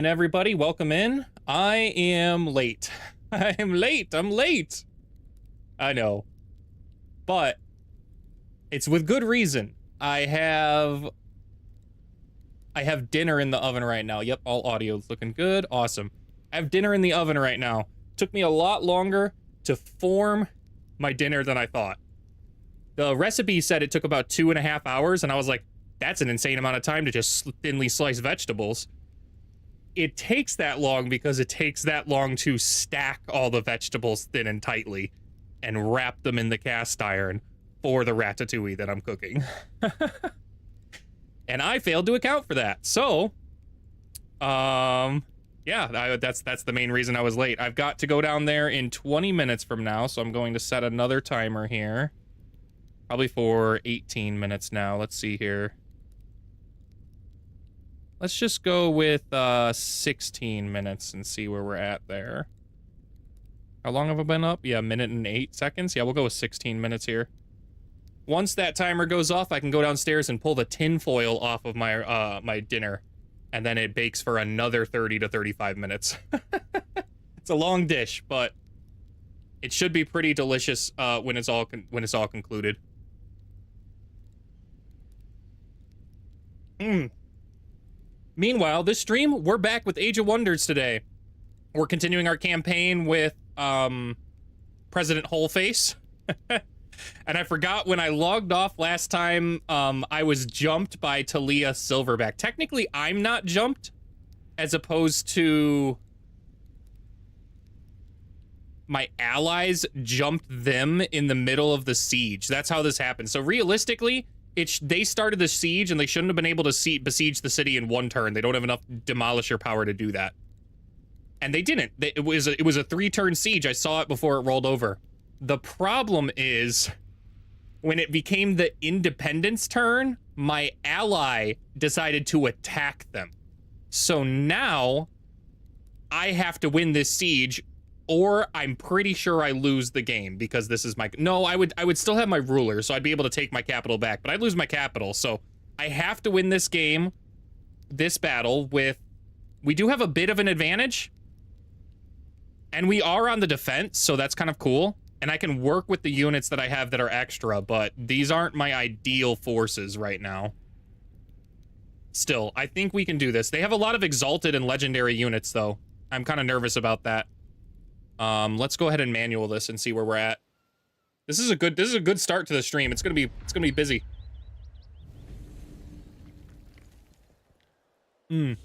And everybody, welcome in. I am late. I'm late. I know. But it's with good reason. I have dinner in the oven right now. Yep, all audio is looking good. Awesome. I have dinner in the oven right now. Took me a lot longer to form my dinner than I thought. The recipe said it took about 2.5 hours, and I was like, that's an insane amount of time to just thinly slice vegetables. It takes that long because it takes that long to stack all the vegetables thin and tightly and wrap them in the cast iron for the ratatouille that I'm cooking. And I failed to account for that. So, yeah, that's the main reason I was late. I've got to go down there in 20 minutes from now, so I'm going to set another timer here. Probably for 18 minutes now. Let's see here. Let's just go with 16 minutes and see where we're at there. How long have I been up? Yeah, 1 minute and 8 seconds. Yeah, we'll go with 16 minutes here. Once that timer goes off, I can go downstairs and pull the tin foil off of my my dinner, and then it bakes for another 30 to 35 minutes. It's a long dish, but it should be pretty delicious when it's all concluded. Meanwhile, this stream, we're back with Age of Wonders today. We're continuing our campaign with President Wholeface. And I forgot when I logged off last time, I was jumped by Talia Silverback. Technically, I'm not jumped, as opposed to my allies jumped them in the middle of the siege. That's how this happened. So realistically, they started the siege, and they shouldn't have been able to besiege the city in one turn. They don't have enough demolisher power to do that. And they didn't. It was a 3-turn siege. I saw it before it rolled over. The problem is, when it became the independence turn, my ally decided to attack them. So now, I have to win this siege, or I'm pretty sure I lose the game, because this is my... No, I would still have my ruler, so I'd be able to take my capital back, but I'd lose my capital, so I have to win this game, this battle, with... We do have a bit of an advantage, and we are on the defense, so that's kind of cool. And I can work with the units that I have that are extra, but these aren't my ideal forces right now. Still, I think we can do this. They have a lot of exalted and legendary units, though. I'm kind of nervous about that. Let's go ahead and manual this and see where we're at. This is a good start to the stream. It's gonna be busy. Let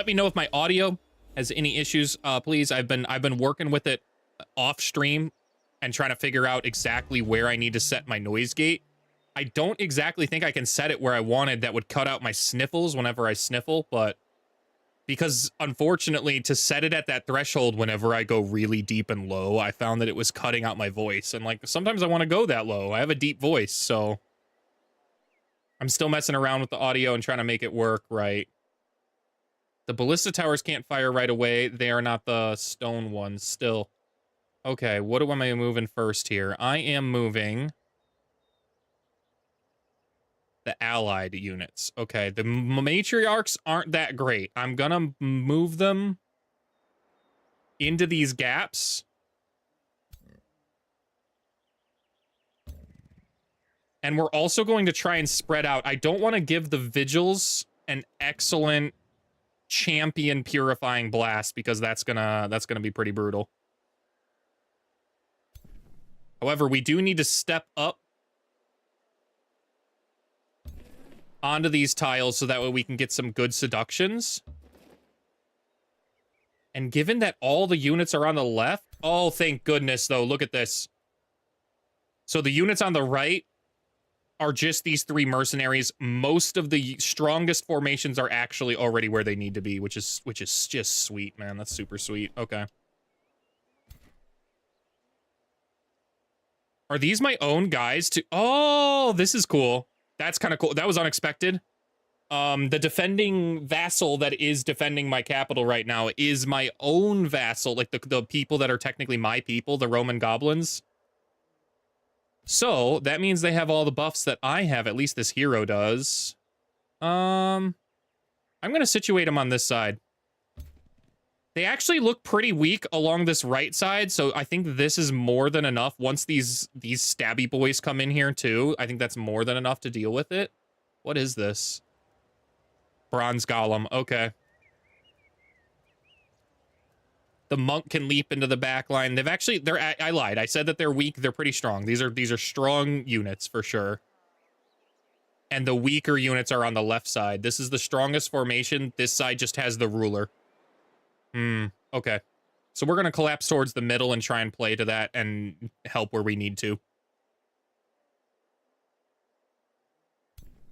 me know if my audio has any issues, please. I've been working with it off stream and trying to figure out exactly where I need to set my noise gate. I don't exactly think I can set it where I wanted that would cut out my sniffles whenever I sniffle, but because unfortunately to set it at that threshold whenever I go really deep and low, I found that it was cutting out my voice, and like sometimes I want to go that low. I have a deep voice, so I'm still messing around with the audio and trying to make it work right. The ballista towers can't fire right away. They are not the stone ones still. Okay, what am I moving first here? I am moving the allied units. Okay, the matriarchs aren't that great. I'm gonna move them into these gaps. And we're also going to try and spread out. I don't want to give the vigils an excellent champion purifying blast, because that's gonna be pretty brutal. However, we do need to step up onto these tiles so that way we can get some good seductions. And given that all the units are on the left... Oh, thank goodness, though. Look at this. So the units on the right are just these 3 mercenaries. Most of the strongest formations are actually already where they need to be, which is just sweet, man. That's super sweet. Okay. Are these my own guys to... Oh, this is cool. That's kind of cool. That was unexpected. The defending vassal that is defending my capital right now is my own vassal. Like the people that are technically my people, the Roman goblins. So that means they have all the buffs that I have. At least this hero does. I'm going to situate them on this side. They actually look pretty weak along this right side, so I think this is more than enough. Once these stabby boys come in here too, I think that's more than enough to deal with it. What is this? Bronze Golem. Okay. The monk can leap into the back line. They've actually, I lied. I said that they're weak. They're pretty strong. These are strong units for sure. And the weaker units are on the left side. This is the strongest formation. This side just has the ruler. Okay. So we're going to collapse towards the middle and try and play to that and help where we need to.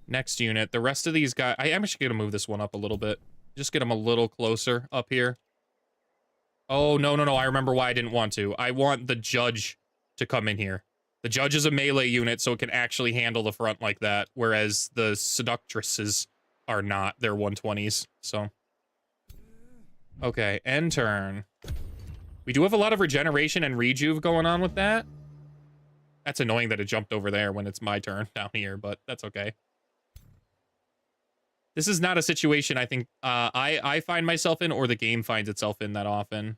Next unit. The rest of these guys... I am actually going to move this one up a little bit. Just get them a little closer up here. Oh, no. I remember why I didn't want to. I want the judge to come in here. The judge is a melee unit, so it can actually handle the front like that, whereas the seductresses are not. They're 120s, so... Okay, end turn. We do have a lot of regeneration and rejuve going on with that. That's annoying that it jumped over there when it's my turn down here, but that's okay. This is not a situation I think I find myself in or the game finds itself in that often.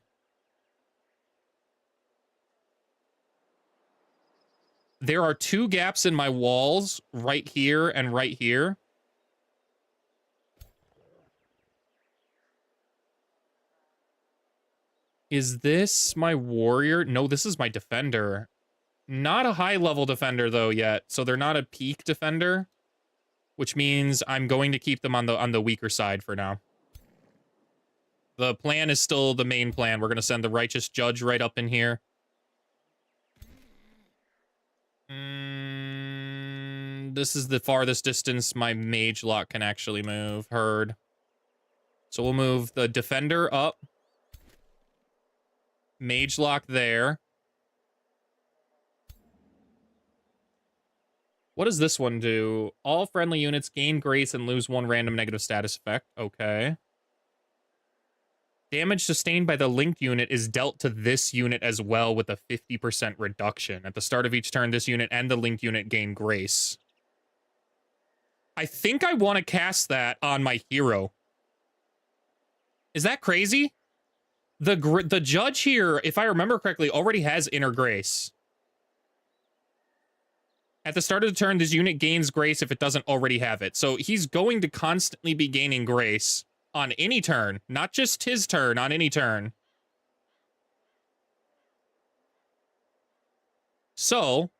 There are 2 gaps in my walls right here and right here. Is this my warrior? No, this is my defender. Not a high-level defender, though, yet. So they're not a peak defender, which means I'm going to keep them on the weaker side for now. The plan is still the main plan. We're going to send the righteous judge right up in here. This is the farthest distance my mage lock can actually move. Heard. So we'll move the defender up. Mage lock there. What does this one do? All friendly units gain grace and lose 1 random negative status effect. Okay. Damage sustained by the linked unit is dealt to this unit as well with a 50% reduction. At the start of each turn, this unit and the linked unit gain grace. I think I want to cast that on my hero. Is that crazy? The judge here, if I remember correctly, already has inner grace. At the start of the turn, this unit gains grace if it doesn't already have it. So he's going to constantly be gaining grace on any turn. Not just his turn, on any turn. So,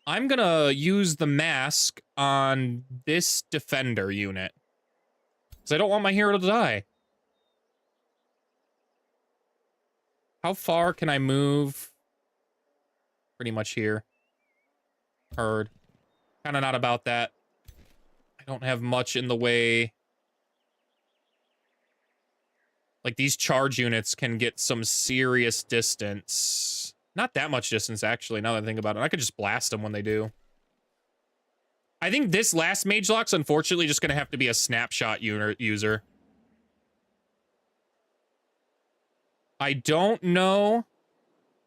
I'm gonna use the mask on this defender unit. Because I don't want my hero to die. How far can I move? Pretty much here. Heard. Kind of not about that. I don't have much in the way. Like, these charge units can get some serious distance. Not that much distance, actually, now that I think about it. I could just blast them when they do. I think this last mage lock's unfortunately just going to have to be a snapshot user. I don't know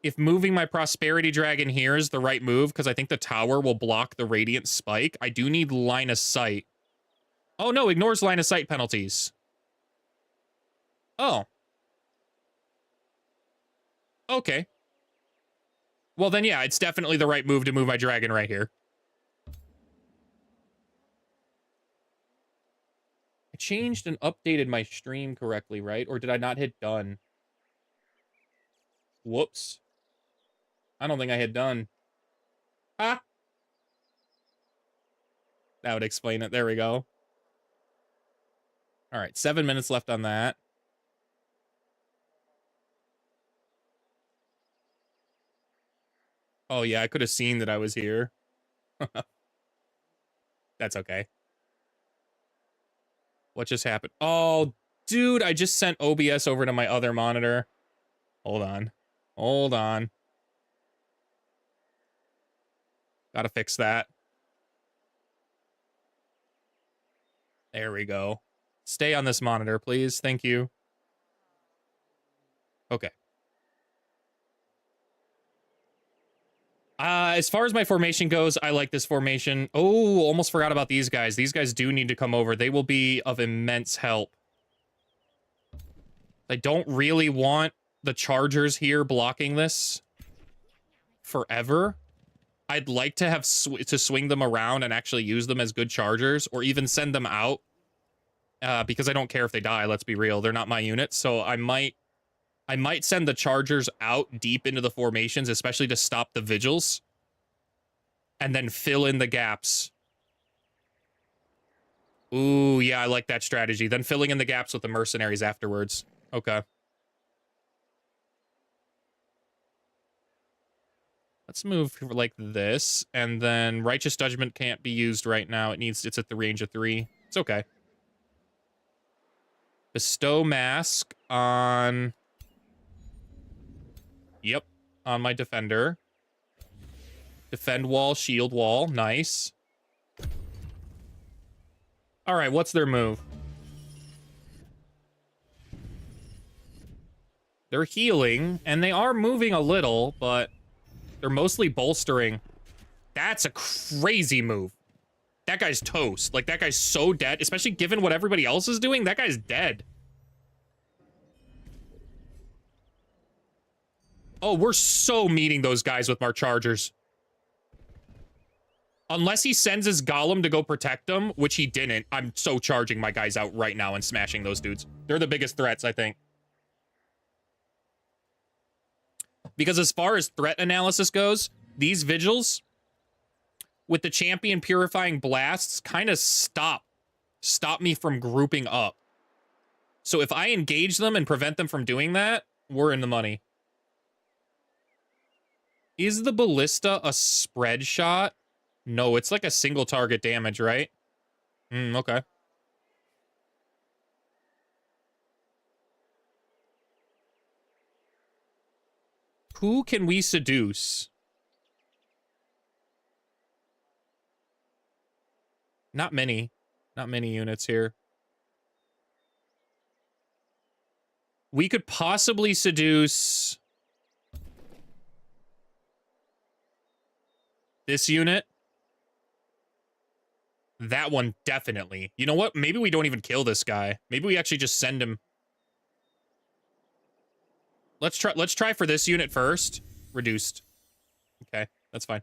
if moving my Prosperity Dragon here is the right move, because I think the tower will block the Radiant Spike. I do need line of sight. Oh, no, ignores line of sight penalties. Oh. Okay. Well, then, yeah, it's definitely the right move to move my dragon right here. I changed and updated my stream correctly, right? Or did I not hit done? Whoops. I don't think I hit done. Ah! That would explain it. There we go. All right, 7 minutes left on that. Oh, yeah, I could have seen that I was here. That's okay. What just happened? Oh, dude, I just sent OBS over to my other monitor. Hold on. Hold on. Gotta fix that. There we go. Stay on this monitor, please. Thank you. Okay. As far as my formation goes, I like this formation. Oh, almost forgot about these guys. These guys do need to come over. They will be of immense help. I don't really want the Chargers here blocking this forever. I'd like to have to swing them around and actually use them as good Chargers, or even send them out. Because I don't care if they die, let's be real. They're not my units, so I might send the Chargers out deep into the formations, especially to stop the Vigils, and then fill in the gaps. Ooh, yeah, I like that strategy. Then filling in the gaps with the mercenaries afterwards. Okay. Let's move like this, and then Righteous Judgment can't be used right now. It's at the range of 3. It's okay. Bestow Mask on... Yep, on my defender. Defend wall, shield wall. Nice. All right, what's their move? They're healing, and they are moving a little, but they're mostly bolstering. That's a crazy move. That guy's toast. Like, that guy's so dead, especially given what everybody else is doing. That guy's dead. Oh, we're so meeting those guys with our Chargers. Unless he sends his Golem to go protect them, which he didn't, I'm so charging my guys out right now and smashing those dudes. They're the biggest threats, I think. Because as far as threat analysis goes, these Vigils, with the Champion Purifying Blasts, kind of stop me from grouping up. So if I engage them and prevent them from doing that, we're in the money. Is the Ballista a spread shot? No, it's like a single target damage, right? Okay. Who can we seduce? Not many. Not many units here. We could possibly seduce this unit. That one, definitely. You know what? Maybe we don't even kill this guy. Maybe we actually just send him. Let's try for this unit first. Reduced. Okay, that's fine.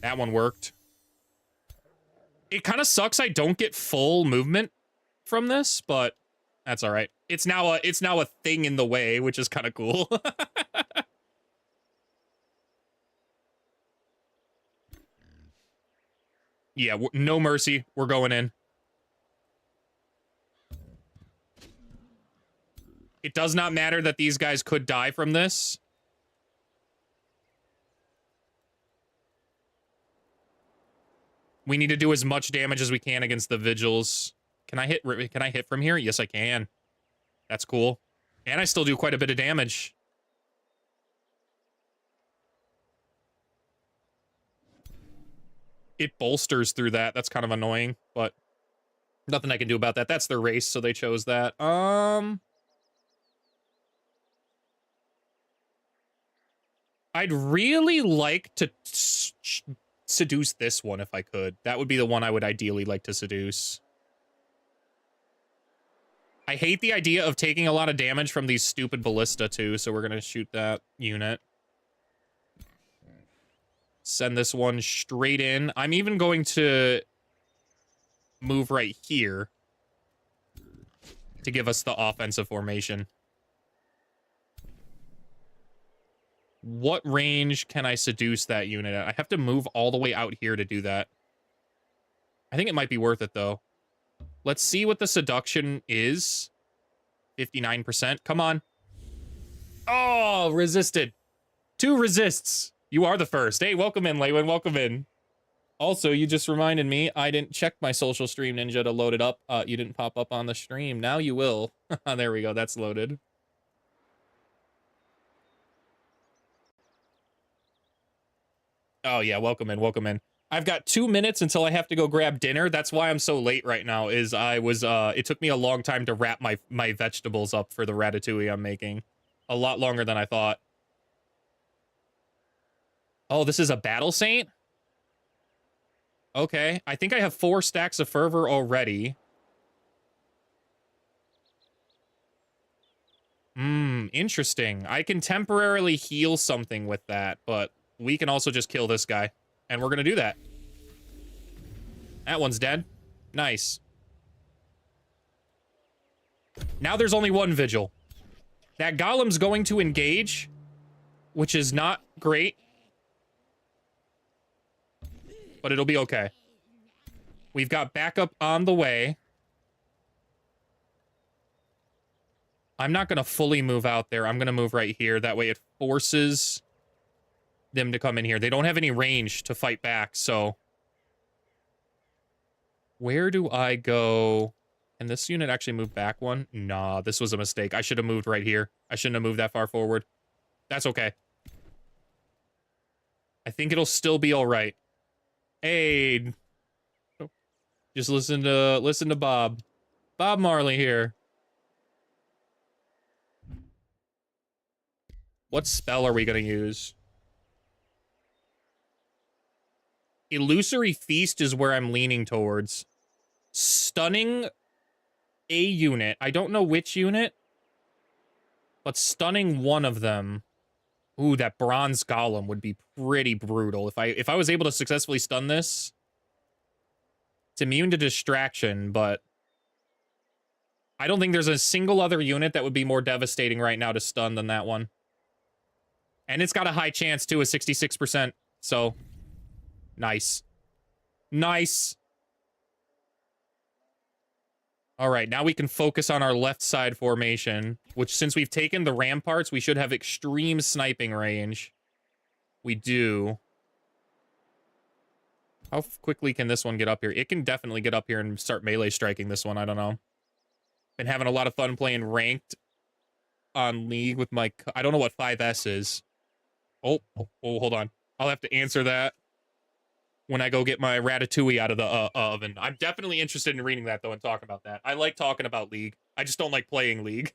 That one worked. It kind of sucks I don't get full movement from this, but that's all right. It's now a thing in the way, which is kind of cool. Yeah, no mercy. We're going in. It does not matter that these guys could die from this. We need to do as much damage as we can against the Vigils. Can I hit from here? Yes, I can. That's cool. And I still do quite a bit of damage. It bolsters through that. That's kind of annoying, but nothing I can do about that. That's their race, so they chose that. I'd really like to seduce this one if I could. That would be the one I would ideally like to seduce. I hate the idea of taking a lot of damage from these stupid ballista too, so we're gonna shoot that unit. Send this one straight in. I'm even going to move right here to give us the offensive formation. What range can I seduce that unit at? I have to move all the way out here to do that. I think it might be worth it, though. Let's see what the seduction is. 59%. Come on. Oh, resisted. 2 resists. You are the first. Hey, welcome in, Laywin. Welcome in. Also, you just reminded me I didn't check my social stream ninja to load it up. You didn't pop up on the stream. Now you will. There we go. That's loaded. Oh, yeah. Welcome in. Welcome in. I've got 2 minutes until I have to go grab dinner. That's why I'm so late right now, is it took me a long time to wrap my vegetables up for the ratatouille I'm making. A lot longer than I thought. Oh, this is a battle saint? Okay, I think I have 4 stacks of fervor already. Interesting. I can temporarily heal something with that, but we can also just kill this guy. And we're gonna do that. That one's dead. Nice. Now there's only 1 vigil. That golem's going to engage, which is not great. But it'll be okay. We've got backup on the way. I'm not going to fully move out there. I'm going to move right here. That way it forces them to come in here. They don't have any range to fight back, so... Where do I go? Can this unit actually move back one? Nah, this was a mistake. I should have moved right here. I shouldn't have moved that far forward. That's okay. I think it'll still be all right. Hey, just listen to Bob. Bob Marley here. What spell are we gonna use? Illusory Feast is where I'm leaning towards. Stunning a unit. I don't know which unit, but stunning one of them. Ooh, that bronze golem would be pretty brutal. If I was able to successfully stun this. It's immune to distraction, but I don't think there's a single other unit that would be more devastating right now to stun than that one. And it's got a high chance too, a 66%. So, nice. Nice. All right, now we can focus on our left side formation, which since we've taken the ramparts, we should have extreme sniping range. We do. How quickly can this one get up here? It can definitely get up here and start melee striking this one. I don't know. Been having a lot of fun playing ranked on League with my... I don't know what 5S is. Oh, hold on. I'll have to answer that when I go get my ratatouille out of the oven. I'm definitely interested in reading that, though, and talking about that. I like talking about League. I just don't like playing League.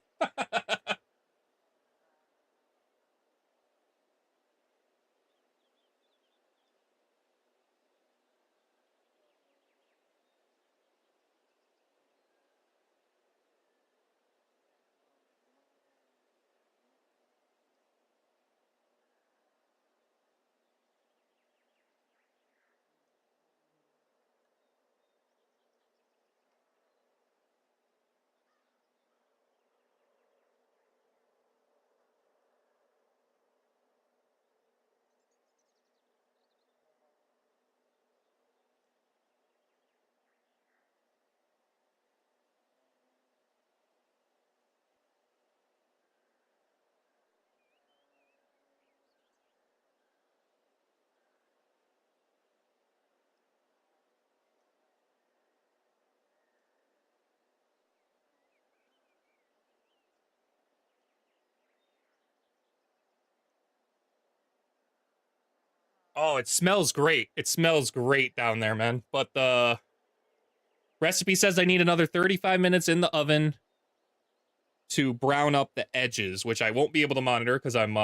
Oh, it smells great. It smells great down there, man. But the recipe says I need another 35 minutes in the oven to brown up the edges, which I won't be able to monitor because I'm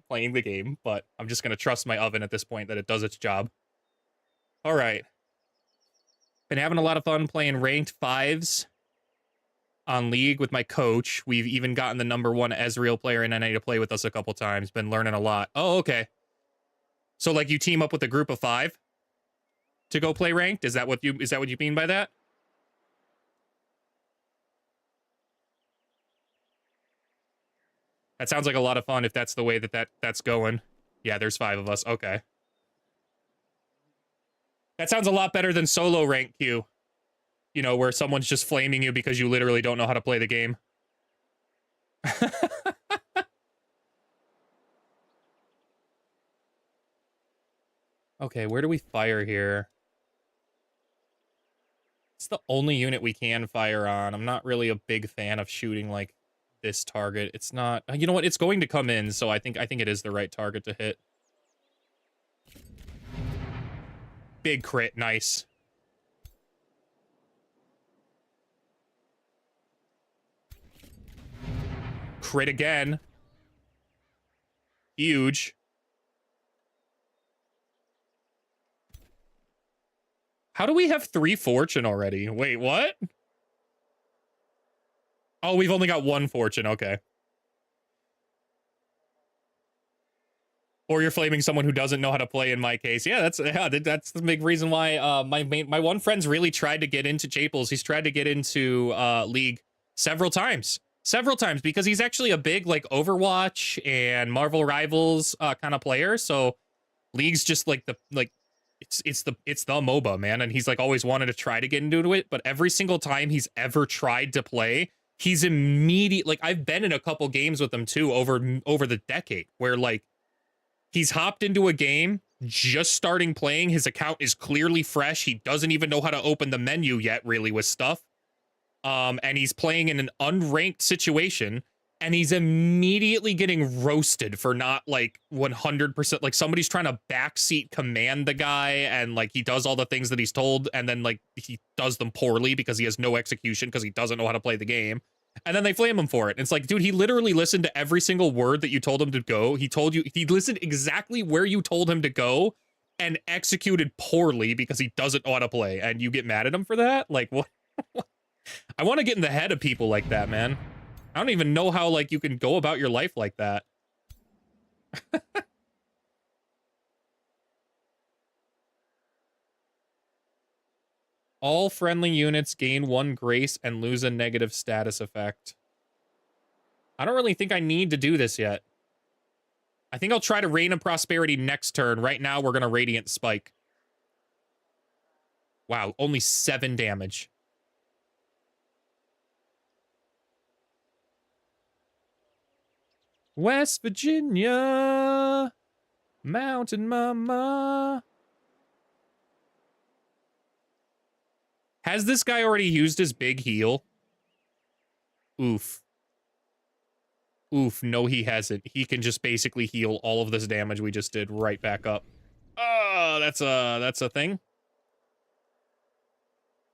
playing the game, but I'm just going to trust my oven at this point that it does its job. All right. Been having a lot of fun playing ranked 5s on League with my coach. We've even gotten the #1 Ezreal player in NA to play with us a couple times. Been learning a lot. Oh, okay. So, like, you team up with a group of 5 to go play ranked? Is that what you mean by that? That sounds like a lot of fun if that's the way that's going. Yeah, there's 5 of us. Okay. That sounds a lot better than solo rank queue. You know, where someone's just flaming you because you literally don't know how to play the game. Okay, where do we fire here? It's the only unit we can fire on. I'm not really a big fan of shooting like this target. It's not... You know what? It's going to come in, so I think it is the right target to hit. big crit. Nice. Crit again. Huge. How do we have 3 fortune already? Wait, what? Oh, we've only got 1 fortune. Okay. Or you're flaming someone who doesn't know how to play in my case. Yeah, that's the big reason why my one friend's really tried to get into Chapels. He's tried to get into League several times. Several times because he's actually a big like Overwatch and Marvel Rivals kind of player. So League's just like it's the MOBA, man, and he's like always wanted to try to get into it, but every single time he's ever tried to play, he's immediate. Like I've been in a couple games with him too over the decade where like he's hopped into a game just starting playing, his account is clearly fresh, he doesn't even know how to open the menu yet really with stuff, and he's playing in an unranked situation. And he's immediately getting roasted for not like 100%. Like somebody's trying to backseat command the guy and like he does all the things that he's told. And then like he does them poorly because he has no execution because he doesn't know how to play the game. And then they flame him for it. And it's like, dude, he literally listened to every single word that you told him to go. He listened exactly where you told him to go and executed poorly because he doesn't know how to play. And you get mad at him for that? Like what? I want to get in the head of people like that, man. I don't even know how, like, you can go about your life like that. All friendly units gain 1 grace and lose a negative status effect. I don't really think I need to do this yet. I think I'll try to Reign of Prosperity next turn. Right now, we're going to Radiant Spike. Wow, only 7 damage. West Virginia, Mountain Mama. Has this guy already used his big heal? Oof. Oof, no he hasn't. He can just basically heal all of this damage we just did right back up. Oh, that's a thing.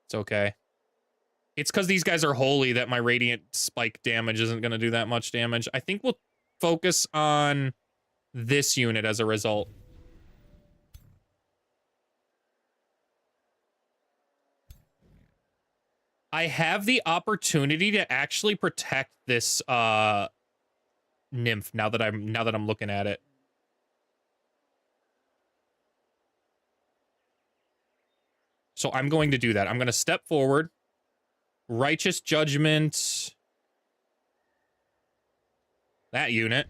It's okay. It's because these guys are holy that my Radiant Spike damage isn't going to do that much damage. I think we'll focus on this unit as a result. I have the opportunity to actually protect this nymph now that I'm looking at it. So I'm going to do that. I'm going to step forward. Righteous Judgment. That unit.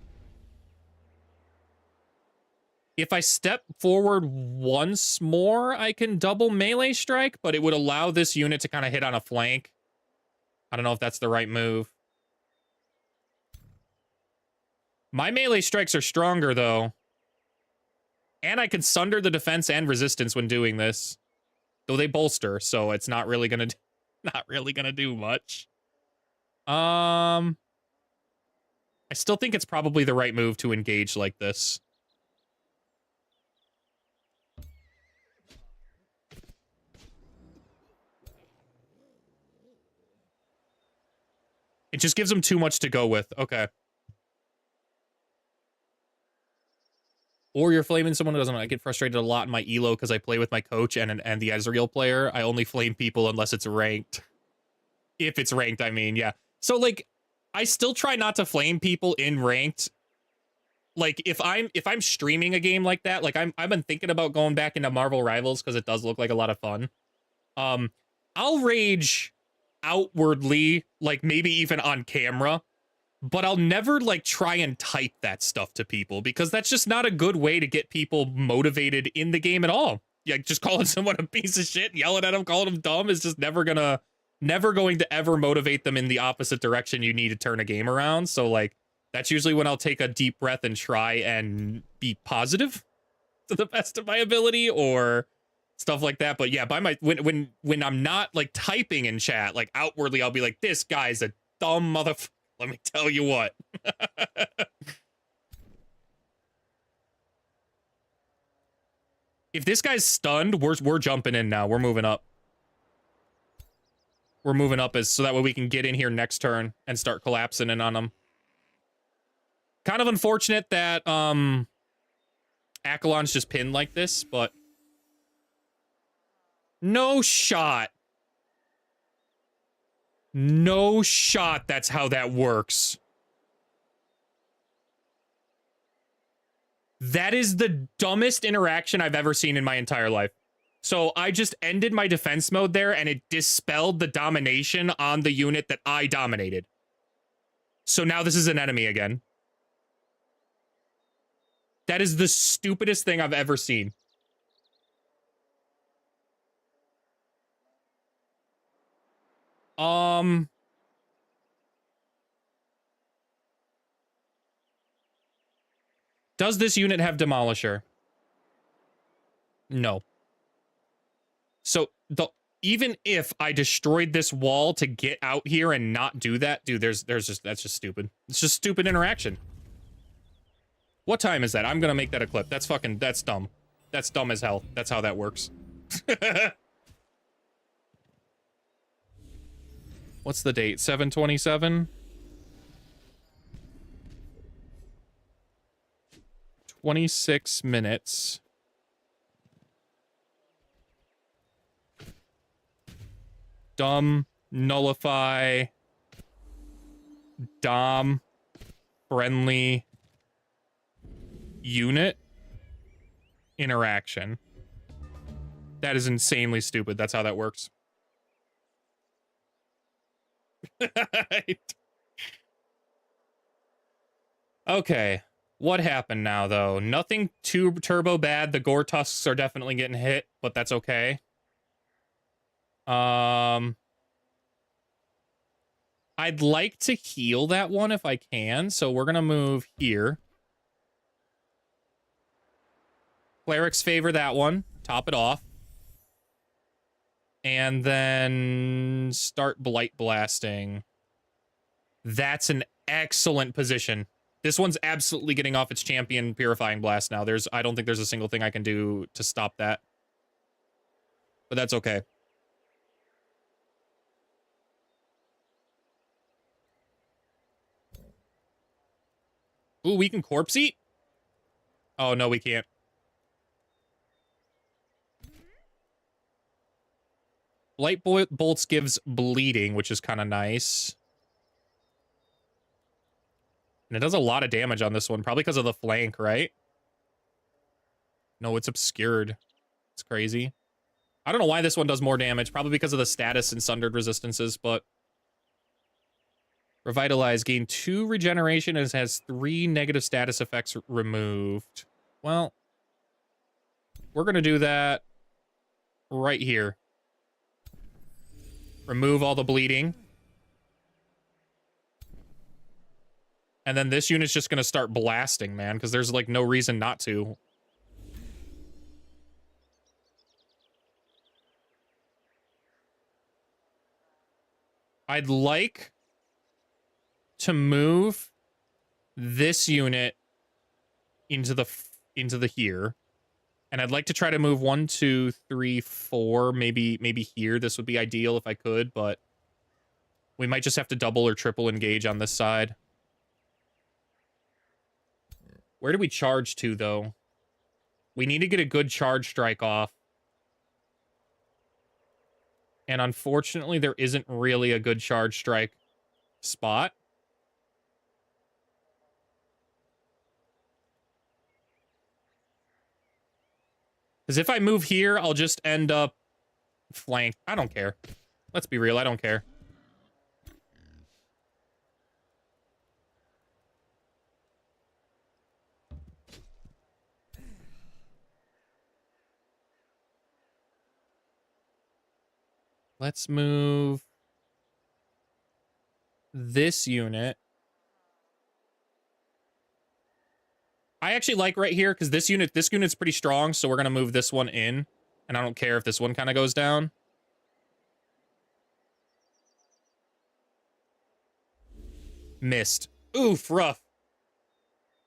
If I step forward once more, I can double melee strike, but it would allow this unit to kind of hit on a flank. I don't know if that's the right move. My melee strikes are stronger, though. And I can sunder the defense and resistance when doing this. Though they bolster, so it's not really gonna do much. I still think it's probably the right move to engage like this. It just gives them too much to go with. Okay. Or you're flaming someone who doesn't. I get frustrated a lot in my elo because I play with my coach and the Ezreal player. I only flame people unless it's ranked. If it's ranked, I mean, yeah. So like, I still try not to flame people in ranked. Like if I'm streaming a game like that, like I've been thinking about going back into Marvel Rivals because it does look like a lot of fun. I'll rage outwardly, like maybe even on camera. But I'll never, like, try and type that stuff to people because that's just not a good way to get people motivated in the game at all. Yeah, just calling someone a piece of shit, yelling at them, calling them dumb is just never going to ever motivate them in the opposite direction you need to turn a game around. So, like, that's usually when I'll take a deep breath and try and be positive to the best of my ability or stuff like that. But yeah, when I'm not, like, typing in chat, like, outwardly, I'll be like, this guy's a dumb motherfucker. Let me tell you what. If this guy's stunned, we're jumping in now. We're moving up. We're moving up so that way we can get in here next turn and start collapsing in on them. Kind of unfortunate that Akalon's just pinned like this, but no shot. No shot that's how that works. That is the dumbest interaction I've ever seen in my entire life. So I just ended my defense mode there, and it dispelled the domination on the unit that I dominated. So now this is an enemy again. That is the stupidest thing I've ever seen. Does this unit have Demolisher? No. So even if I destroyed this wall to get out here and not do that, dude, that's just stupid. It's just stupid interaction. What time is that? I'm gonna make that a clip. That's dumb. That's dumb as hell. That's how that works. What's the date? 7/27? 26 minutes. Dumb, nullify, dom, friendly, unit, interaction. That is insanely stupid. That's how that works. Okay. What happened now, though? Nothing too turbo bad. The gore tusks are definitely getting hit, but that's okay. I'd like to heal that one if I can, so we're gonna move here. Clerics favor that one. Top it off. And then start Blight Blasting. That's an excellent position. This one's absolutely getting off its champion Purifying Blast now. I don't think there's a single thing I can do to stop that. But that's okay. Ooh, we can corpse eat? Oh, no, we can't. Blight Bolts gives bleeding, which is kind of nice. And it does a lot of damage on this one, probably because of the flank, right? No, it's obscured. It's crazy. I don't know why this one does more damage, probably because of the status and sundered resistances, but... Revitalize, gain 2 regeneration and has 3 negative status effects removed. Well, we're going to do that right here. Remove all the bleeding. And then this unit's just going to start blasting, man, because there's, like, no reason not to. I'd like to move this unit into the here, and I'd like to try to move 1, 2, 3, 4, maybe here. This would be ideal if I could, but we might just have to double or triple engage on this side. Where do we charge to, though? We need to get a good charge strike off. And unfortunately, there isn't really a good charge strike spot. Because if I move here, I'll just end up flanked. I don't care. Let's be real, I don't care. Let's move this unit. I actually like right here because this unit's pretty strong, so we're gonna move this one in, and I don't care if this one kind of goes down. Missed. Oof, rough.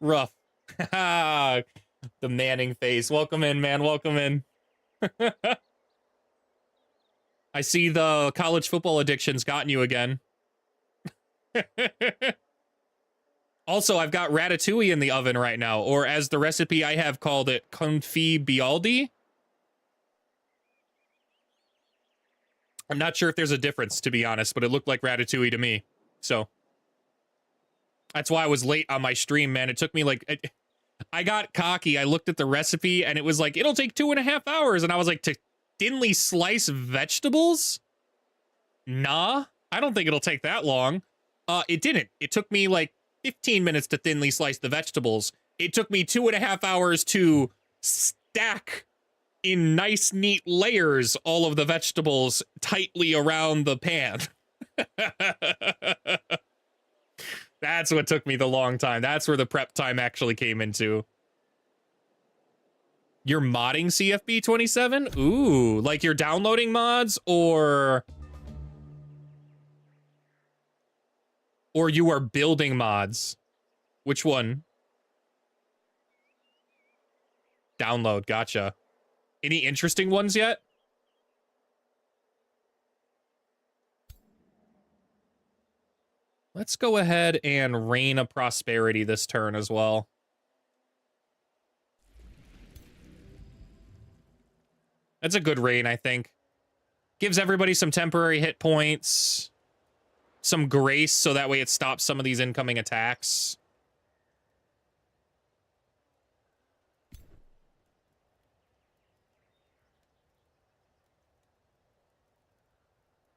Rough. The Manning face. Welcome in, man. Welcome in. I see the college football addiction's gotten you again. Also, I've got ratatouille in the oven right now, or as the recipe I have called it, confit bialdi. I'm not sure if there's a difference, to be honest, but it looked like ratatouille to me. So that's why I was late on my stream, man. It took me like... I got cocky. I looked at the recipe, and it was like, it'll take 2.5 hours. And I was like, to thinly slice vegetables? Nah, I don't think it'll take that long. It didn't. It took me like 15 minutes to thinly slice the vegetables. It took me 2.5 hours to stack in nice, neat layers all of the vegetables tightly around the pan. That's what took me the long time. That's where the prep time actually came into. You're modding CFB 27? Ooh, like you're downloading mods, or you are building mods? Which one? Download, gotcha. Any interesting ones yet? Let's go ahead and Reign of Prosperity this turn as well. That's a good reign, I think. Gives everybody some temporary hit points, some grace, so that way it stops some of these incoming attacks.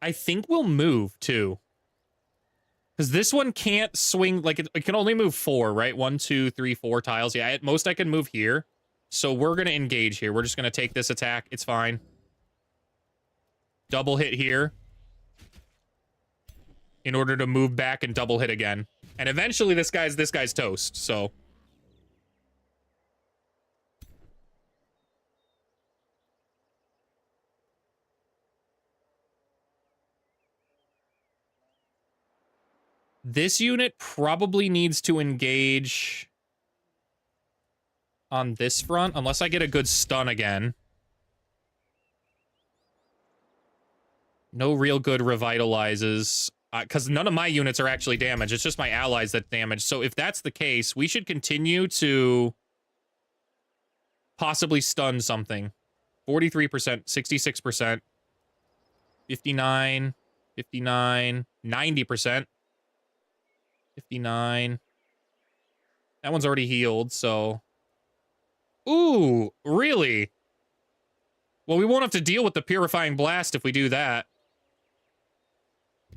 I think we'll move, too. Because this one can't swing, like, it can only move 4, right? 1, 2, 3, 4 tiles. Yeah, at most I can move here. So we're going to engage here. We're just going to take this attack. It's fine. Double hit here. In order to move back and double hit again. And eventually this guy's toast, so... This unit probably needs to engage on this front, unless I get a good stun again. No real good revitalizes, because none of my units are actually damaged. It's just my allies that damage. So if that's the case, we should continue to possibly stun something. 43%, 66%, 59, 59, 90%. 59. That one's already healed, so... Ooh, really? Well, we won't have to deal with the Purifying Blast if we do that.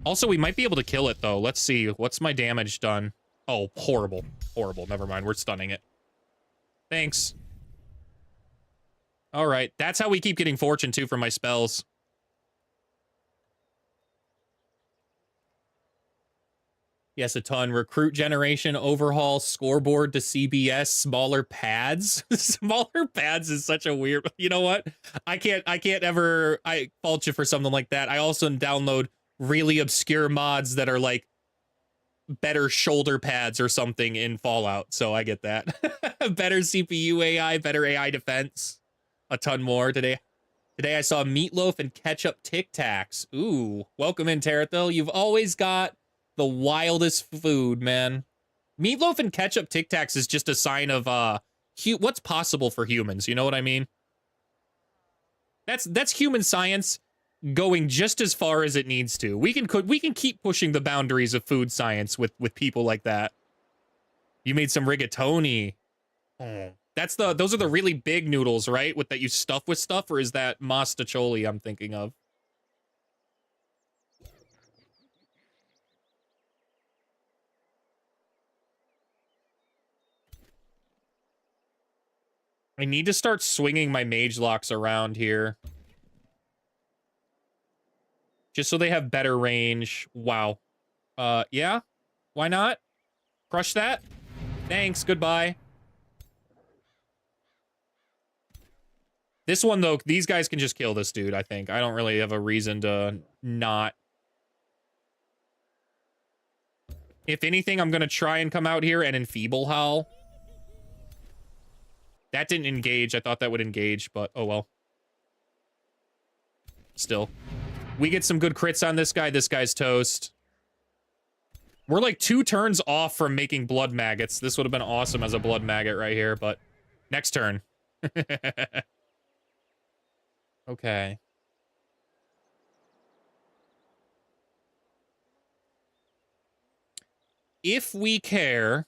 Also, we might be able to kill it, though. Let's see. What's my damage done? Oh, horrible. Horrible. Never mind. We're stunning it. Thanks. All right. That's how we keep getting fortune, too, from my spells. Yes, a ton. Recruit generation, overhaul, scoreboard to CBS, smaller pads. Smaller pads is such a weird... You know what? I can't ever... I fault you for something like that. I also download really obscure mods that are like better shoulder pads or something in Fallout, so I get that. Better CPU AI, better AI defense. A ton more today. Today I saw meatloaf and ketchup Tic Tacs. Ooh, welcome in, Terathil. You've always got the wildest food, man. Meatloaf and ketchup Tic Tacs is just a sign of what's possible for humans. You know what I mean? That's human science going just as far as it needs to. We can keep pushing the boundaries of food science with people like that. You made some rigatoni. Oh. Those are the really big noodles, right? That you stuff with stuff, or is that mostaccioli I'm thinking of? I need to start swinging my mage locks around here. Just so they have better range. Wow. Yeah? Why not? Crush that? Thanks, goodbye. This one, though, these guys can just kill this dude, I think. I don't really have a reason to not. If anything, I'm going to try and come out here and enfeeble Howl. That didn't engage. I thought that would engage, but oh well. Still. We get some good crits on this guy. This guy's toast. We're like 2 turns off from making blood maggots. This would have been awesome as a blood maggot right here, but next turn. Okay. If we care...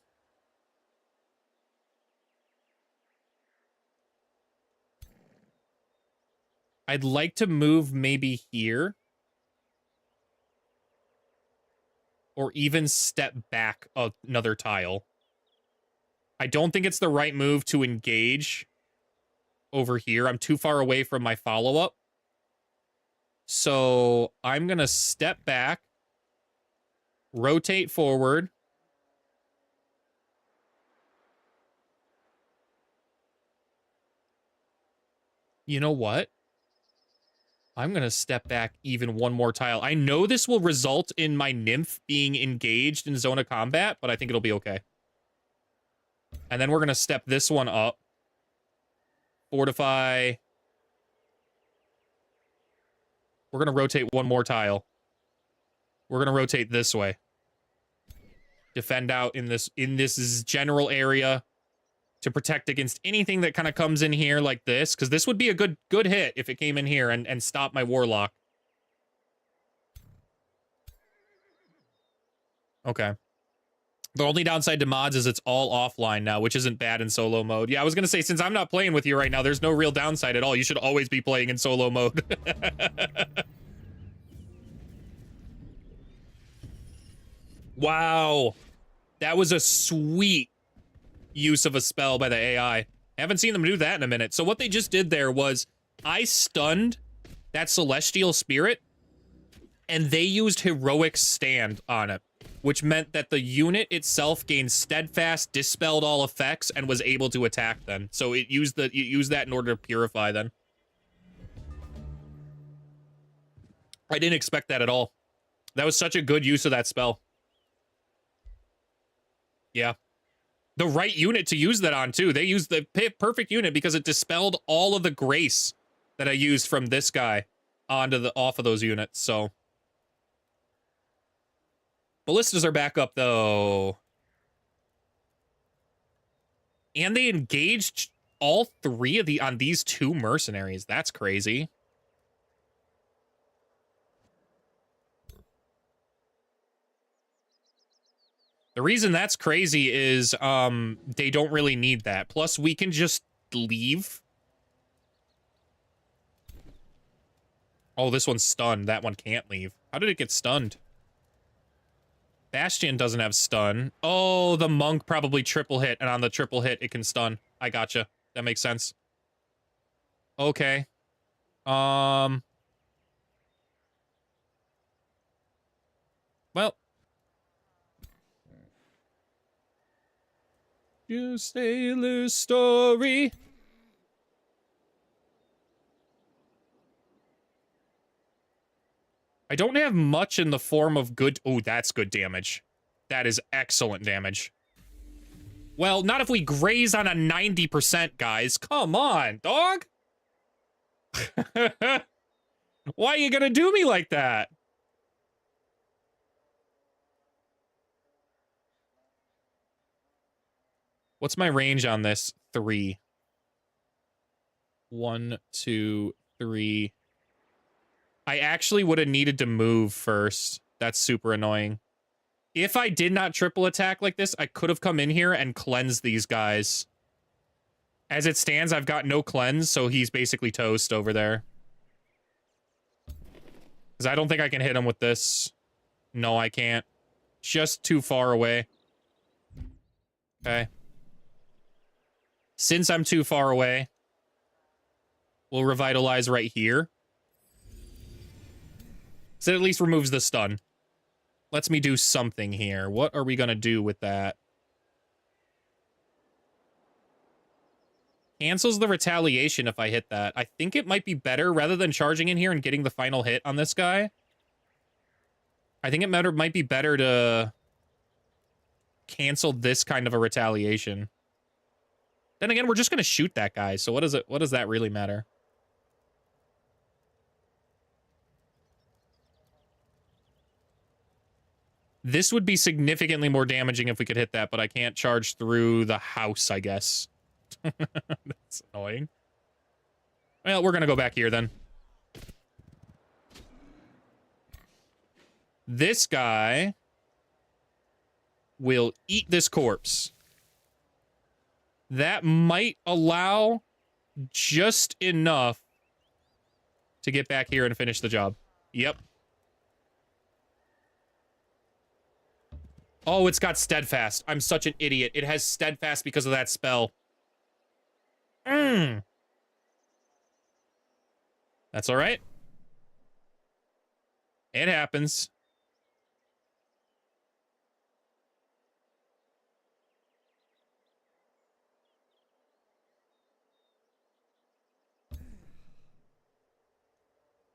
I'd like to move maybe here. Or even step back another tile. I don't think it's the right move to engage over here. I'm too far away from my follow-up. So I'm going to step back, rotate forward. You know what? I'm going to step back even one more tile. I know this will result in my nymph being engaged in zone of combat, but I think it'll be okay. And then we're going to step this one up. Fortify. We're going to rotate one more tile. We're going to rotate this way. Defend out in this general area to protect against anything that kind of comes in here like this, because this would be a good hit if it came in here and stopped my warlock. Okay. The only downside to mods is it's all offline now, which isn't bad in solo mode. Yeah, I was going to say, since I'm not playing with you right now, there's no real downside at all. You should always be playing in solo mode. Wow. That was a sweet use of a spell by the AI. I haven't seen them do that in a minute. So what they just did there was I stunned that Celestial Spirit, and they used Heroic Stand on it, which meant that the unit itself gained Steadfast, dispelled all effects, and was able to attack then. So it used that in order to purify then. I didn't expect that at all. That was such a good use of that spell. Yeah. The right unit to use that on, too. They used the perfect unit because it dispelled all of the grace that I used from this guy off of those units, so. Ballistas are back up, though. And they engaged all 3 of on these 2 mercenaries. That's crazy. The reason that's crazy is they don't really need that. Plus, we can just leave. Oh, this one's stunned. That one can't leave. How did it get stunned? Bastion doesn't have stun. Oh, the monk probably triple hit, and on the triple hit, it can stun. I gotcha. That makes sense. Okay. Well. You sailor story. I don't have much in the form of good... Oh, that's good damage. That is excellent damage. Well, not if we graze on a 90%, guys. Come on, dog. Why are you gonna do me like that? What's my range on this? 3. 1, 2, 3. I actually would have needed to move first. That's super annoying. If I did not triple attack like this, I could have come in here and cleansed these guys. As it stands, I've got no cleanse, so he's basically toast over there. Because I don't think I can hit him with this. No, I can't. Just too far away. Okay. Since I'm too far away, we'll revitalize right here. So it at least removes the stun. Lets me do something here. What are we going to do with that? Cancels the retaliation if I hit that. I think it might be better, rather than charging in here and getting the final hit on this guy, I think it might be better to cancel this kind of a retaliation. Then again, we're just going to shoot that guy. So what does that really matter? This would be significantly more damaging if we could hit that, but I can't charge through the house, I guess. That's annoying. Well, we're going to go back here then. This guy will eat this corpse. That might allow just enough to get back here and finish the job. Yep. Oh, it's got steadfast. I'm such an idiot. It has steadfast because of that spell. That's all right. It happens.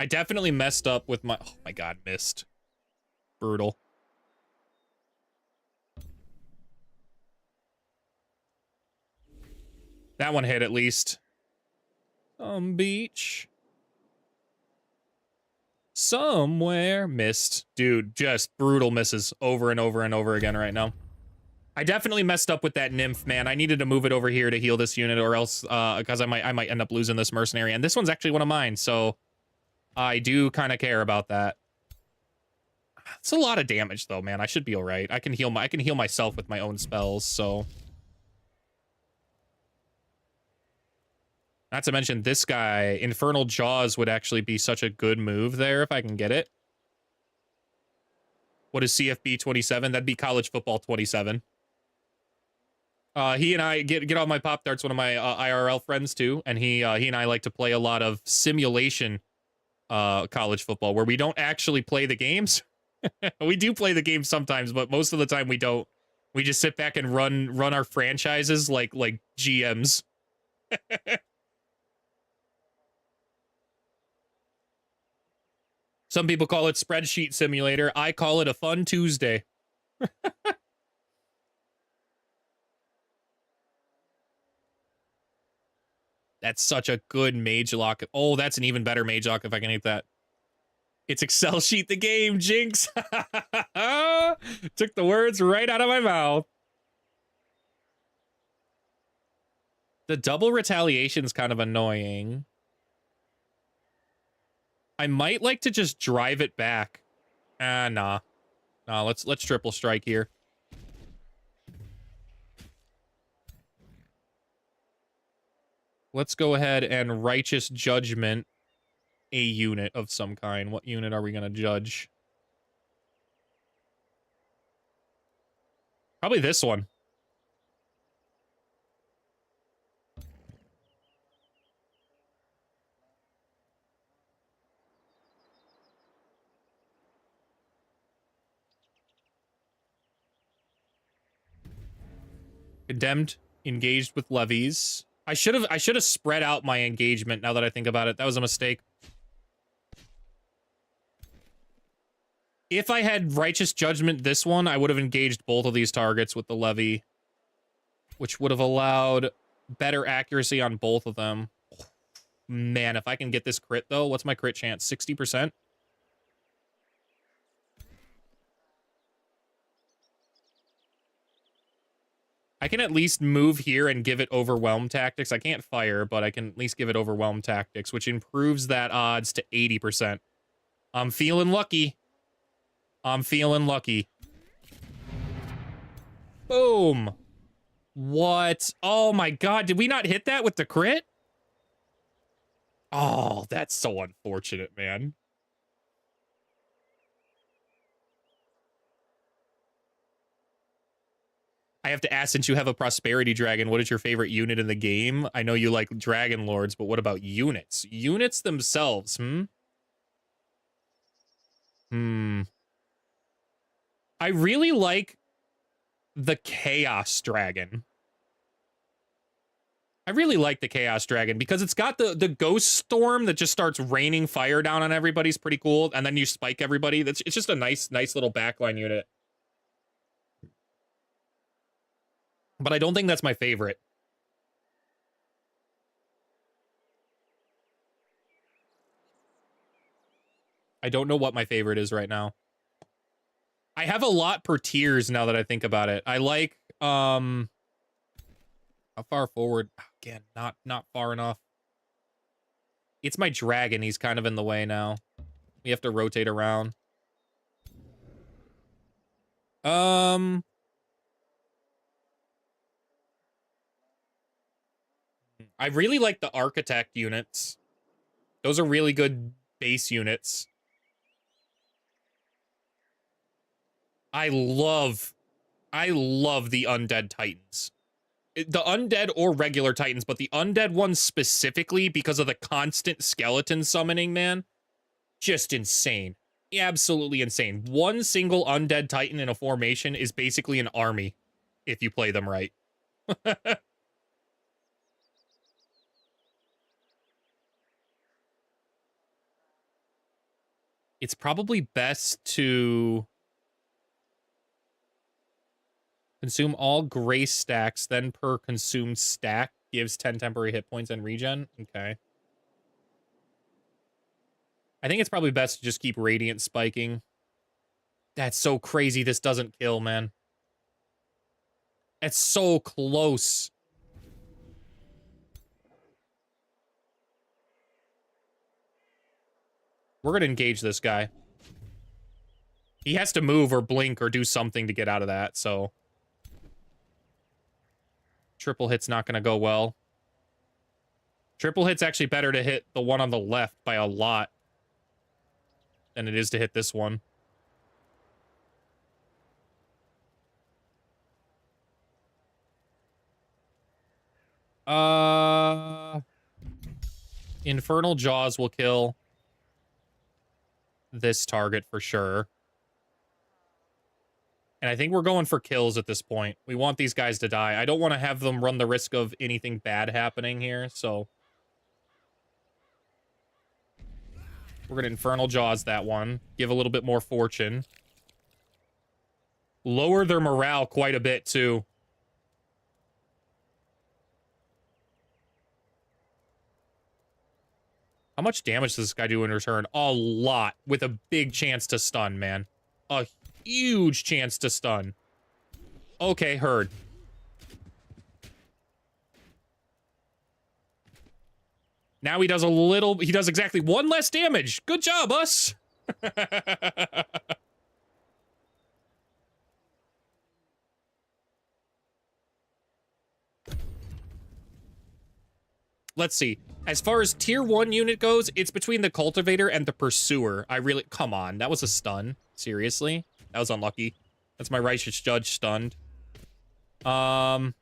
I definitely messed up with my... Oh my god, missed. Brutal. That one hit at least. Some beach. Somewhere. Missed. Dude, just brutal misses over and over and over again right now. I definitely messed up with that nymph, man. I needed to move it over here to heal this unit or else, because I might end up losing this mercenary. And this one's actually one of mine, so I do kind of care about that. It's a lot of damage though, man. I should be all right. I can heal myself with my own spells, so... Not to mention, this guy, Infernal Jaws, would actually be such a good move there if I can get it. What is CFB 27? That'd be College Football 27. He and I, get on my Pop-Tarts, one of my IRL friends too, and he and I like to play a lot of simulation college football, where we don't actually play the games. We do play the games sometimes, but most of the time we don't. We just sit back and run our franchises like GMs. Some people call it spreadsheet simulator. I call it a fun Tuesday. That's such a good mage lock. Oh, that's an even better mage lock if I can hit that. It's Excel sheet the game, Jinx. Took the words right out of my mouth. The double retaliation is kind of annoying. I might like to just drive it back. Nah. Nah, let's triple strike here. Let's go ahead and righteous judgment a unit of some kind. What unit are we going to judge? Probably this one. Condemned, engaged with levies. I should have spread out my engagement now that I think about it. That was a mistake. If I had righteous judgment this one, I would have engaged both of these targets with the levy, which would have allowed better accuracy on both of them. Man, if I can get this crit though, what's my crit chance? 60%? I can at least move here and give it overwhelm tactics. I can't fire, but I can at least give it overwhelm tactics, which improves that odds to 80%. I'm feeling lucky. I'm feeling lucky. Boom. What? Oh my god, did we not hit that with the crit? Oh, that's so unfortunate, man. I have to ask, since you have a prosperity dragon, what is your favorite unit in the game? I know you like dragon lords, but what about units? Units themselves, I really like the chaos dragon. I really like the chaos dragon because it's got the ghost storm that just starts raining fire down on everybody's pretty cool, and then you spike everybody. It's just a nice little backline unit. But I don't think that's my favorite. I don't know what my favorite is right now. I have a lot per tiers now that I think about it. I like, how far forward? Again, not far enough. It's my dragon. He's kind of in the way now. We have to rotate around. I really like the architect units. Those are really good base units. I love the undead titans. The undead or regular titans, but the undead ones specifically because of the constant skeleton summoning, man. Just insane. Absolutely insane. One single undead titan in a formation is basically an army if you play them right. It's probably best to consume all grace stacks, then per consumed stack gives 10 temporary hit points and regen. Okay. I think it's probably best to just keep radiant spiking. That's so crazy this doesn't kill, man. It's so close. We're gonna engage this guy. He has to move or blink or do something to get out of that, so... Triple hit's not gonna go well. Triple hit's actually better to hit the one on the left by a lot than it is to hit this one. Infernal Jaws will kill this target for sure. And I think we're going for kills at this point. We want these guys to die. I don't want to have them run the risk of anything bad happening here, so... We're going to Infernal Jaws that one. Give a little bit more fortune. Lower their morale quite a bit, too. How much damage does this guy do in return? A lot. With a big chance to stun, man. A huge chance to stun. Okay, heard. Now he does he does exactly one less damage. Good job, us. Let's see. As far as tier 1 unit goes, it's between the Cultivator and the Pursuer. Come on, that was a stun. Seriously? That was unlucky. That's my Righteous Judge stunned. Good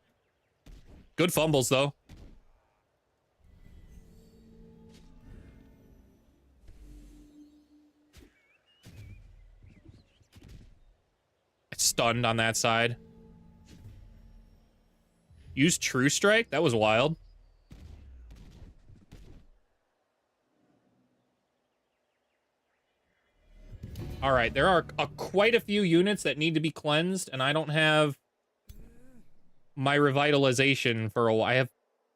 fumbles, though. Stunned on that side. Use True Strike? That was wild. All right, there are quite a few units that need to be cleansed, and I don't have my revitalization for a while. I have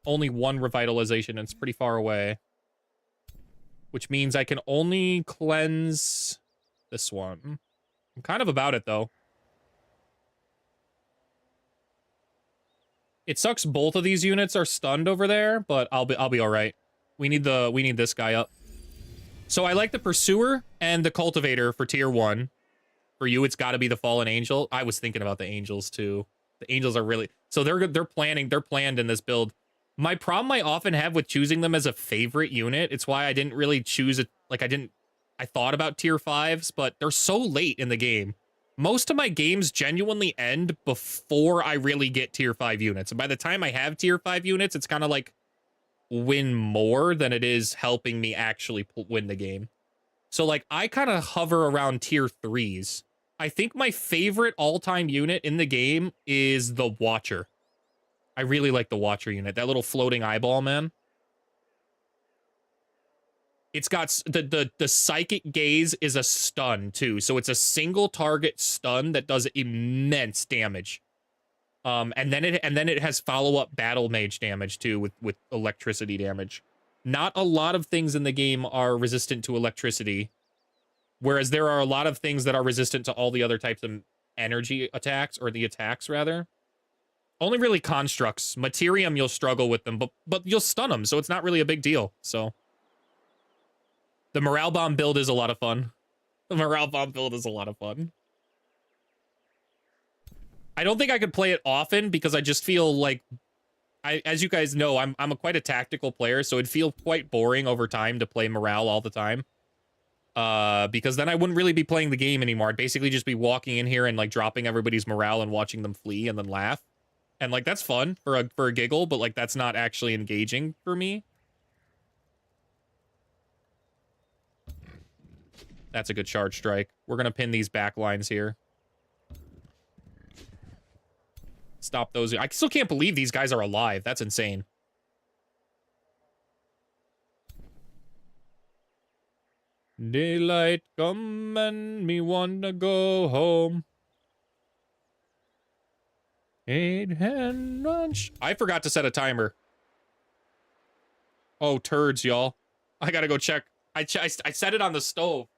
only one revitalization, and it's pretty far away. Which means I can only cleanse this one. I'm kind of about it, though. It sucks both of these units are stunned over there, but I'll be all right. We need this guy up. So I like the Pursuer and the Cultivator for tier 1. For you, it's got to be the Fallen Angel. I was thinking about the Angels too. The Angels are really... So they're planned in this build. My problem I often have with choosing them as a favorite unit, it's why I didn't really choose it. Like I thought about tier 5s, but they're so late in the game. Most of my games genuinely end before I really get tier 5 units. And by the time I have tier 5 units, it's kind of like win more than it is helping me actually win the game. So like I kind of hover around tier 3s. I think my favorite all-time unit in the game is the Watcher. I really like the Watcher unit. That little floating eyeball, man. It's got the Psychic Gaze is a stun too. So it's a single target stun that does immense damage. And then it has follow-up battle mage damage too with electricity damage. Not a lot of things in the game are resistant to electricity. Whereas there are a lot of things that are resistant to all the other types of energy attacks, or the attacks, rather. Only really constructs. Materium, you'll struggle with them, but you'll stun them, so it's not really a big deal, so. The Morale Bomb build is a lot of fun. The Morale Bomb build is a lot of fun. I don't think I could play it often because I just feel like, as you guys know, I'm quite a tactical player, so it'd feel quite boring over time to play Morale all the time. Because then I wouldn't really be playing the game anymore. I'd basically just be walking in here and like dropping everybody's morale and watching them flee and then laugh. And like that's fun for a giggle, but like that's not actually engaging for me. That's a good charge strike. We're gonna pin these back lines here. Stop those. I still can't believe these guys are alive. That's insane. Daylight come and me wanna go home. 8-hand lunch. I forgot to set a timer. Oh, turds, y'all. I gotta go check. I set it on the stove.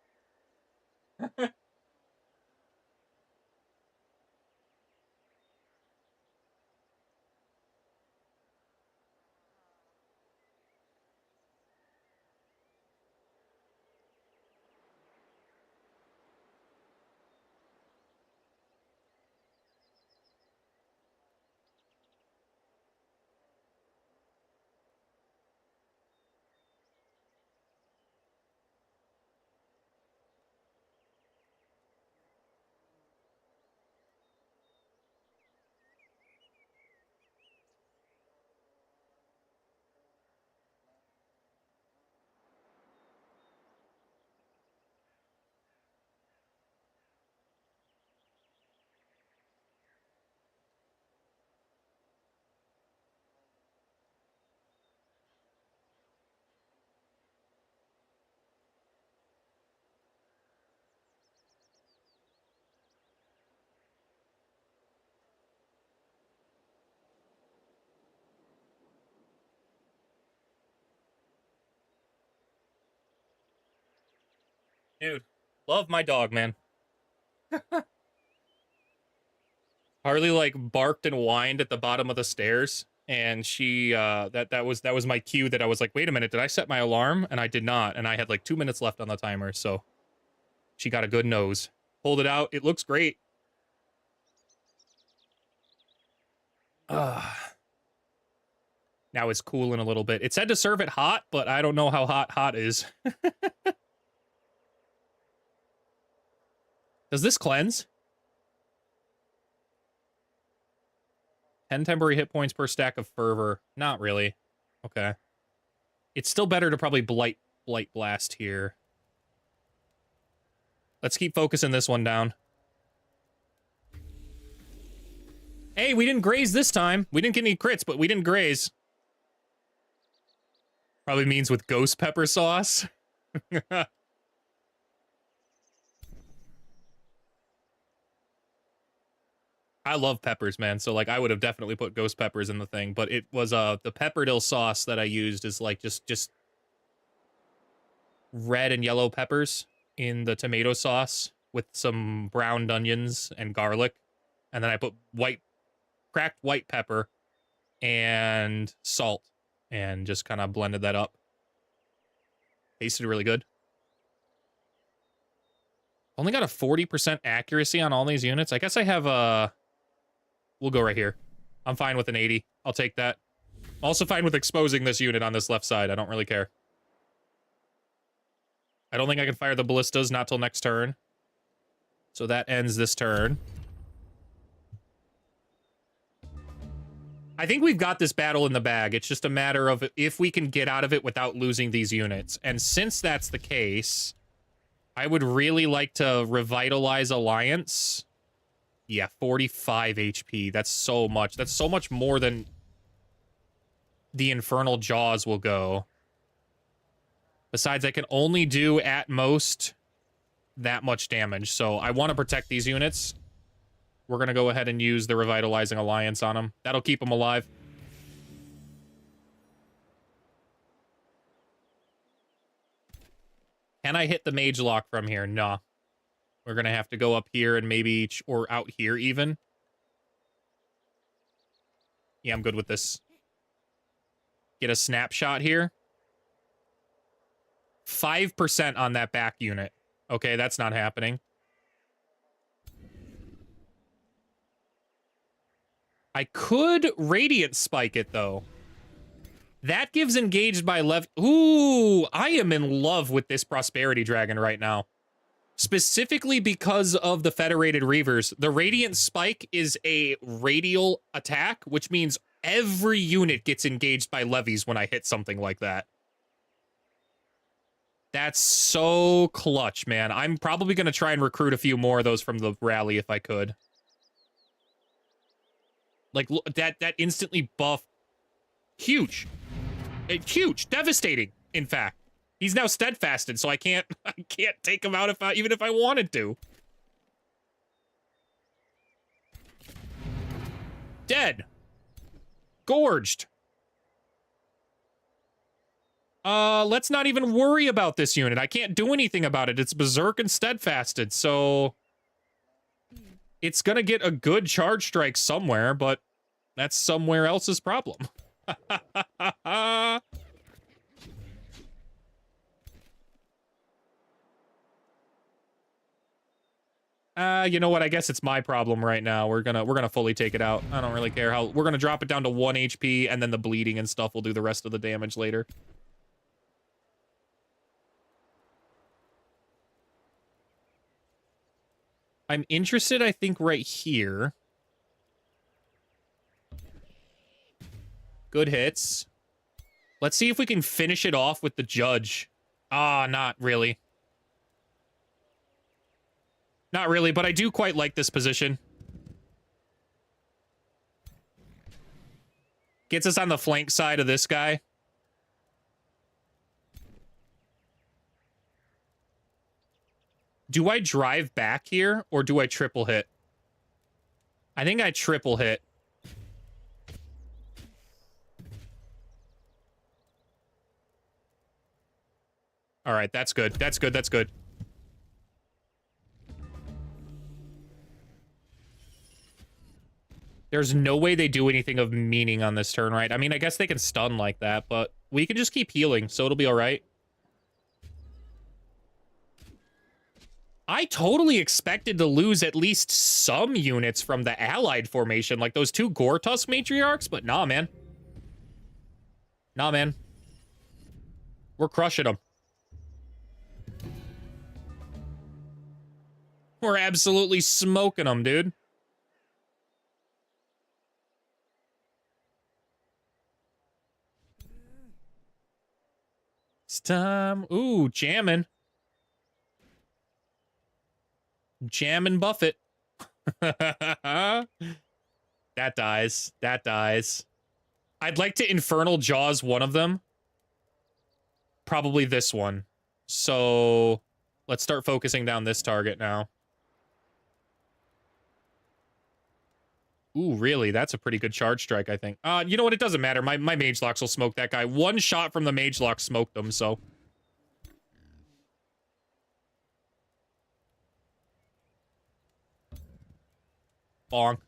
Dude, love my dog, man. Harley like barked and whined at the bottom of the stairs, and she that was my cue that I was like, wait a minute, did I set my alarm? And I did not, and I had like 2 minutes left on the timer, so she got a good nose. Pulled it out. It looks great. Now it's cooling a little bit. It said to serve it hot, but I don't know how hot is. Does this cleanse? 10 temporary hit points per stack of fervor. Not really. Okay. It's still better to probably blight blast here. Let's keep focusing this one down. Hey, we didn't graze this time. We didn't get any crits, but we didn't graze. Probably means with ghost pepper sauce. I love peppers, man. So like I would have definitely put ghost peppers in the thing, but it was the pepperdill sauce that I used is like just red and yellow peppers in the tomato sauce with some browned onions and garlic. And then I put cracked white pepper and salt and just kind of blended that up. Tasted really good. Only got a 40% accuracy on all these units. I guess I have a... We'll go right here. I'm fine with an 80. I'll take that. I'm also fine with exposing this unit on this left side. I don't really care. I don't think I can fire the ballistas, not till next turn. So that ends this turn. I think we've got this battle in the bag. It's just a matter of if we can get out of it without losing these units. And since that's the case, I would really like to revitalize Alliance. Yeah, 45 HP. That's so much. That's so much more than the Infernal Jaws will go. Besides, I can only do, at most, that much damage. So I want to protect these units. We're going to go ahead and use the Revitalizing Alliance on them. That'll keep them alive. Can I hit the mage lock from here? Nah. We're going to have to go up here and maybe, or out here even. Yeah, I'm good with this. Get a snapshot here. 5% on that back unit. Okay, that's not happening. I could Radiant Spike it, though. That gives engaged by left. Ooh, I am in love with this Prosperity Dragon right now. Specifically because of the Federated Reavers. The Radiant Spike is a radial attack, which means every unit gets engaged by levies when I hit something like that. That's so clutch, man. I'm probably going to try and recruit a few more of those from the rally if I could. Like, that instantly buff. Huge. Huge. Devastating, in fact. He's now steadfasted, so I can't take him out even if I wanted to. Dead. Gorged. Let's not even worry about this unit. I can't do anything about it. It's berserk and steadfasted, so it's gonna get a good charge strike somewhere, but that's somewhere else's problem. You know what? I guess it's my problem right now. We're gonna fully take it out. I don't really care how. We're gonna drop it down to 1 HP, and then the bleeding and stuff will do the rest of the damage later. I'm interested, I think, right here. Good hits. Let's see if we can finish it off with the judge. Ah, not really. Not really, but I do quite like this position. Gets us on the flank side of this guy. Do I drive back here, or do I triple hit? I think I triple hit. All right, that's good. That's good, that's good. There's no way they do anything of meaning on this turn, right? I mean, I guess they can stun like that, but we can just keep healing, so it'll be all right. I totally expected to lose at least some units from the allied formation, like those 2 Gore-Tusk Matriarchs, but nah, man. Nah, man. We're crushing them. We're absolutely smoking them, dude. It's time. Ooh, jamming. Jammin' Buffett. That dies. That dies. I'd like to Infernal Jaws one of them. Probably this one. So let's start focusing down this target now. Ooh, really? That's a pretty good charge strike, I think. You know what? It doesn't matter. My Mage Locks will smoke that guy. One shot from the Mage Lock smoked them, so... Bonk.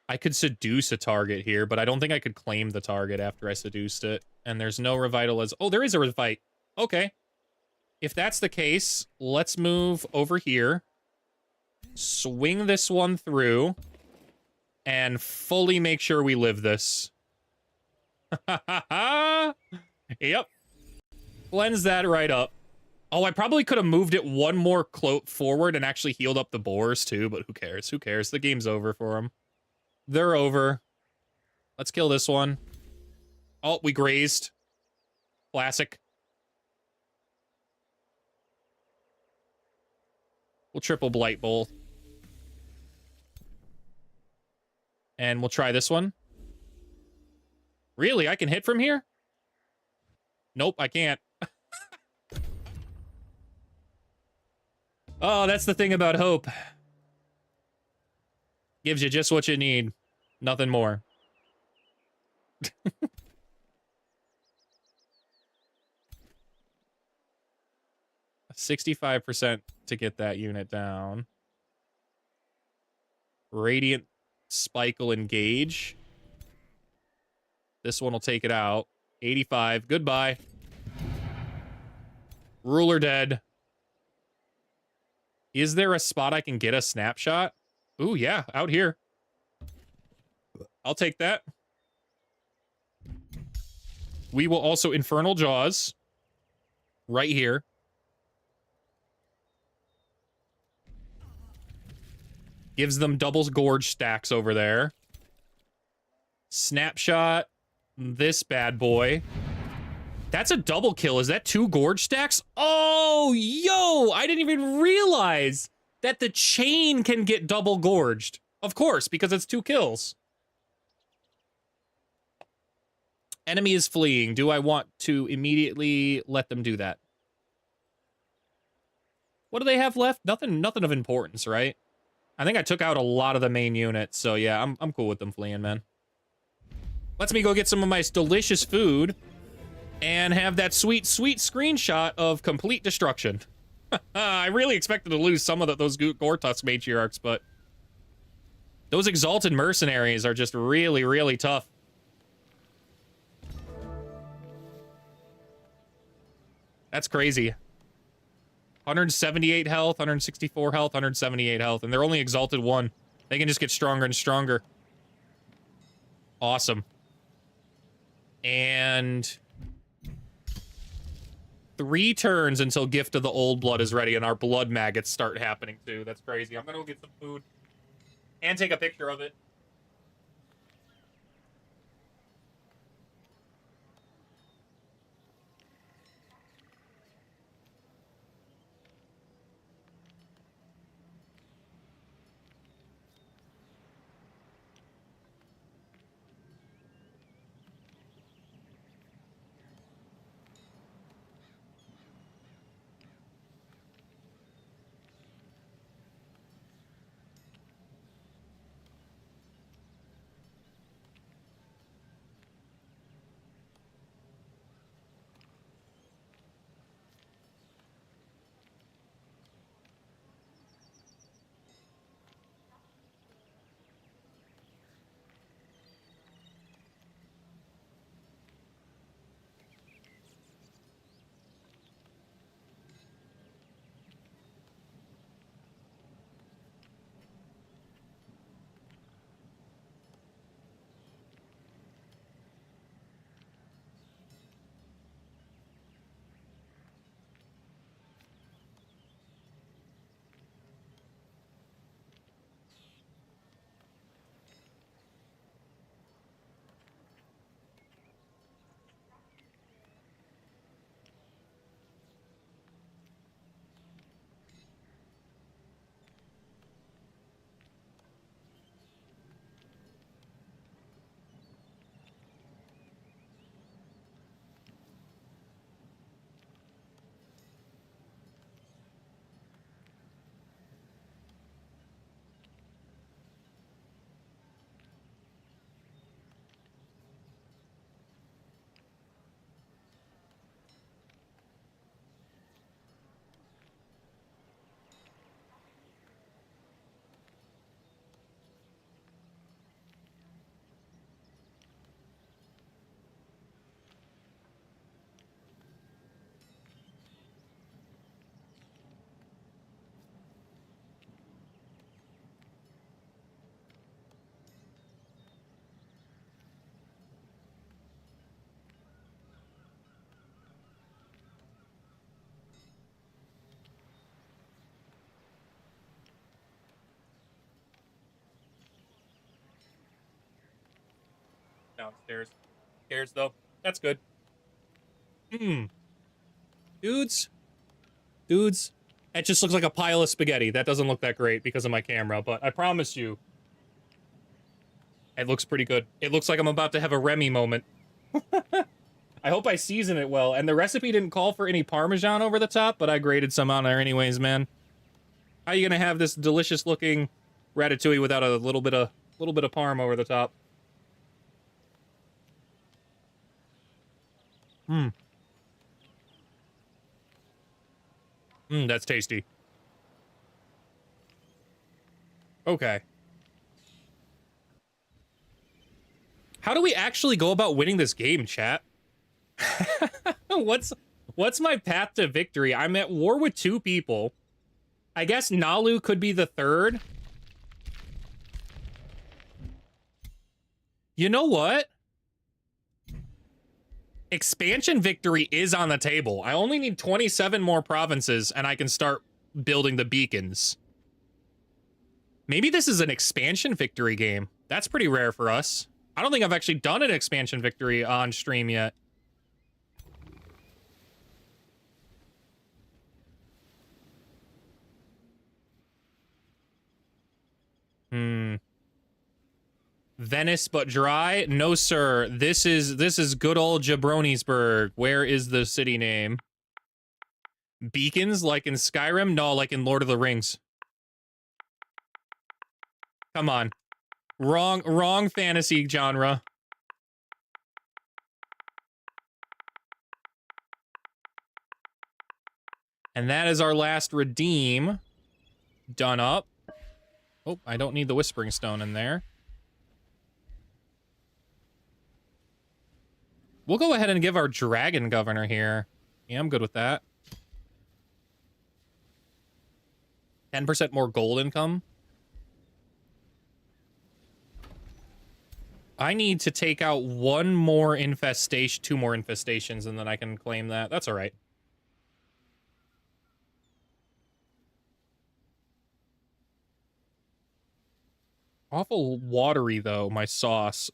I could seduce a target here, but I don't think I could claim the target after I seduced it. And there's no revital as... Oh, there is a revite. Okay. If that's the case, let's move over here. Swing this one through. And fully make sure we live this. Yep. Cleanse that right up. Oh, I probably could have moved it one more forward and actually healed up the boars too, but who cares? Who cares? The game's over for them. They're over. Let's kill this one. Oh, we grazed. Classic. We'll triple Blight Bolt. And we'll try this one. Really? I can hit from here? Nope, I can't. Oh, that's the thing about hope. Gives you just what you need. Nothing more. 65% to get that unit down. Radiant Spike will engage. This one will take it out. 85. Goodbye. Ruler dead. Is there a spot I can get a snapshot? Ooh, yeah, out here. I'll take that. We will also Infernal Jaws. Right here. Gives them doubles gorge stacks over there. Snapshot. This bad boy. That's a double kill. Is that 2 gorge stacks? Oh, yo! I didn't even realize that the chain can get double gorged. Of course, because it's 2 kills. Enemy is fleeing. Do I want to immediately let them do that? What do they have left? Nothing of importance, right? I think I took out a lot of the main unit, so yeah, I'm cool with them fleeing, man. Lets me go get some of my delicious food and have that sweet, sweet screenshot of complete destruction. I really expected to lose some of those Gortusk matriarchs, but those Exalted Mercenaries are just really, really tough. That's crazy. 178 health, 164 health, 178 health, and they're only Exalted 1. They can just get stronger and stronger. Awesome. And 3 turns until Gift of the Old Blood is ready and our blood maggots start happening too. That's crazy. I'm gonna go get some food and take a picture of it. Downstairs. Cares though. That's good. Dudes. Dudes. It just looks like a pile of spaghetti. That doesn't look that great because of my camera, but I promise you, it looks pretty good. It looks like I'm about to have a Remy moment. I hope I season it well. And the recipe didn't call for any Parmesan over the top, but I grated some on there anyways, man. How are you gonna have this delicious looking ratatouille without a little bit of parm over the top? That's tasty. Okay. How do we actually go about winning this game, chat? What's my path to victory? I'm at war with 2 people. I guess Nalu could be the 3rd. You know what? Expansion victory is on the table. I only need 27 more provinces and I can start building the beacons. Maybe this is an expansion victory game. That's pretty rare for us. I don't think I've actually done an expansion victory on stream yet. Venice but dry? No, sir. This is good old Jabroni'sburg. Where is the city name? Beacons, like in Skyrim? No, like in Lord of the Rings. Come on. Wrong fantasy genre. And that is our last redeem. Done up. Oh, I don't need the Whispering Stone in there. We'll go ahead and give our dragon governor here. Yeah, I'm good with that. 10% more gold income. I need to take out 1 more infestation, 2 more infestations, and then I can claim that. That's all right. Awful watery, though, my sauce.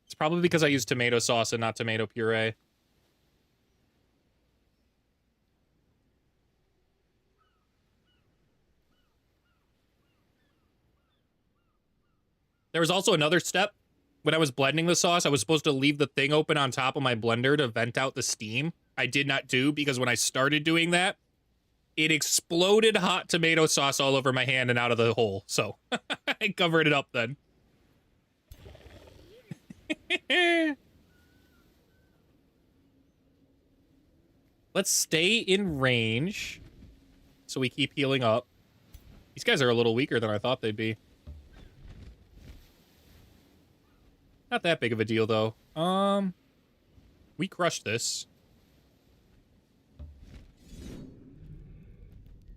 It's probably because I use tomato sauce and not tomato puree. There was also another step. When I was blending the sauce, I was supposed to leave the thing open on top of my blender to vent out the steam. I did not do, because when I started doing that, it exploded hot tomato sauce all over my hand and out of the hole. So I covered it up then. Let's stay in range so we keep healing up. These guys are a little weaker than I thought they'd be. Not that big of a deal, though. We crushed this.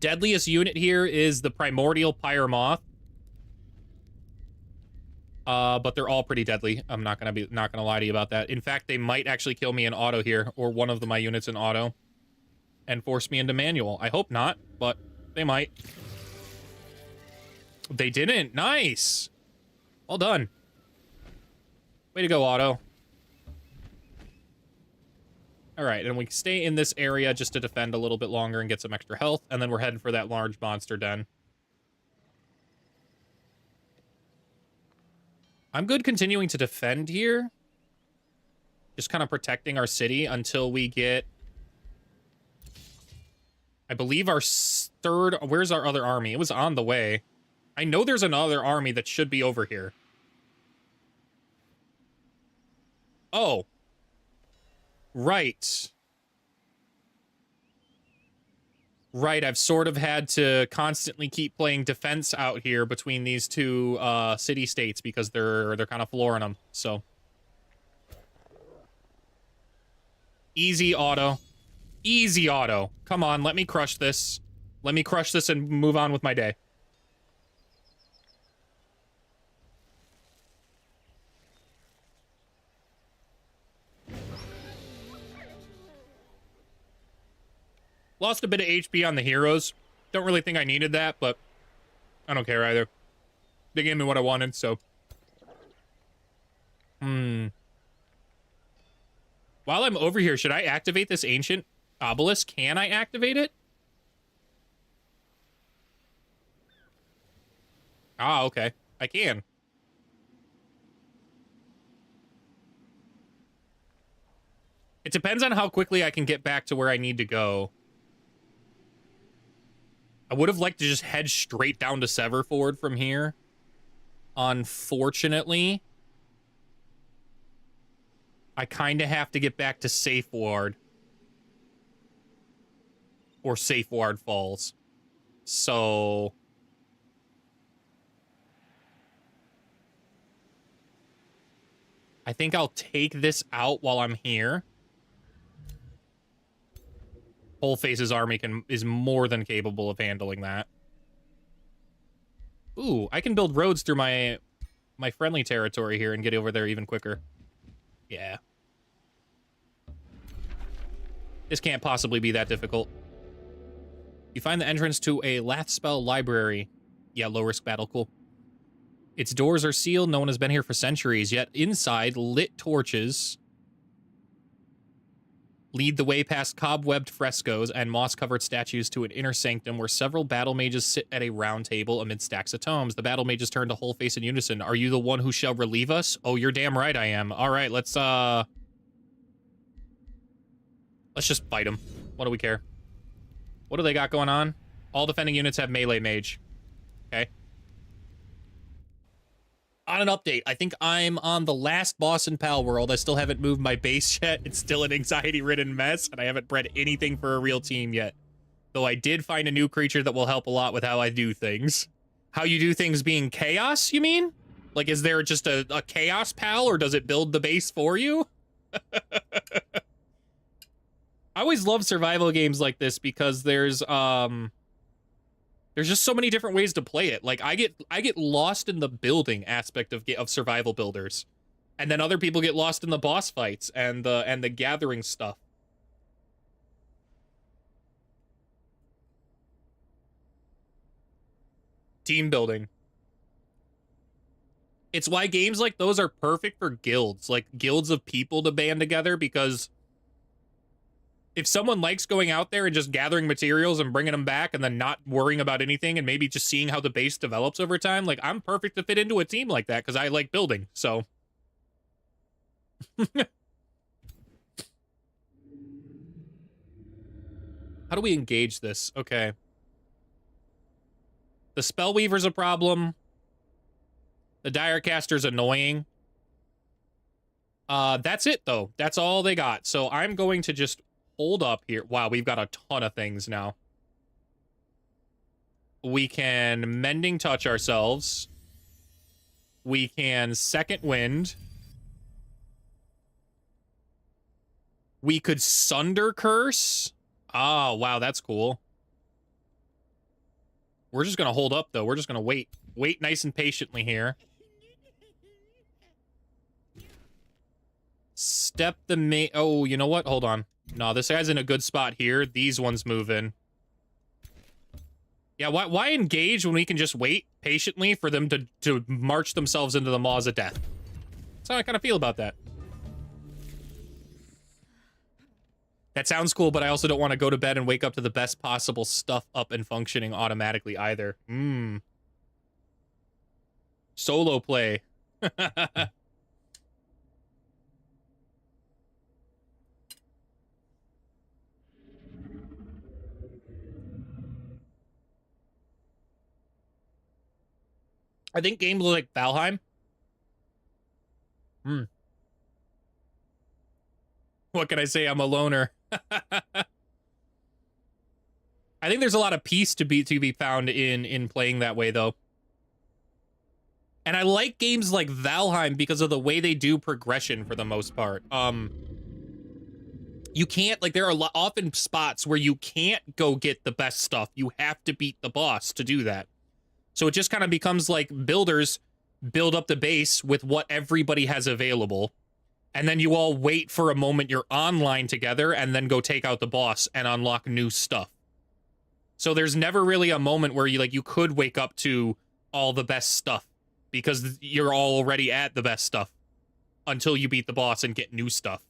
Deadliest unit here is the Primordial Pyromoth. But they're all pretty deadly. I'm not gonna lie to you about that. In fact, they might actually kill me in auto here, or one of my units in auto, and force me into manual. I hope not, but they might. They didn't. Nice. Well done. Way to go, auto. All right, and we stay in this area just to defend a little bit longer and get some extra health, and then we're heading for that large monster den. I'm good continuing to defend here. Just kind of protecting our city until we get... I believe our 3rd... Where's our other army? It was on the way. I know there's another army that should be over here. Oh. Right. Right, I've sort of had to constantly keep playing defense out here between these 2 city-states because they're kind of flooring them, so. Easy auto. Easy auto. Come on, let me crush this. Let me crush this and move on with my day. Lost a bit of HP on the heroes. Don't really think I needed that, but I don't care either. They gave me what I wanted, so. While I'm over here, should I activate this ancient obelisk? Can I activate it? Ah, okay. I can. It depends on how quickly I can get back to where I need to go. I would have liked to just head straight down to Severford from here. Unfortunately, I kind of have to get back to Safe Ward. or Safe Ward falls. So I think I'll take this out while I'm here. Wholeface's army is more than capable of handling that. Ooh, I can build roads through my friendly territory here and get over there even quicker. Yeah. This can't possibly be that difficult. You find the entrance to a Lathspell library. Yeah, low-risk battle, cool. Its doors are sealed, no one has been here for centuries, yet inside, lit torches lead the way past cobwebbed frescoes and moss-covered statues to an inner sanctum where several battle mages sit at a round table amid stacks of tomes. The battle mages turn to Wholeface in unison. Are you the one who shall relieve us? Oh, you're damn right I am. All right, let's just fight them. What do we care? What do they got going on? All defending units have melee mage. Okay. On an update, I think I'm on the last boss in Pal World. I still haven't moved my base yet. It's still an anxiety-ridden mess, and I haven't bred anything for a real team yet. Though I did find a new creature that will help a lot with how I do things. How you do things being chaos, you mean? Like, is there just a chaos pal, or does it build the base for you? I always love survival games like this because there's just so many different ways to play it. Like, I get lost in the building aspect of survival builders, and then other people get lost in the boss fights and the gathering stuff. Team building. It's why games like those are perfect for guilds, like guilds of people to band together, because if someone likes going out there and just gathering materials and bringing them back and then not worrying about anything and maybe just seeing how the base develops over time, like, I'm perfect to fit into a team like that because I like building, so. How do we engage this? Okay. The Spellweaver's a problem. The Direcaster's annoying. That's it, though. That's all they got. So I'm going to just hold up here. Wow, we've got a ton of things now. We can Mending Touch ourselves. We can Second Wind. We could Sunder Curse. Oh, wow, that's cool. We're just going to hold up, though. We're just going to wait. Wait nice and patiently here. Step the Oh, you know what? Hold on. No, this guy's in a good spot here. These ones move in. Yeah, why engage when we can just wait patiently for them to march themselves into the maws of death? That's how I kind of feel about that. That sounds cool, but I also don't want to go to bed and wake up to the best possible stuff up and functioning automatically either. Solo play. I think games like Valheim. What can I say? I'm a loner. I think there's a lot of peace to be found in playing that way, though. And I like games like Valheim because of the way they do progression for the most part. You can't, like, there are often spots where you can't go get the best stuff. You have to beat the boss to do that. So it just kind of becomes like builders build up the base with what everybody has available. And then you all wait for a moment you're online together and then go take out the boss and unlock new stuff. So there's never really a moment where you could wake up to all the best stuff because you're all already at the best stuff until you beat the boss and get new stuff.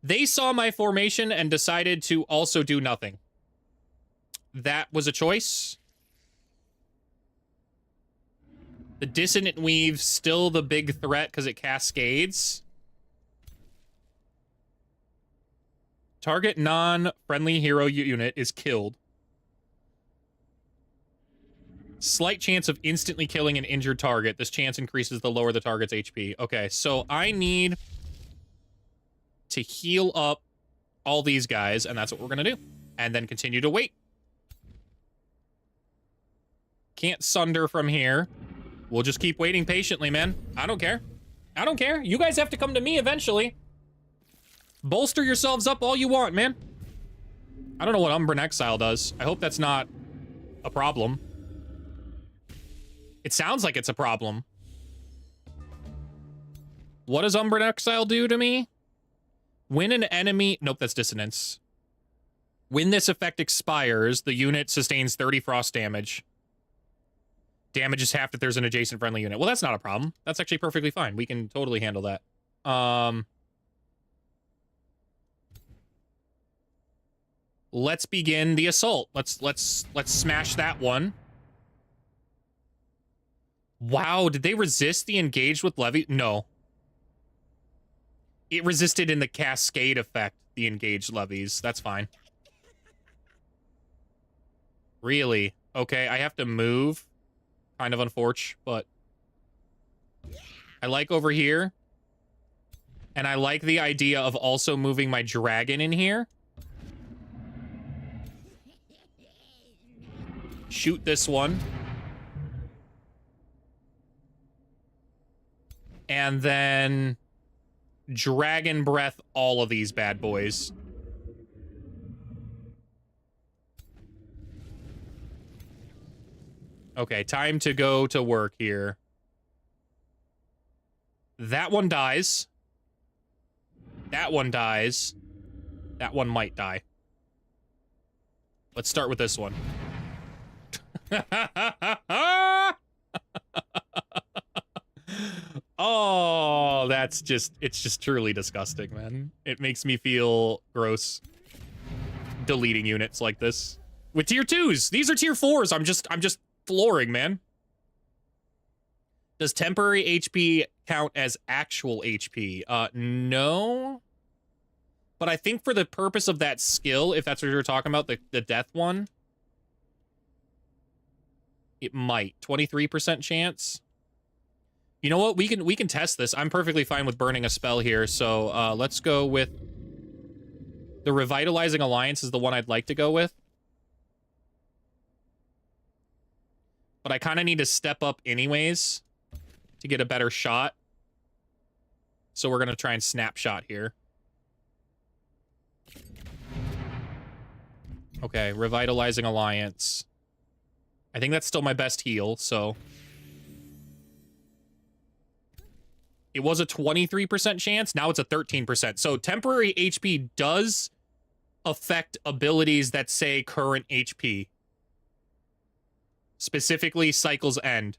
They saw my formation and decided to also do nothing. That was a choice. The Dissonant Weave's still the big threat because it cascades. Target non-friendly hero unit is killed. Slight chance of instantly killing an injured target. This chance increases the lower the target's HP. Okay, so I need to heal up all these guys, and that's what we're gonna do. And then continue to wait. Can't sunder from here. We'll just keep waiting patiently, man. I don't care. I don't care. You guys have to come to me eventually. Bolster yourselves up all you want, man. I don't know what Umbran Exile does. I hope that's not a problem. It sounds like it's a problem. What does Umbran Exile do to me? When an enemy... Nope, that's Dissonance. When this effect expires, the unit sustains 30 frost damage. Damage is halved if there's an adjacent friendly unit. Well, that's not a problem. That's actually perfectly fine. We can totally handle that. Let's begin the assault. Let's smash that one. Wow, did they resist the engaged with levy? No. It resisted in the cascade effect, the engaged levies. That's fine. Really? Okay, I have to move. Kind of unfortunate, but I like over here. And I like the idea of also moving my dragon in here. Shoot this one. And then dragon breath all of these bad boys. Okay, time to go to work here. That one dies. That one dies. That one might die. Let's start with this one. Oh, it's just truly disgusting, man. It makes me feel gross deleting units like this. With tier 2s. These are tier 4s. I'm just flooring, man. Does temporary HP count as actual HP? No. But I think for the purpose of that skill, if that's what you're talking about, the death one, it might. 23% chance. You know what? We can test this. I'm perfectly fine with burning a spell here, so let's go with the Revitalizing Alliance is the one I'd like to go with. But I kind of need to step up anyways to get a better shot. So we're going to try and snapshot here. Okay, Revitalizing Alliance. I think that's still my best heal, so... It was a 23% chance, now it's a 13%. So temporary HP does affect abilities that say current HP. Specifically, Cycle's End.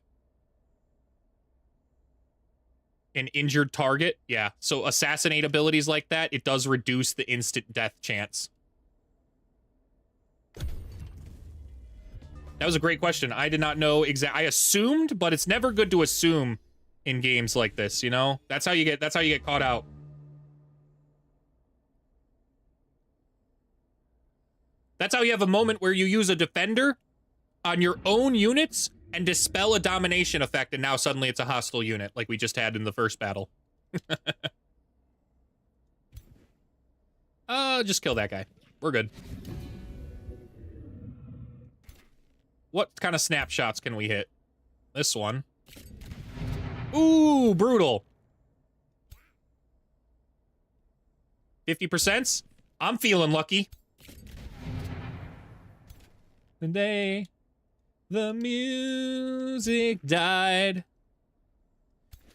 An injured target, yeah. So assassinate abilities like that, it does reduce the instant death chance. That was a great question. I did not know exactly. I assumed, but it's never good to assume in games like this, you know? That's how you get caught out. That's how you have a moment where you use a defender on your own units and dispel a domination effect, and now suddenly it's a hostile unit, like we just had in the first battle. Just kill that guy. We're good. What kind of snapshots can we hit? This one. Ooh, brutal. 50%? I'm feeling lucky. The day the music died,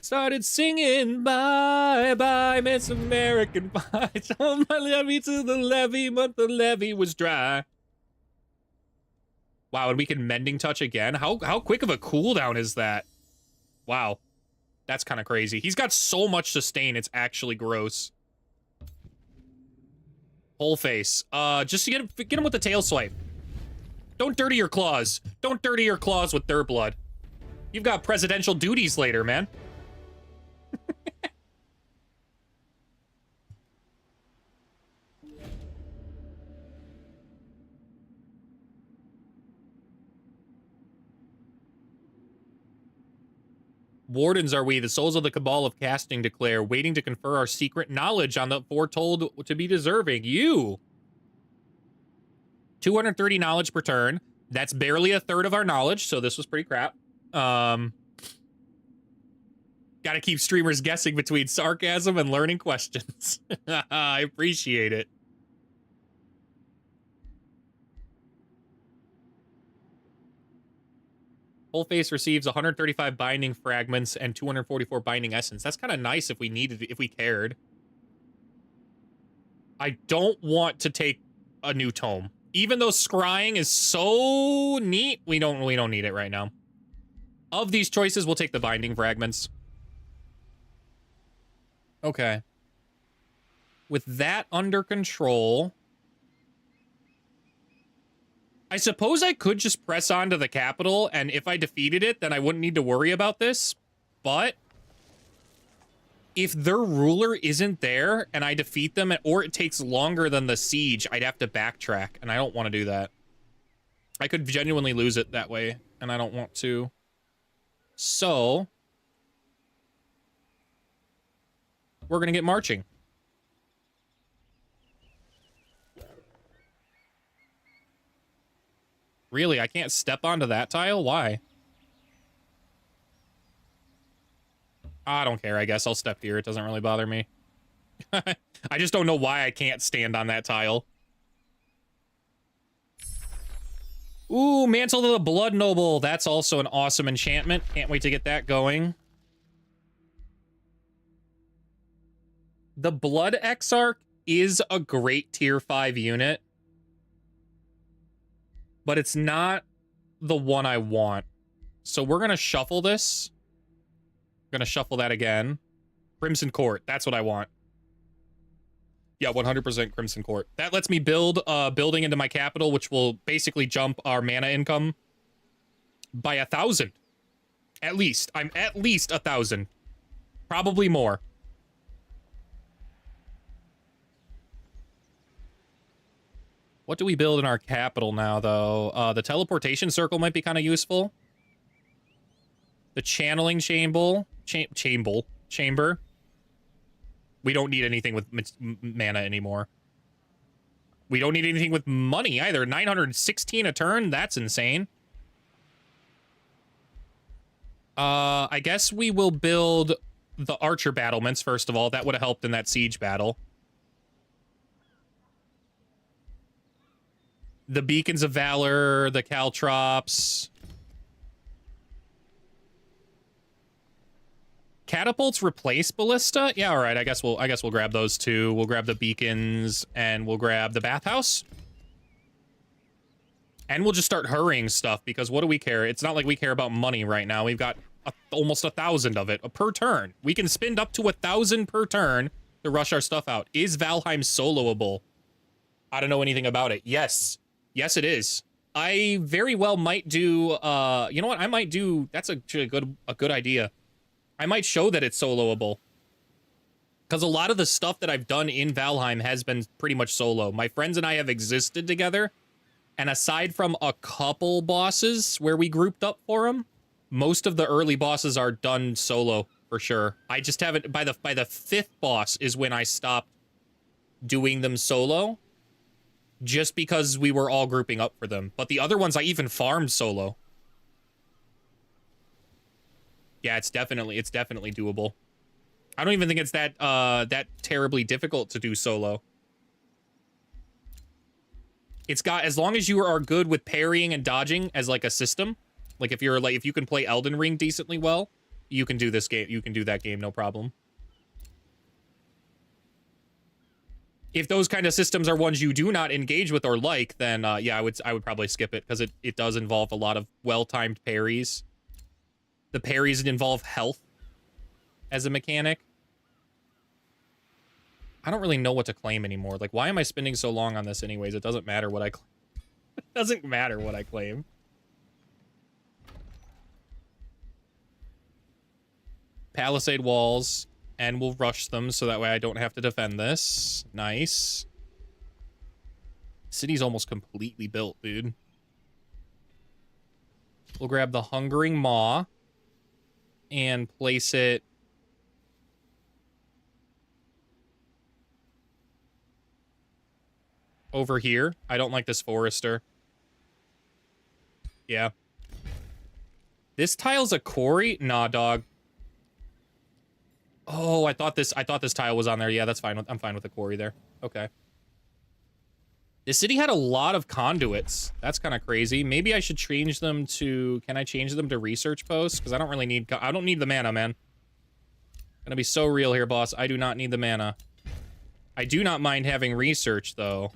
started singing bye bye Miss American Pie. Told my levy to the levee, but the levee was dry. Wow, and we can Mending Touch again? How quick of a cooldown is that? Wow. That's kind of crazy. He's got so much sustain, it's actually gross. Whole face. Just to get him with the tail swipe. Don't dirty your claws. Don't dirty your claws with their blood. You've got presidential duties later, man. Wardens are we, the souls of the cabal of casting declare, waiting to confer our secret knowledge on the foretold to be deserving. You! 230 knowledge per turn. That's barely a third of our knowledge, so this was pretty crap. Gotta keep streamers guessing between sarcasm and learning questions. I appreciate it. Full Face receives 135 binding fragments and 244 binding essence. That's kind of nice if we needed, if we cared. I don't want to take a new tome. Even though scrying is so neat, we don't need it right now. Of these choices, we'll take the binding fragments. Okay. With that under control, I suppose I could just press on to the capital, and if I defeated it, then I wouldn't need to worry about this. But if their ruler isn't there and I defeat them, or it takes longer than the siege, I'd have to backtrack, and I don't want to do that. I could genuinely lose it that way, and I don't want to. So we're gonna get marching. Really, I can't step onto that tile? Why? I don't care, I guess. I'll step here. It doesn't really bother me. I just don't know why I can't stand on that tile. Ooh, Mantle of the Blood Noble. That's also an awesome enchantment. Can't wait to get that going. The Blood Exarch is a great tier 5 unit, but it's not the one I want. So we're going to shuffle this. Gonna shuffle that again. Crimson Court, that's what I want. Yeah, 100% Crimson Court. That lets me build building into my capital, which will basically jump our mana income by 1,000. At least. I'm at least 1,000. Probably more. What do we build in our capital now, though? The teleportation circle might be kind of useful. The channeling chamber. Chamber. We don't need anything with mana anymore. We don't need anything with money either. 916 a turn? That's insane. I guess we will build the archer battlements, first of all. That would have helped in that siege battle. The beacons of valor, the caltrops. Catapults replace ballista? Yeah, all right. I guess we'll grab those two. We'll grab the beacons and we'll grab the bathhouse. And we'll just start hurrying stuff because what do we care? It's not like we care about money right now. We've got almost 1,000 of it per turn. We can spend up to 1,000 per turn to rush our stuff out. Is Valheim soloable? I don't know anything about it. Yes. Yes, it is. I very well might do, you know what? I might do, that's actually a good idea. I might show that it's soloable. Because a lot of the stuff that I've done in Valheim has been pretty much solo. My friends and I have existed together. And aside from a couple bosses where we grouped up for them, most of the early bosses are done solo for sure. I just haven't, by the 5th boss is when I stopped doing them solo. Just because we were all grouping up for them. But the other ones I even farmed solo. Yeah, it's definitely doable. I don't even think it's that terribly difficult to do solo. It's got, as long as you are good with parrying and dodging as like a system, like if you can play Elden Ring decently well, you can do this game. You can do that game, no problem. If those kind of systems are ones you do not engage with or like, then yeah, I would probably skip it because it does involve a lot of well-timed parries. The parries involve health as a mechanic. I don't really know what to claim anymore. Like, why am I spending so long on this anyways? It doesn't matter what I claim. It doesn't matter what I claim. Palisade walls, and we'll rush them so that way I don't have to defend this. Nice. City's almost completely built, dude. We'll grab the Hungering Maw. and place it over here. I don't like this forester. Yeah. This tile's a quarry? Nah, dog. Oh, I thought this tile was on there. Yeah, that's fine. I'm fine with the quarry there. Okay. This city had a lot of conduits. That's kind of crazy. Maybe I should change them to... Can I change them to research posts? Because I don't really need... I don't need the mana, man. Gonna be so real here, boss. I do not need the mana. I do not mind having research, though.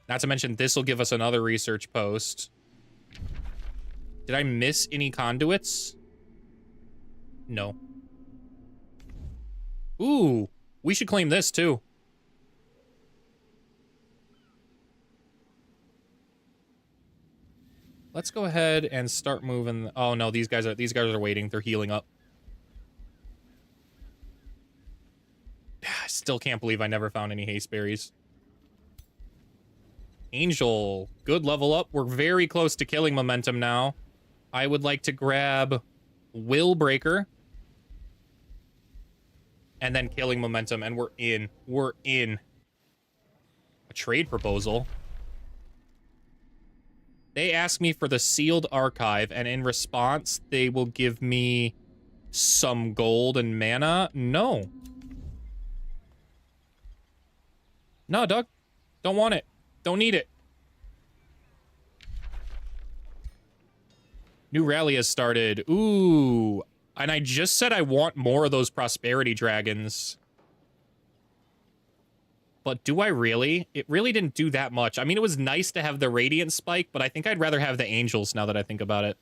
Not to mention, this will give us another research post. Did I miss any conduits? No. Ooh, we should claim this, too. Let's go ahead and start moving. Oh, no, these guys are waiting. They're healing up. I still can't believe I never found any haste berries. Angel, good level up. We're very close to killing momentum now. I would like to grab Will Breaker. And then killing momentum, and we're in. We're in. A trade proposal. They ask me for the sealed archive, and in response, they will give me some gold and mana. No. No, Doug. Don't want it. Don't need it. New rally has started. Ooh. And I just said I want more of those prosperity dragons. But do I really? It really didn't do that much. I mean, it was nice to have the radiant spike, but I think I'd rather have the angels now that I think about it.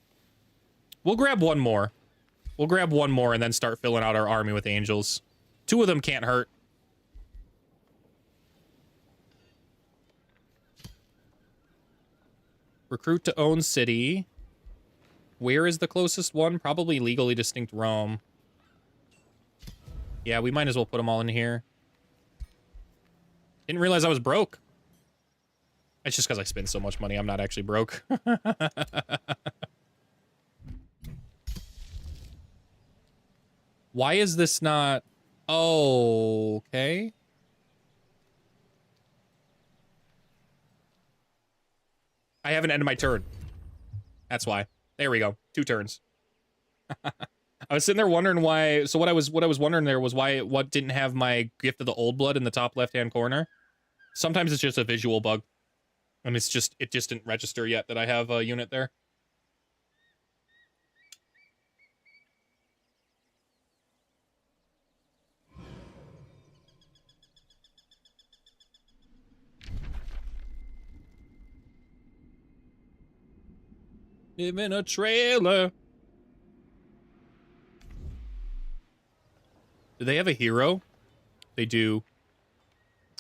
We'll grab one more. We'll grab one more and then start filling out our army with angels. 2 of them can't hurt. Recruit to own city. Where is the closest one? Probably legally distinct Rome. Yeah, we might as well put them all in here. Didn't realize I was broke. It's just because I spend so much money. I'm not actually broke. Why is this not... Oh, okay. I haven't ended my turn. That's why. There we go. 2 turns. I was sitting there wondering why. So what I was wondering there was why what didn't have my Gift of the Old Blood in the top left-hand corner. Sometimes it's just a visual bug. And it just didn't register yet that I have a unit there. Live in a trailer. Do they have a hero? They do.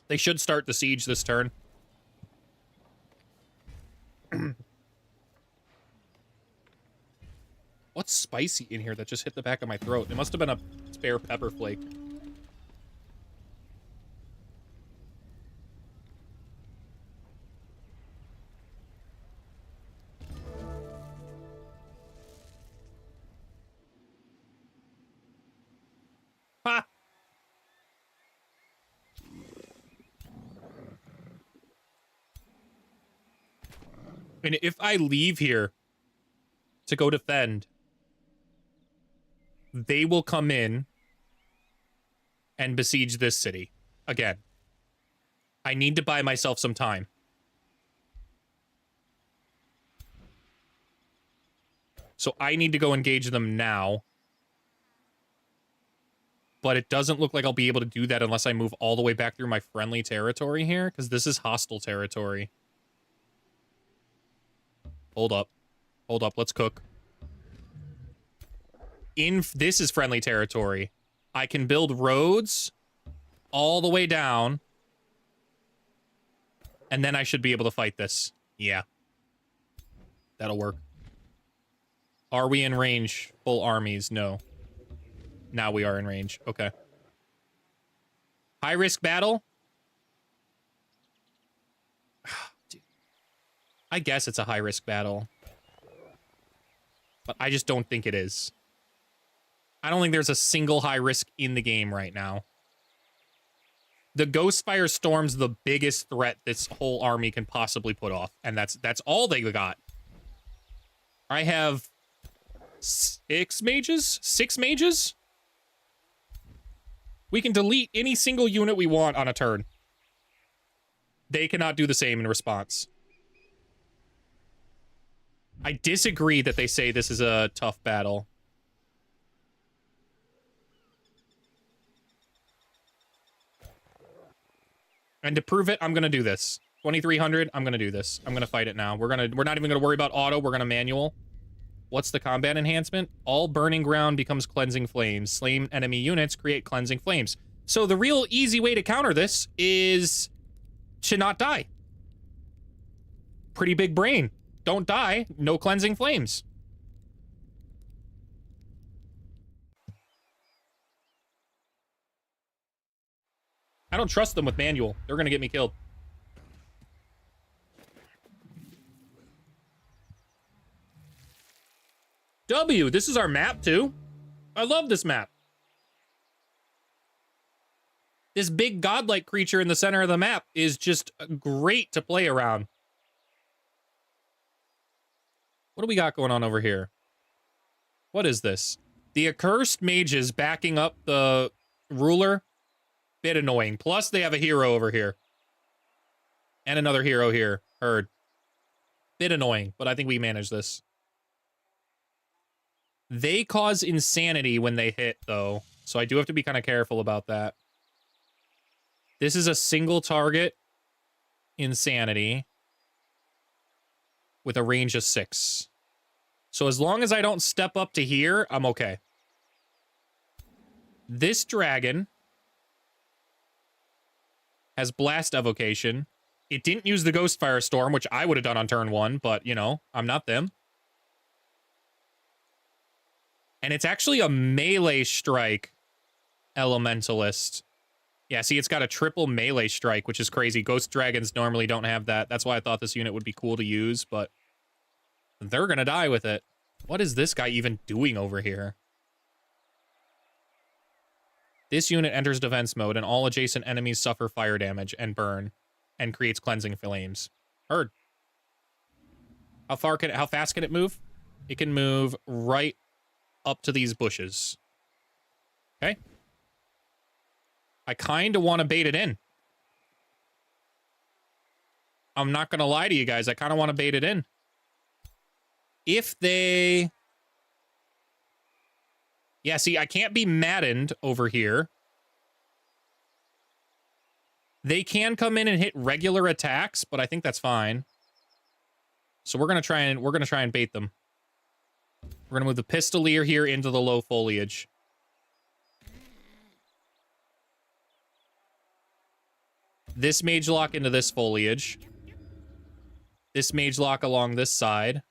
They should start the siege this turn. What's spicy in here that just hit the back of my throat? It must have been a spare pepper flake. Ha! And if I leave here to go defend, they will come in and besiege this city again. I need to buy myself some time. So I need to go engage them now. But it doesn't look like I'll be able to do that unless I move all the way back through my friendly territory here, because this is hostile territory. Hold up. Hold up, let's cook. This is friendly territory. I can build roads all the way down. And then I should be able to fight this. Yeah. That'll work. Are we in range? Full armies? No. Now we are in range. Okay. High risk battle? Dude. I guess it's a high risk battle. But I just don't think it is. I don't think there's a single high risk in the game right now. The Ghostfire Storm's the biggest threat this whole army can possibly put off. And that's all they got. I have 6 mages? 6 mages? We can delete any single unit we want on a turn. They cannot do the same in response. I disagree that they say this is a tough battle. And to prove it, I'm gonna do this. 2300, I'm gonna do this. I'm gonna fight it now. We're not even gonna worry about auto, we're gonna manual. What's the combat enhancement? All burning ground becomes cleansing flames. Slain enemy units create cleansing flames. So the real easy way to counter this is to not die. Pretty big brain. Don't die, no cleansing flames. I don't trust them with manual. They're gonna get me killed. W, this is our map too. I love this map. This big godlike creature in the center of the map is just great to play around. What do we got going on over here? What is this? The accursed mages backing up the ruler. Bit annoying. Plus, they have a hero over here. And another hero here. Herd. Bit annoying, but I think we manage this. They cause insanity when they hit, though. So I do have to be kind of careful about that. This is a single target insanity with a range of 6. So as long as I don't step up to here, I'm okay. This dragon has Blast Evocation. It didn't use the Ghostfire Storm, which I would have done on turn 1, but, you know, I'm not them. And it's actually a melee strike elementalist. Yeah, see, it's got a triple melee strike, which is crazy. Ghost dragons normally don't have that. That's why I thought this unit would be cool to use, but they're gonna die with it. What is this guy even doing over here? This unit enters defense mode, and all adjacent enemies suffer fire damage and burn, and creates cleansing flames. Heard. How fast can it move? It can move right up to these bushes. Okay. I kind of want to bait it in. I'm not going to lie to you guys. I kind of want to bait it in. If they... Yeah, see, I can't be maddened over here. They can come in and hit regular attacks, but I think that's fine. So we're gonna try and bait them. We're gonna move the Pistolier here into the low foliage. This Mage Lock into this foliage. This Mage Lock along this side.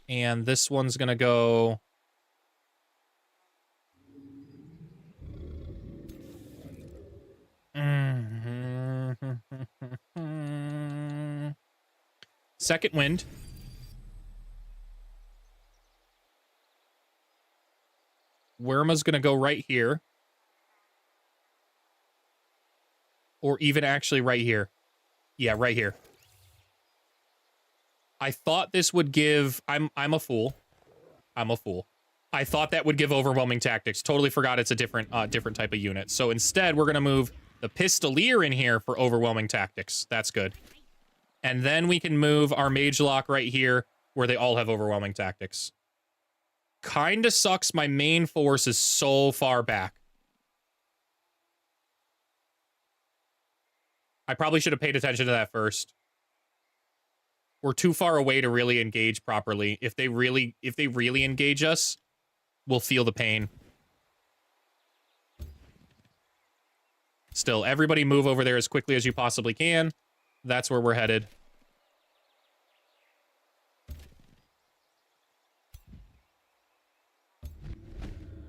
And this one's gonna go... Second wind. Wyrma's gonna go right here. Or even actually right here. Yeah, right here. I thought this would give... I'm a fool. I'm a fool. I thought that would give overwhelming tactics. Totally forgot it's a different type of unit. So instead, we're gonna move the Pistolier in here for overwhelming tactics. That's good. And then we can move our Mage Lock right here, where they all have overwhelming tactics. Kinda sucks my main force is so far back. I probably should have paid attention to that first. We're too far away to really engage properly. If they really engage us, we'll feel the pain. Still, everybody move over there as quickly as you possibly can. That's where we're headed.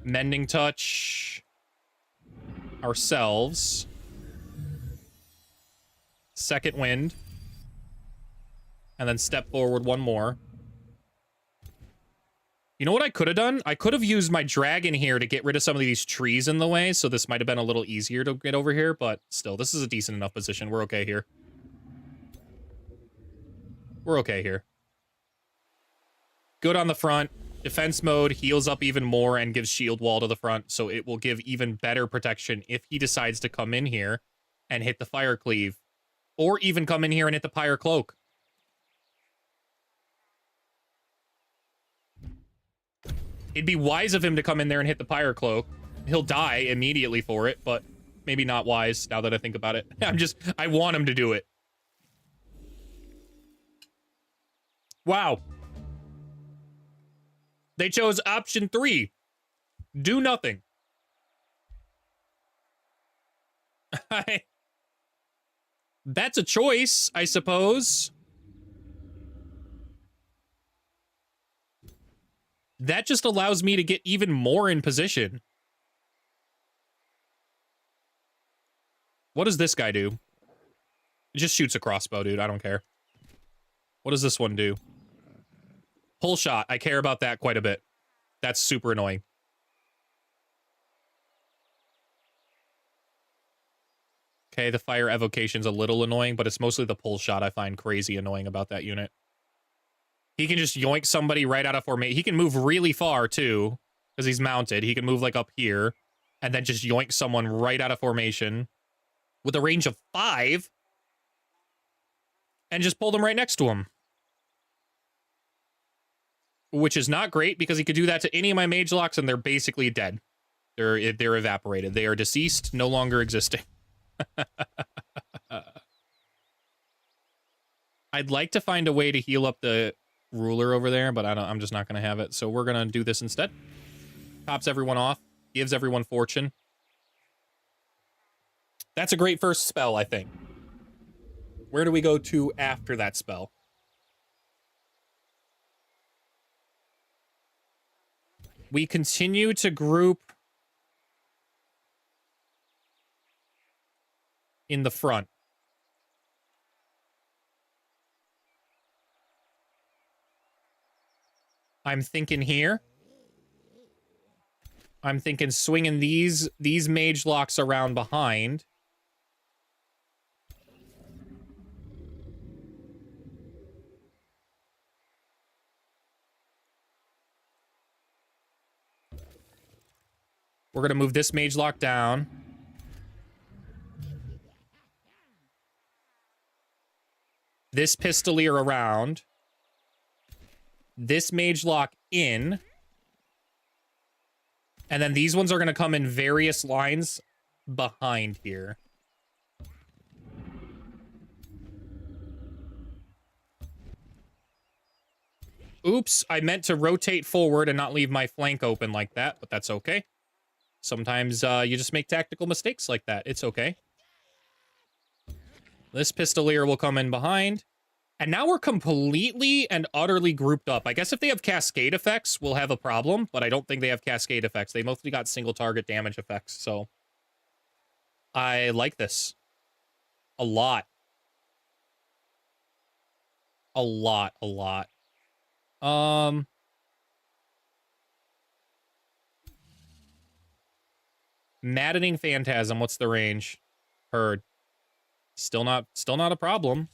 Mending Touch ourselves. Second wind. And then step forward one more. You know what I could have done? I could have used my dragon here to get rid of some of these trees in the way, so this might have been a little easier to get over here, but still, this is a decent enough position. We're okay here. We're okay here. Good on the front. Defense mode heals up even more and gives shield wall to the front, so it will give even better protection if he decides to come in here and hit the fire cleave. Or even come in here and hit the pyre cloak. It'd be wise of him to come in there and hit the pyre cloak. He'll die immediately for it, but maybe not wise now that I think about it. I want him to do it. Wow. They chose option 3. Do nothing. That's a choice, I suppose. That just allows me to get even more in position. What does this guy do? It just shoots a crossbow, dude. I don't care. What does this one do? Pull shot. I care about that quite a bit. That's super annoying. Okay, the fire evocation's a little annoying, but it's mostly the pull shot I find crazy annoying about that unit. He can just yoink somebody right out of formation. He can move really far, too, because he's mounted. He can move, like, up here, and then just yoink someone right out of formation with a range of 5, and just pull them right next to him. Which is not great, because he could do that to any of my mage locks, and they're basically dead. They're evaporated. They are deceased, no longer existing. I'd like to find a way to heal up the ruler over there, but I'm just not going to have it. So we're going to do this instead. Tops everyone off. Gives everyone fortune. That's a great first spell, I think. Where do we go to after that spell? We continue to group in the front. I'm thinking here. I'm thinking swinging these mage locks around behind. We're going to move this mage lock down. This pistolier around. This mage lock in. And then these ones are going to come in various lines behind here. Oops, I meant to rotate forward and not leave my flank open like that, but that's okay. Sometimes you just make tactical mistakes like that. It's okay. This pistolier will come in behind. And now we're completely and utterly grouped up. I guess if they have cascade effects, we'll have a problem, but I don't think they have cascade effects. They mostly got single target damage effects, so I like this a lot. A lot. Maddening Phantasm, what's the range? Heard. Still not a problem.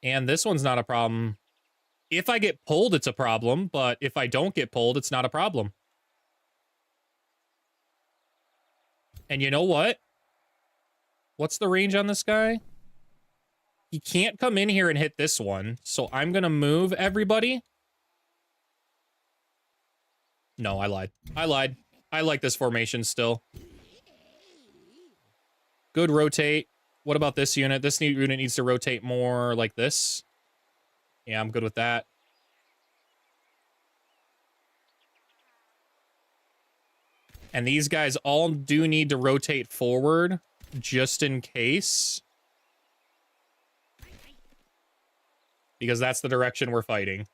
And this one's not a problem. If I get pulled, it's a problem, but if I don't get pulled, it's not a problem. And you know what? What's the range on this guy? He can't come in here and hit this one, so I'm gonna move everybody. No, I lied. I like this formation still. Good rotate. What about this unit? This unit needs to rotate more like this. Yeah, I'm good with that. And these guys all do need to rotate forward, just in case. Because that's the direction we're fighting.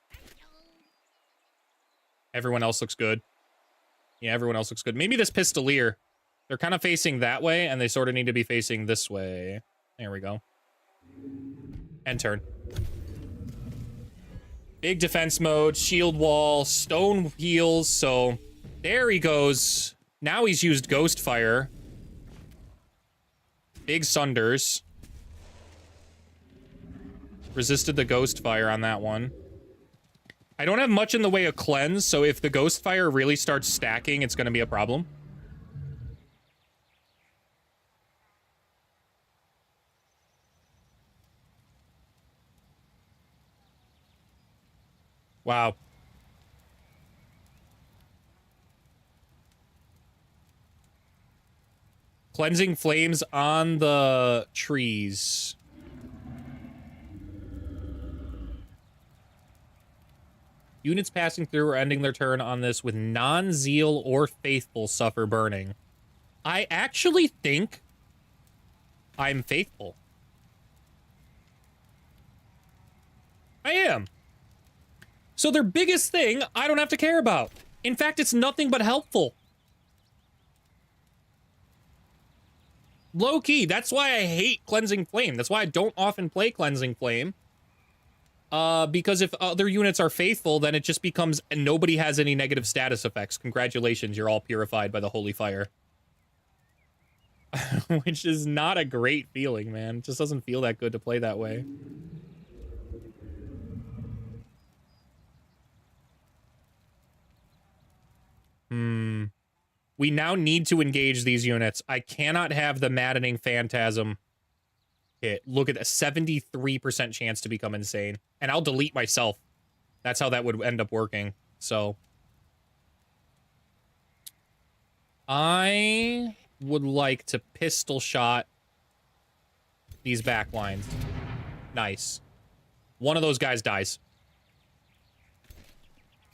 Everyone else looks good. Yeah, everyone else looks good. Maybe this pistolier. They're kind of facing that way, and they sort of need to be facing this way. There we go. And turn. Big defense mode, shield wall, stone heals, so there he goes. Now he's used ghost fire. Big sunders. Resisted the ghost fire on that one. I don't have much in the way of cleanse, so if the ghost fire really starts stacking, it's gonna be a problem. Wow. Cleansing flames on the trees. Units passing through or ending their turn on this with non-zeal or faithful suffer burning. I actually think I'm faithful. I am. So their biggest thing, I don't have to care about. In fact, it's nothing but helpful. Low-key, that's why I hate Cleansing Flame. That's why I don't often play Cleansing Flame. Because if other units are faithful, then it just becomes nobody has any negative status effects. Congratulations, you're all purified by the Holy Fire. Which is not a great feeling, man. It just doesn't feel that good to play that way. We now need to engage these units. I cannot have the Maddening Phantasm hit. Look at a 73% chance to become insane. And I'll delete myself. That's how that would end up working. So I would like to pistol shot these back lines. Nice. One of those guys dies.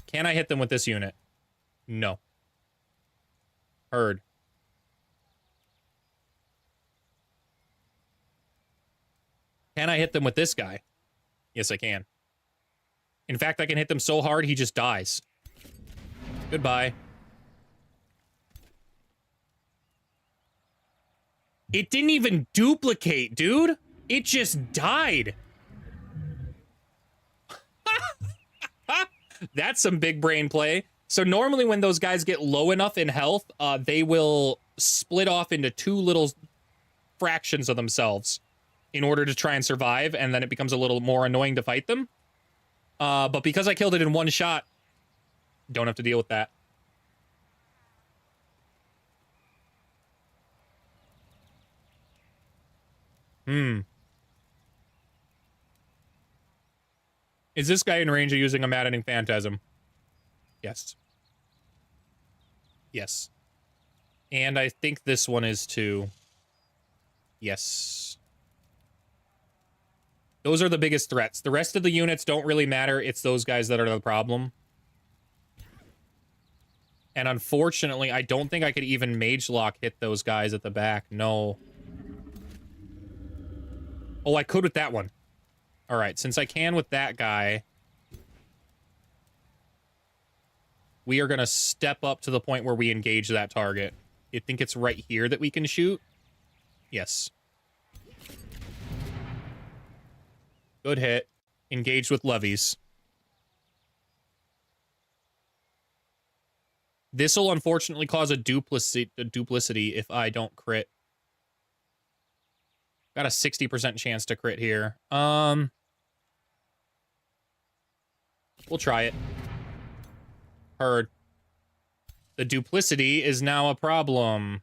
Can I hit them with this unit? No. Heard. Can I hit them with this guy? Yes, I can. In fact, I can hit them so hard, he just dies. Goodbye. It didn't even duplicate, dude. It just died. That's some big brain play. So normally when those guys get low enough in health, they will split off into two little fractions of themselves in order to try and survive, and then it becomes a little more annoying to fight them. But because I killed it in one shot, don't have to deal with that. Is this guy in range of using a Maddening Phantasm? Yes. Yes. And I think this one is too. Yes. Those are the biggest threats. The rest of the units don't really matter. It's those guys that are the problem. And unfortunately, I don't think I could even Mage Lock hit those guys at the back. No. Oh, I could with that one. All right, since I can with that guy, we are going to step up to the point where we engage that target. I think it's right here that we can shoot. Yes. Good hit. Engaged with levies. This will unfortunately cause a duplicity if I don't crit. Got a 60% chance to crit here. We'll try it. Heard. The duplicity is now a problem.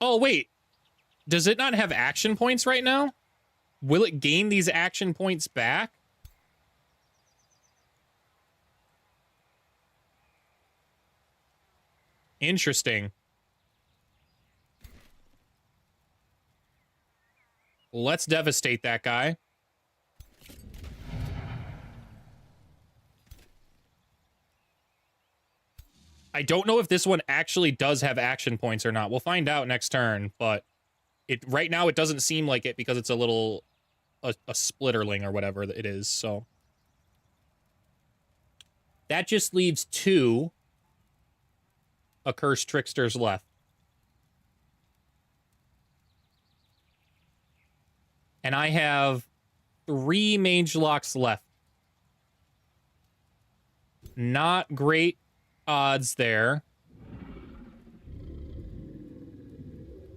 Oh, wait. Does it not have action points right now? Will it gain these action points back? Interesting. Let's devastate that guy. I don't know if this one actually does have action points or not. We'll find out next turn, but it right now it doesn't seem like it because it's a little a splitterling or whatever it is, so that just leaves two accursed tricksters left. And I have 3 mage locks left. Not great odds there.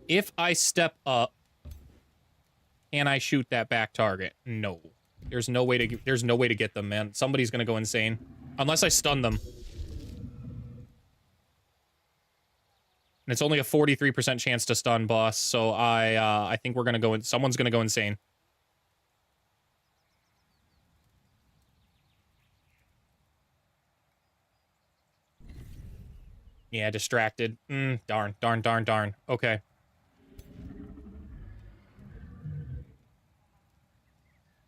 If I step up, can I shoot that back target? No. There's no way to get them, man. Somebody's gonna go insane. Unless I stun them. And it's only a 43% chance to stun, boss, so I think we're gonna go in. Someone's gonna go insane. Yeah, distracted. Darn. Okay.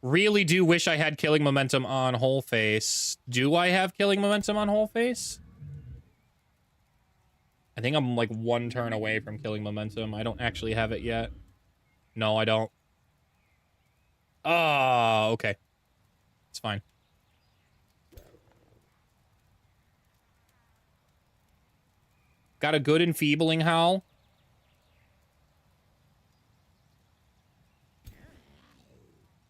Really do wish I had killing momentum on whole face. Do I have killing momentum on whole face? I think I'm like 1 turn away from killing momentum. I don't actually have it yet. No, I don't. Oh, okay. It's fine. Got a good enfeebling howl.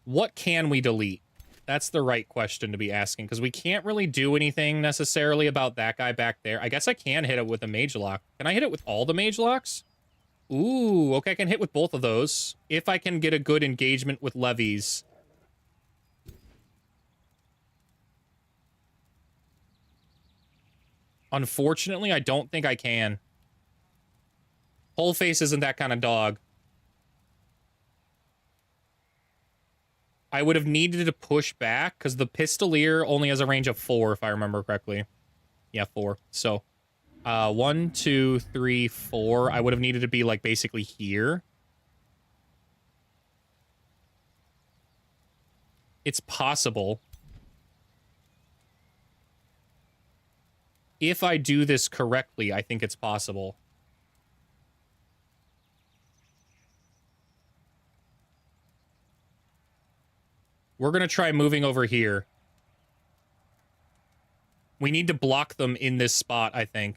What can we delete? That's the right question to be asking, because we can't really do anything necessarily about that guy back there. I guess I can hit it with a mage lock. Can I hit it with all the mage locks? Ooh, okay, I can hit with both of those. If I can get a good engagement with levies. Unfortunately, I don't think I can. Whole face isn't that kind of dog. I would have needed to push back, because the Pistolier only has a range of 4, if I remember correctly. Yeah, 4. So, 1, 2, 3, 4. I would have needed to be, like, basically here. It's possible. If I do this correctly, I think it's possible. We're going to try moving over here. We need to block them in this spot, I think.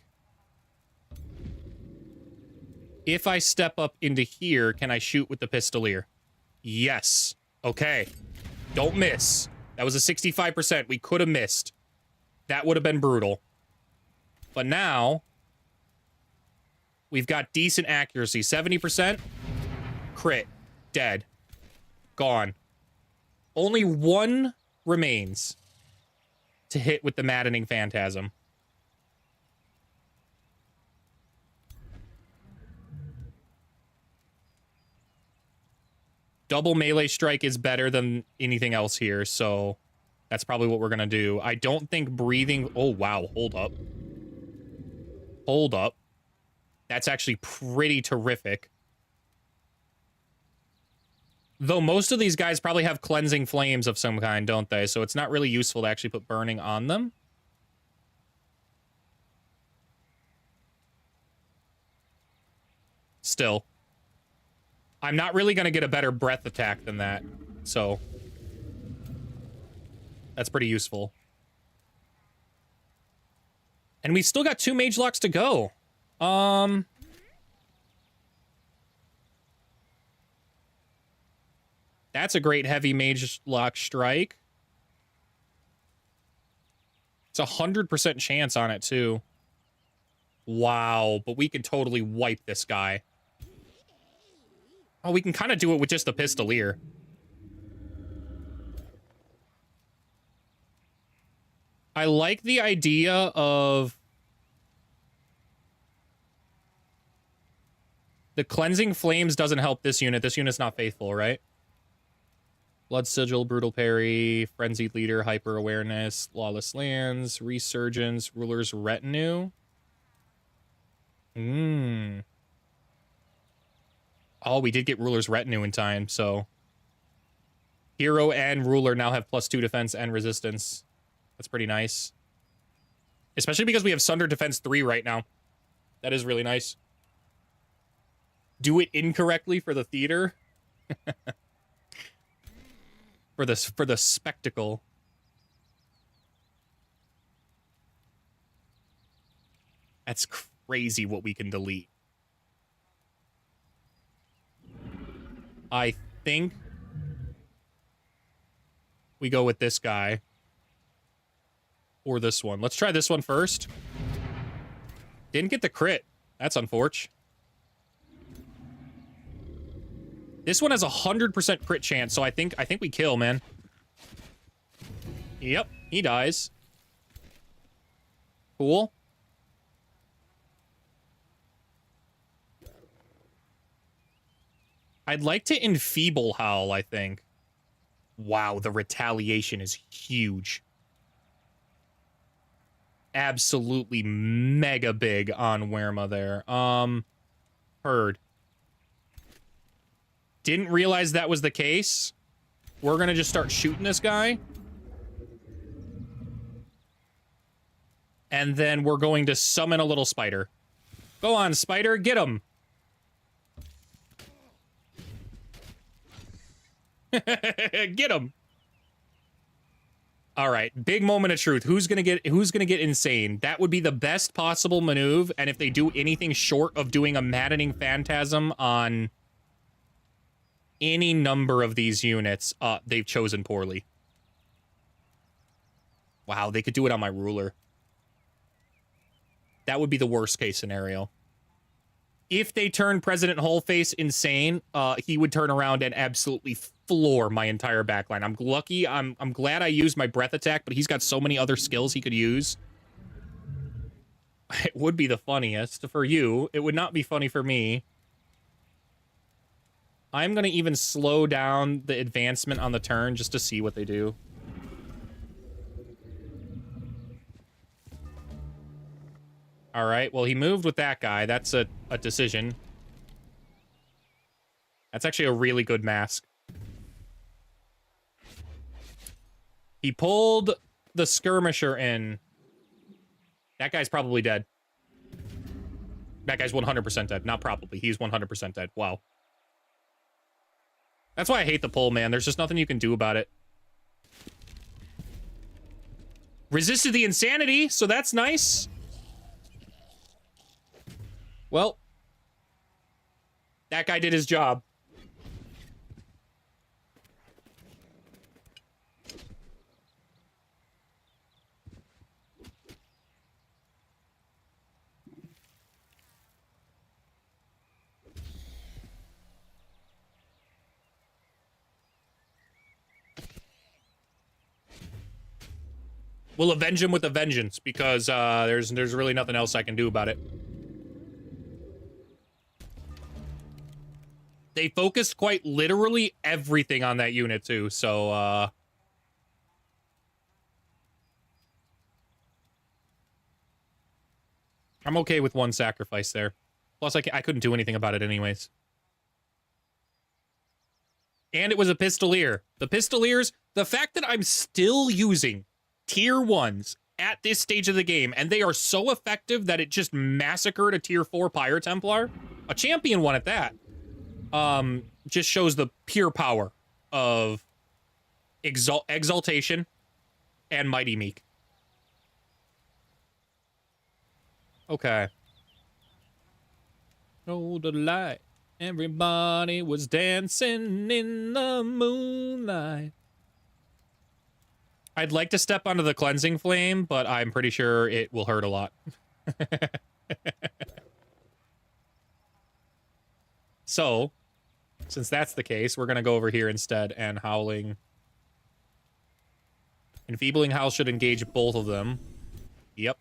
If I step up into here, can I shoot with the Pistolier? Yes. Okay. Don't miss. That was a 65%. We could have missed. That would have been brutal. But now, we've got decent accuracy. 70%. Crit. Dead. Gone. Only 1 remains to hit with the Maddening Phantasm. Double melee strike is better than anything else here, so that's probably what we're going to do. I don't think breathing... Oh, wow. Hold up. Hold up. That's actually pretty terrific. Though most of these guys probably have cleansing flames of some kind, don't they? So it's not really useful to actually put burning on them. Still. I'm not really going to get a better breath attack than that. So. That's pretty useful. And we've still got 2 mage locks to go. That's a great heavy mage lock strike. It's a 100% chance on it, too. Wow, but we could totally wipe this guy. Oh, we can kind of do it with just the Pistolier. I like the idea of... The Cleansing Flames doesn't help this unit. This unit's not faithful, right? Blood Sigil, Brutal Parry, Frenzied Leader, Hyper Awareness, Lawless Lands, Resurgence, Ruler's Retinue. Oh, we did get Ruler's Retinue in time, so... Hero and Ruler now have +2 defense and resistance. That's pretty nice. Especially because we have Sunder Defense 3 right now. That is really nice. Do it incorrectly for the theater. for the spectacle. That's crazy what we can delete. I think we go with this guy. Or this one. Let's try this one first. Didn't get the crit. That's unfortunate. This one has a 100% crit chance, so I think we kill, man. Yep, he dies. Cool. I'd like to enfeeble Howl, I think. Wow, the retaliation is huge. Absolutely mega big on Werma there. Heard. Didn't realize that was the case. We're gonna just start shooting this guy. And then we're going to summon a little spider. Go on, spider, get him. Get him. All right, big moment of truth. Who's gonna get insane? That would be the best possible maneuver, and if they do anything short of doing a maddening phantasm on any number of these units, they've chosen poorly. Wow, they could do it on my ruler. That would be the worst case scenario. If they turn President Wholeface insane, he would turn around and absolutely floor my entire backline. I'm lucky. I'm glad I used my breath attack, but he's got so many other skills he could use. It would be the funniest for you. It would not be funny for me. I'm going to even slow down the advancement on the turn just to see what they do. All right, well, he moved with that guy. That's a decision. That's actually a really good mask. He pulled the skirmisher in. That guy's probably dead. That guy's 100% dead. Not probably. He's 100% dead. Wow. That's why I hate the pull, man. There's just nothing you can do about it. Resisted the insanity, so that's nice. Well, that guy did his job. We'll avenge him with a vengeance because there's really nothing else I can do about it. They focused quite literally everything on that unit, too, so, I'm okay with one sacrifice there. Plus, I couldn't do anything about it anyways. And it was a Pistolier. The Pistoliers, the fact that I'm still using tier 1s at this stage of the game, and they are so effective that it just massacred a tier 4 Pyre Templar, a champion one at that, just shows the pure power of Exaltation and Mighty Meek. Okay. Oh, the light. Everybody was dancing in the moonlight. I'd like to step onto the cleansing flame, but I'm pretty sure it will hurt a lot. So, since that's the case, we're going to go over here instead and Howling. Enfeebling Howl should engage both of them. Yep.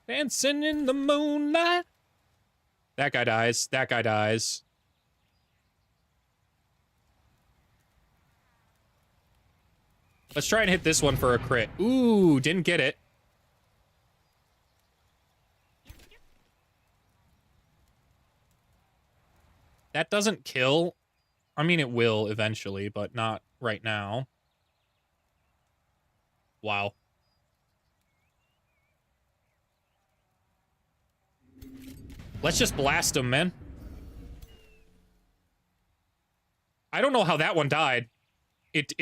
Dancing in the moonlight. That guy dies. That guy dies. Let's try and hit this one for a crit. Ooh, didn't get it. That doesn't kill. I mean, it will eventually, but not right now. Wow. Let's just blast him, man. I don't know how that one died. It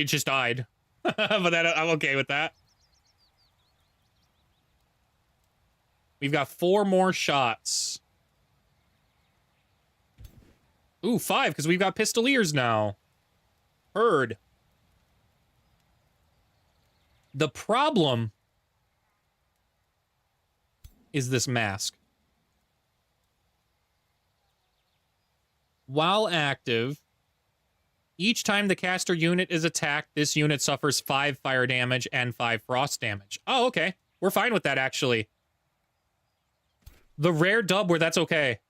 just died. But I'm okay with that. We've got 4 more shots. Ooh, 5, because we've got Pistoliers now. Heard. The problem is this mask. While active, each time the caster unit is attacked, this unit suffers 5 fire damage and 5 frost damage. Oh, okay. We're fine with that, actually. The rare dub where that's okay.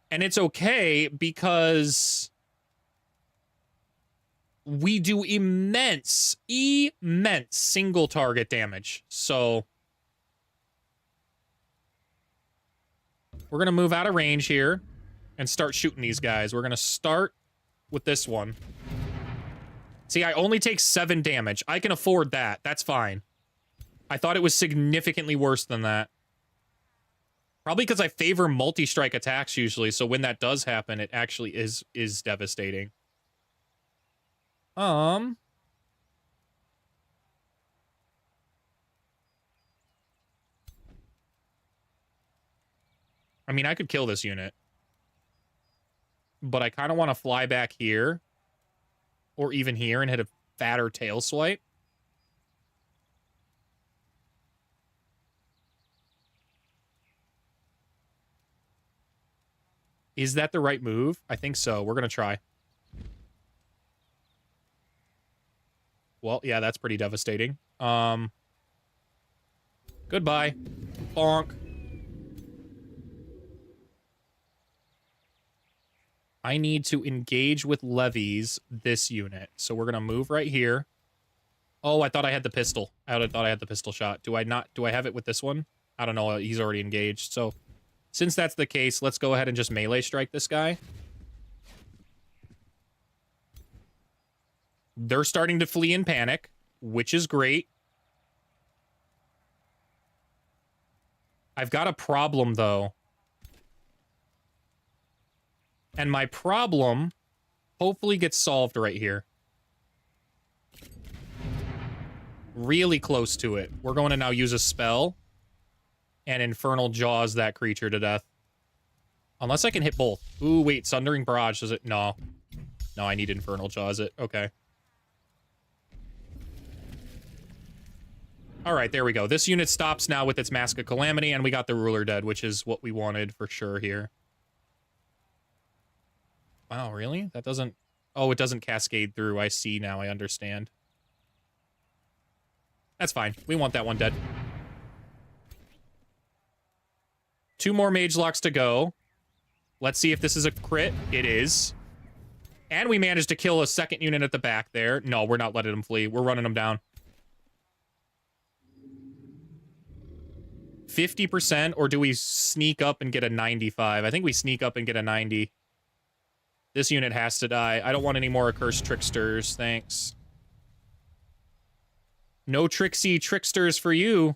And it's okay because we do immense single target damage. So we're going to move out of range here and start shooting these guys. We're going to start with this one. See, I only take 7 damage. I can afford that. That's fine. I thought it was significantly worse than that. Probably because I favor multi-strike attacks usually, so when that does happen, it actually is devastating. I mean, I could kill this unit. But I kind of want to fly back here. Or even here and hit a fatter tail swipe. Is that the right move? I think so. We're going to try. Well, yeah, that's pretty devastating. Goodbye. Bonk. I need to engage with levies this unit. So we're going to move right here. Oh, I thought I had the pistol. I thought I had the pistol shot. Do I not? Do I have it with this one? I don't know. He's already engaged. So since that's the case, let's go ahead and just melee strike this guy. They're starting to flee in panic, which is great. I've got a problem, though. And my problem hopefully gets solved right here. Really close to it. We're going to now use a spell and Infernal Jaws that creature to death. Unless I can hit both. Ooh, wait, Sundering Barrage, does it? No. No, I need Infernal Jaws it. Okay. Alright, there we go. This unit stops now with its Mask of Calamity, and we got the Ruler dead, which is what we wanted for sure here. Wow, really? That doesn't... Oh, it doesn't cascade through. I see now. I understand. That's fine. We want that one dead. 2 more Mage Locks to go. Let's see if this is a crit. It is. And we managed to kill a second unit at the back there. No, we're not letting them flee. We're running them down. 50%, or do we sneak up and get a 95? I think we sneak up and get a 90. This unit has to die. I don't want any more Accursed Tricksters, thanks. No tricksy tricksters for you.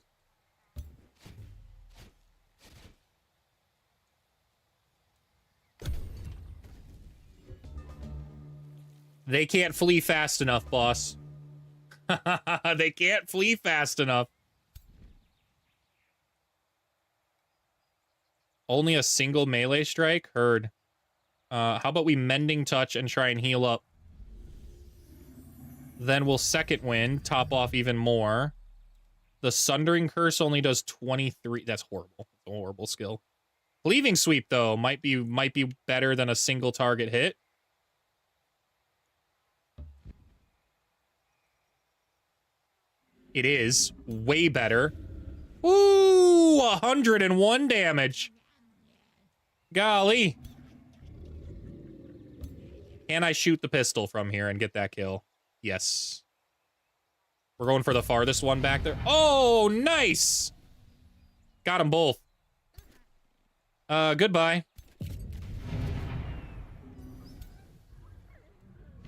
They can't flee fast enough, boss. They can't flee fast enough. Only a single melee strike? Heard. How about we Mending Touch and try and heal up? Then we'll Second Wind, top off even more. The Sundering Curse only does 23. That's horrible. That's a horrible skill. Cleaving Sweep, though, might be better than a single target hit. It is. Way better. Ooh, 101 damage. Golly. Can I shoot the pistol from here and get that kill? Yes. We're going for the farthest one back there. Oh, nice! Got them both. Goodbye.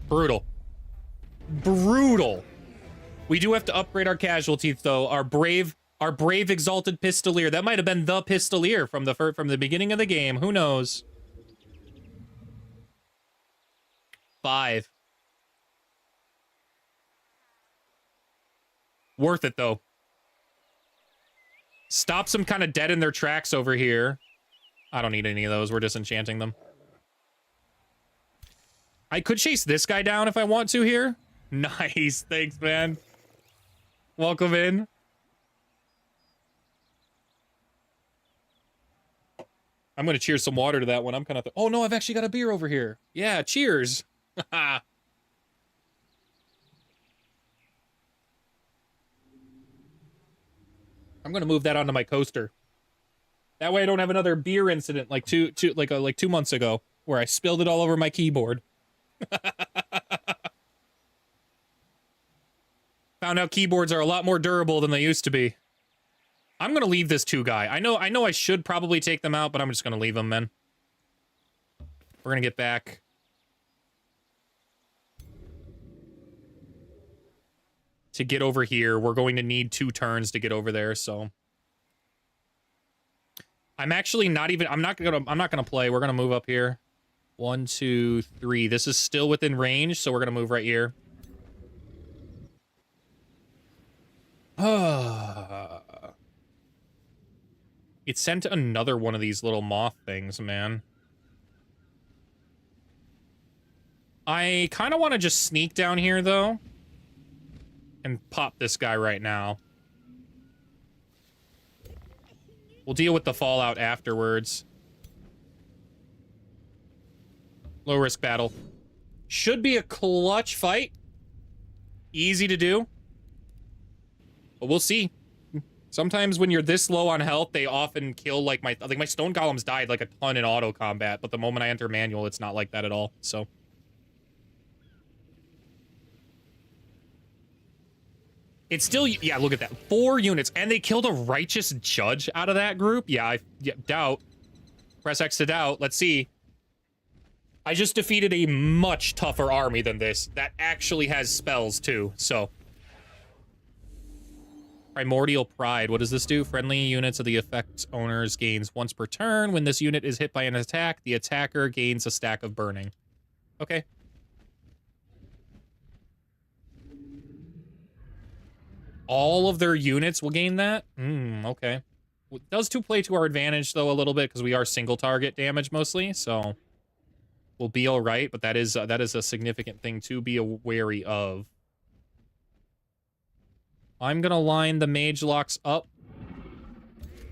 Brutal. Brutal. We do have to upgrade our casualties, though. Our brave Exalted Pistolier. That might have been the Pistolier from the beginning of the game. Who knows? 5. Worth it, though. Stops them kind of dead in their tracks over here. I don't need any of those. We're disenchanting them. I could chase this guy down if I want to here. Nice. Thanks, man. Welcome in. I'm going to cheers some water to that one. I'm kind of... Oh, no, I've actually got a beer over here. Yeah, cheers. I'm going to move that onto my coaster. That way I don't have another beer incident like two months ago where I spilled it all over my keyboard. Found out keyboards are a lot more durable than they used to be. I'm gonna leave this 2 guy. I know I should probably take them out, but I'm just gonna leave them, man. We're gonna get back. To get over here, we're going to need 2 turns to get over there, so. I'm actually not even, I'm not gonna play. We're gonna move up here. 1, 2, 3. This is still within range, so we're gonna move right here. It sent another one of these little moth things, man. I kind of want to just sneak down here, though. And pop this guy right now. We'll deal with the fallout afterwards. Low risk battle. Should be a clutch fight. Easy to do. But we'll see. Sometimes when you're this low on health, they often kill, like, my stone golems died, like, a ton in auto combat, but the moment I enter manual, it's not like that at all, so. It's still, yeah, look at that. 4 units, and they killed a righteous judge out of that group? Yeah, doubt. Press X to doubt, let's see. I just defeated a much tougher army than this, that actually has spells, too, so. Primordial Pride. What does this do? Friendly units of the effect owners gains once per turn. When this unit is hit by an attack, the attacker gains a stack of burning. Okay. All of their units will gain that? Okay. It does play to our advantage, though, a little bit, because we are single target damage mostly, so we'll be all right, but that is a significant thing to be wary of. I'm gonna line the mage locks up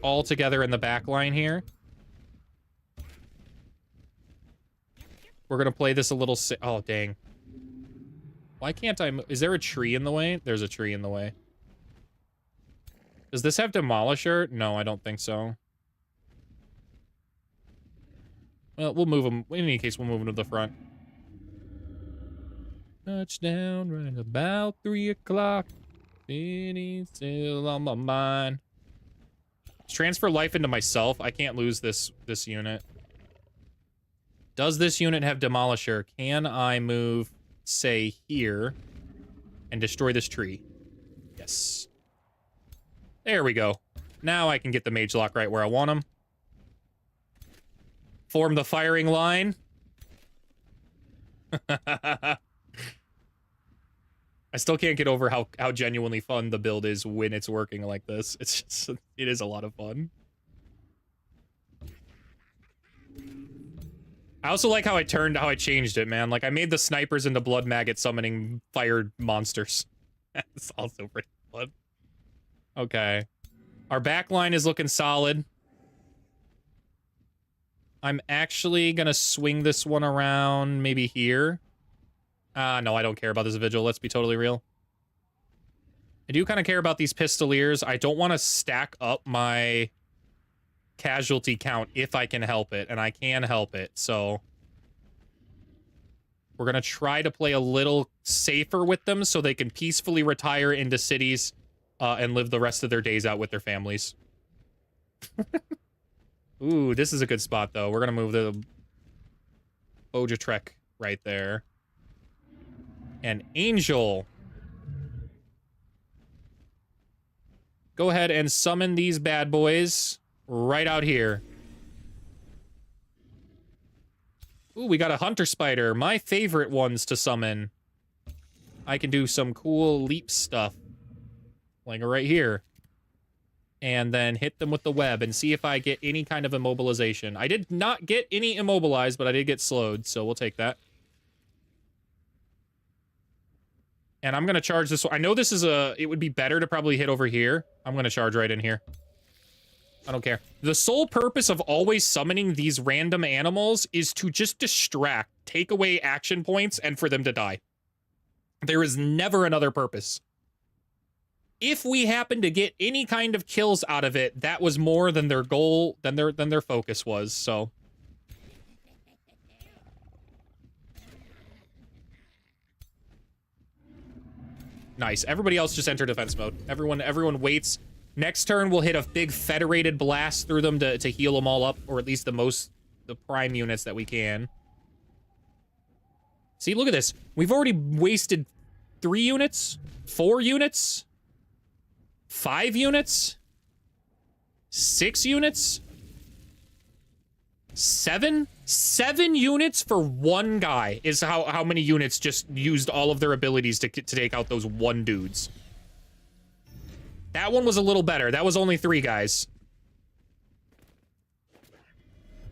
all together in the back line here. We're gonna play this a little oh, dang. Why can't I is there a tree in the way? There's a tree in the way. Does this have Demolisher? No, I don't think so. Well, we'll move them. In any case, we'll move them to the front. Touchdown right about 3 o'clock. City still on my mind. Let's transfer life into myself. I can't lose this unit. Does this unit have Demolisher? Can I move, say, here and destroy this tree? Yes. There we go. Now I can get the mage lock right where I want him. Form the firing line. I still can't get over how genuinely fun the build is when it's working like this. It's just, it is a lot of fun. I also like how I changed it, man. Like, I made the snipers into blood maggot summoning fire monsters. That's also pretty fun. Okay. Our back line is looking solid. I'm actually gonna swing this one around maybe here. No, I don't care about this vigil. Let's be totally real. I do kind of care about these pistoliers. I don't want to stack up my casualty count if I can help it, and I can help it, so we're going to try to play a little safer with them so they can peacefully retire into cities and live the rest of their days out with their families. Ooh, this is a good spot, though. We're going to move the Bojatrek right there. And Angel. Go ahead and summon these bad boys right out here. Ooh, we got a Hunter Spider. My favorite ones to summon. I can do some cool leap stuff. Like right here. And then hit them with the web and see if I get any kind of immobilization. I did not get any immobilized, but I did get slowed, so we'll take that. And I'm going to charge this one. I know this is a... It would be better to probably hit over here. I'm going to charge right in here. I don't care. The sole purpose of always summoning these random animals is to just distract, take away action points, and for them to die. There is never another purpose. If we happen to get any kind of kills out of it, that was more than their goal, than their focus was, so... Nice. Everybody else just enter defense mode. Everyone waits. Next turn, we'll hit a big Federated blast through them to heal them all up, or at least the prime units that we can. See, look at this. We've already wasted 3 units, 4 units, 5 units, 6 units, 7 units for 1 guy is how many units just used all of their abilities to take out those 1 dudes. That one was a little better. That was only 3 guys.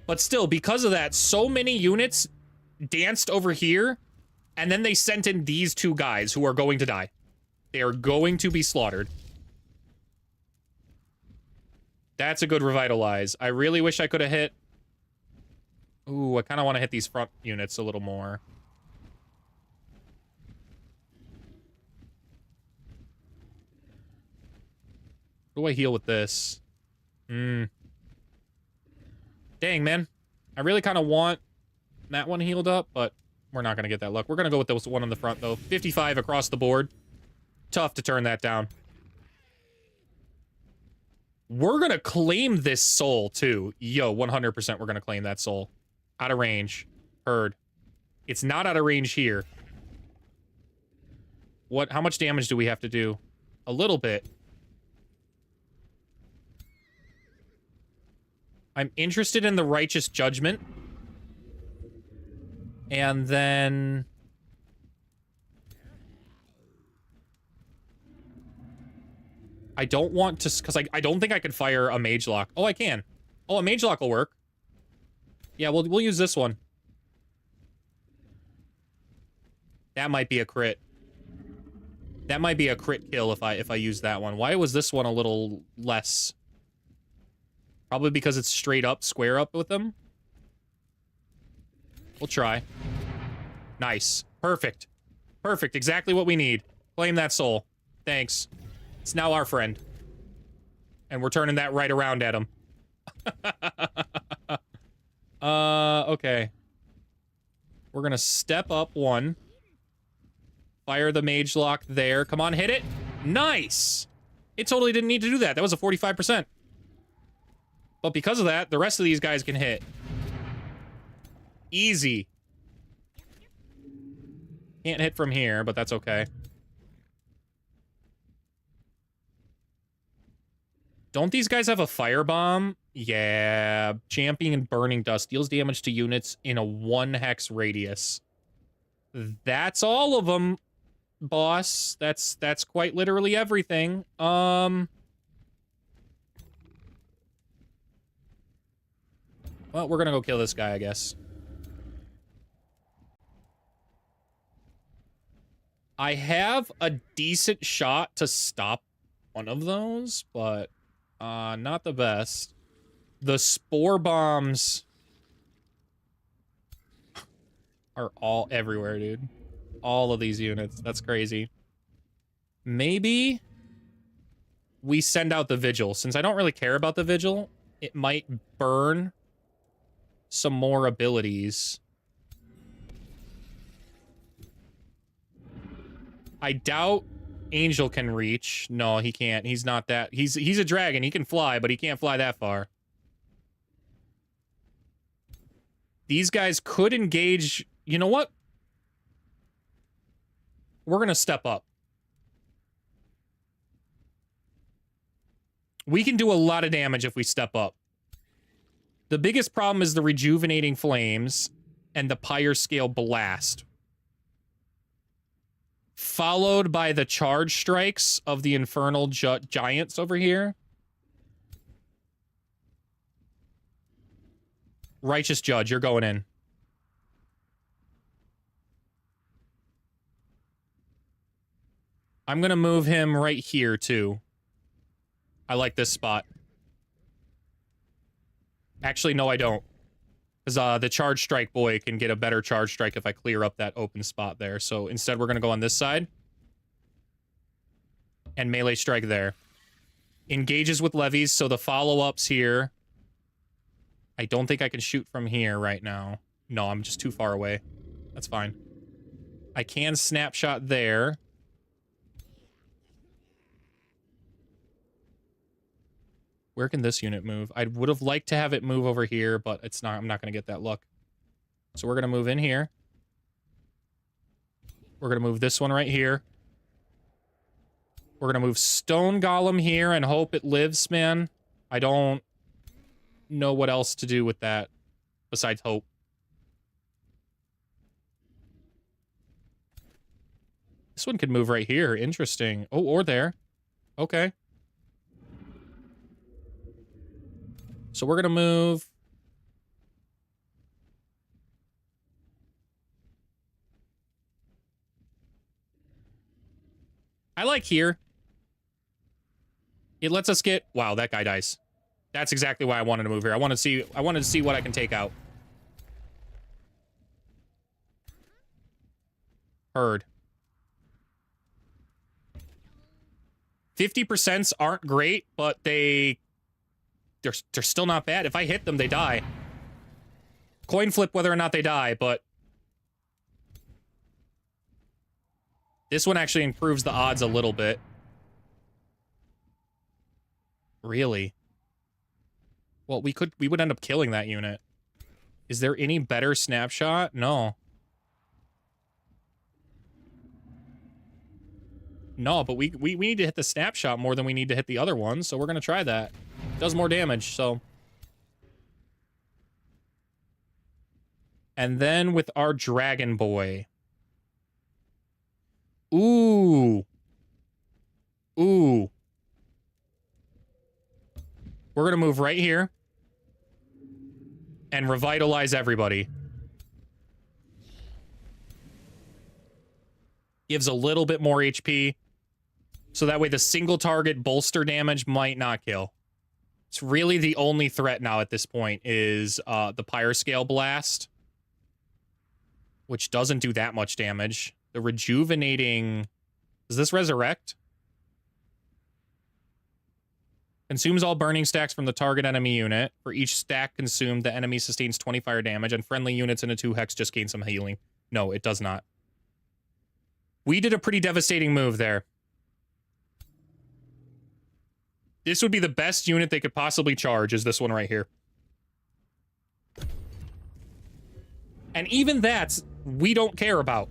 But still, because of that, so many units danced over here, and then they sent in these 2 guys who are going to die. They are going to be slaughtered. That's a good revitalize. I really wish I could have hit... Ooh, I kind of want to hit these front units a little more. What do I heal with this? Dang, man. I really kind of want that one healed up, but we're not going to get that luck. We're going to go with this one on the front, though. 55 across the board. Tough to turn that down. We're going to claim this soul, too. Yo, 100% we're going to claim that soul. Out of range. Heard. It's not out of range here. How much damage do we have to do? A little bit. I'm interested in the Righteous Judgment. And then... I don't want to... Because I don't think I can fire a Mage Lock. Oh, I can. Oh, a Mage Lock will work. Yeah, we'll use this one. That might be a crit. That might be a crit kill if I use that one. Why was this one a little less? Probably because it's straight up, square up with them. We'll try. Nice. Perfect. Perfect. Exactly what we need. Claim that soul. Thanks. It's now our friend. And we're turning that right around at him. Okay. We're gonna step up 1. Fire the Mage Lock there. Come on, hit it. Nice! It totally didn't need to do that. That was a 45%. But because of that, the rest of these guys can hit. Easy. Can't hit from here, but that's okay. Don't these guys have a firebomb? Yeah. Champion Burning Dust deals damage to units in a 1 hex radius. That's all of them, boss. That's quite literally everything. Well, we're gonna go kill this guy, I guess. I have a decent shot to stop one of those, but not the best. The spore bombs are all everywhere, dude. All of these units. That's crazy. Maybe we send out the vigil. Since I don't really care about the vigil, it might burn some more abilities. I doubt Angel can reach. No, he can't. He's not that. He's a dragon. He can fly, but he can't fly that far. These guys could engage. You know what? We're going to step up. We can do a lot of damage if we step up. The biggest problem is the Rejuvenating Flames and the Pyre Scale Blast. Followed by the Charge Strikes of the Infernal Giants over here. Righteous Judge, you're going in. I'm gonna move him right here, too. I like this spot. Actually, no, I don't. Because the charge strike boy can get a better charge strike if I clear up that open spot there. So instead, we're gonna go on this side. And melee strike there. Engages with levies, so the follow-ups here. I don't think I can shoot from here right now. No, I'm just too far away. That's fine. I can snapshot there. Where can this unit move? I would have liked to have it move over here, but it's not. I'm not going to get that luck. So we're going to move in here. We're going to move this one right here. We're going to move Stone Golem here and hope it lives, man. I don't know what else to do with that besides hope. This one could move right here. Interesting. Oh, or there. Okay. So we're going to move... I like here. It lets us get... Wow, that guy dies. That's exactly why I wanted to move here. I wanted to see what I can take out. Heard. 50% aren't great, but they're still not bad. If I hit them, they die. Coin flip whether or not they die, but this one actually improves the odds a little bit. Really? Well, we would end up killing that unit. Is there any better snapshot? No. No, but we need to hit the snapshot more than we need to hit the other one, so we're gonna try that. Does more damage, so. And then with our Dragon Boy. Ooh. Ooh. We're gonna move right here. And revitalize everybody. Gives a little bit more HP. So that way the single target bolster damage might not kill. It's really the only threat now at this point is the Pyrescale Blast. Which doesn't do that much damage. The rejuvenating... Does this resurrect? Consumes all burning stacks from the target enemy unit. For each stack consumed, the enemy sustains 20 fire damage, and friendly units in a 2-hex just gain some healing. No, it does not. We did a pretty devastating move there. This would be the best unit they could possibly charge, is this one right here. And even that, we don't care about.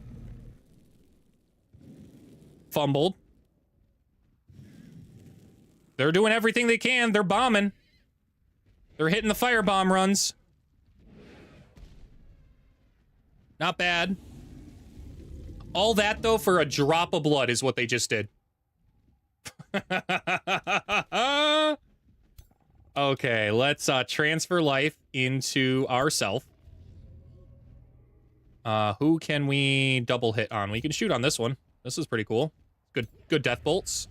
Fumbled. They're doing everything they can. They're bombing. They're hitting the firebomb runs. Not bad. All that, though, for a drop of blood is what they just did. Okay, let's transfer life into ourself. Who can we double hit on? We can shoot on this one. This is pretty cool. Good death bolts.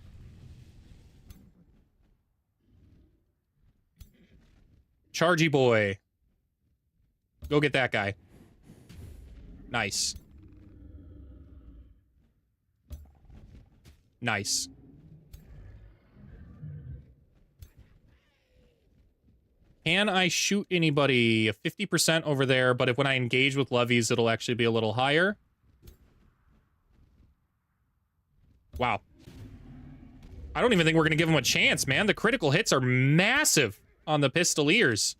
Chargy boy. Go get that guy. Nice. Nice. Can I shoot anybody? 50% over there, but when I engage with levies, it'll actually be a little higher. Wow. I don't even think we're going to give him a chance, man. The critical hits are massive on the Pistoliers.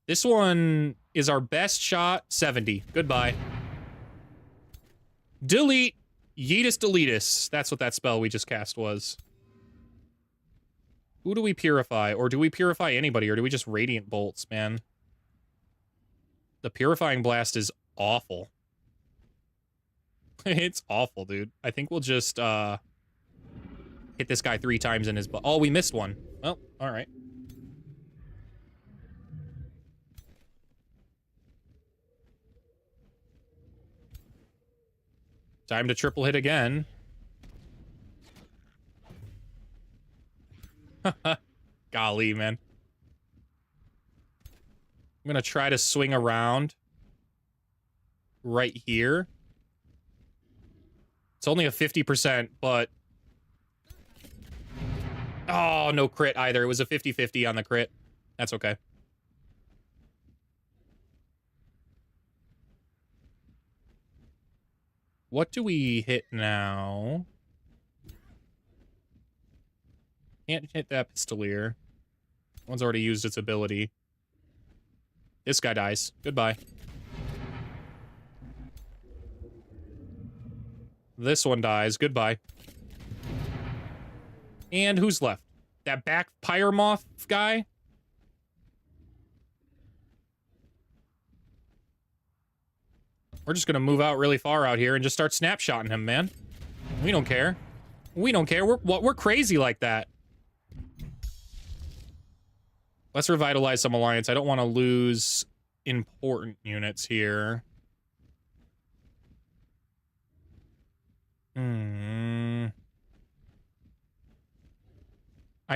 This one is our best shot, 70. Goodbye. Delete. Yeetus deletus. That's what that spell we just cast was. Who do we purify? Or do we purify anybody? Or do we just Radiant Bolts, man? The Purifying Blast is awful. It's awful, dude. I think we'll just, hit this guy 3 times in his butt. Oh, we missed one. Well, alright. Time to triple hit again. Golly, man. I'm gonna try to swing around right here. It's only a 50%, but... Oh, no crit either. It was a 50-50 on the crit. That's okay. What do we hit now? Can't hit that pistolier. One's already used its ability. This guy dies. Goodbye. This one dies. Goodbye. And who's left? That back Pyromoth guy? We're just gonna move out really far out here and just start snapshotting him, man. We don't care. We don't care. We're crazy like that. Let's revitalize some alliance. I don't want to lose important units here. I'm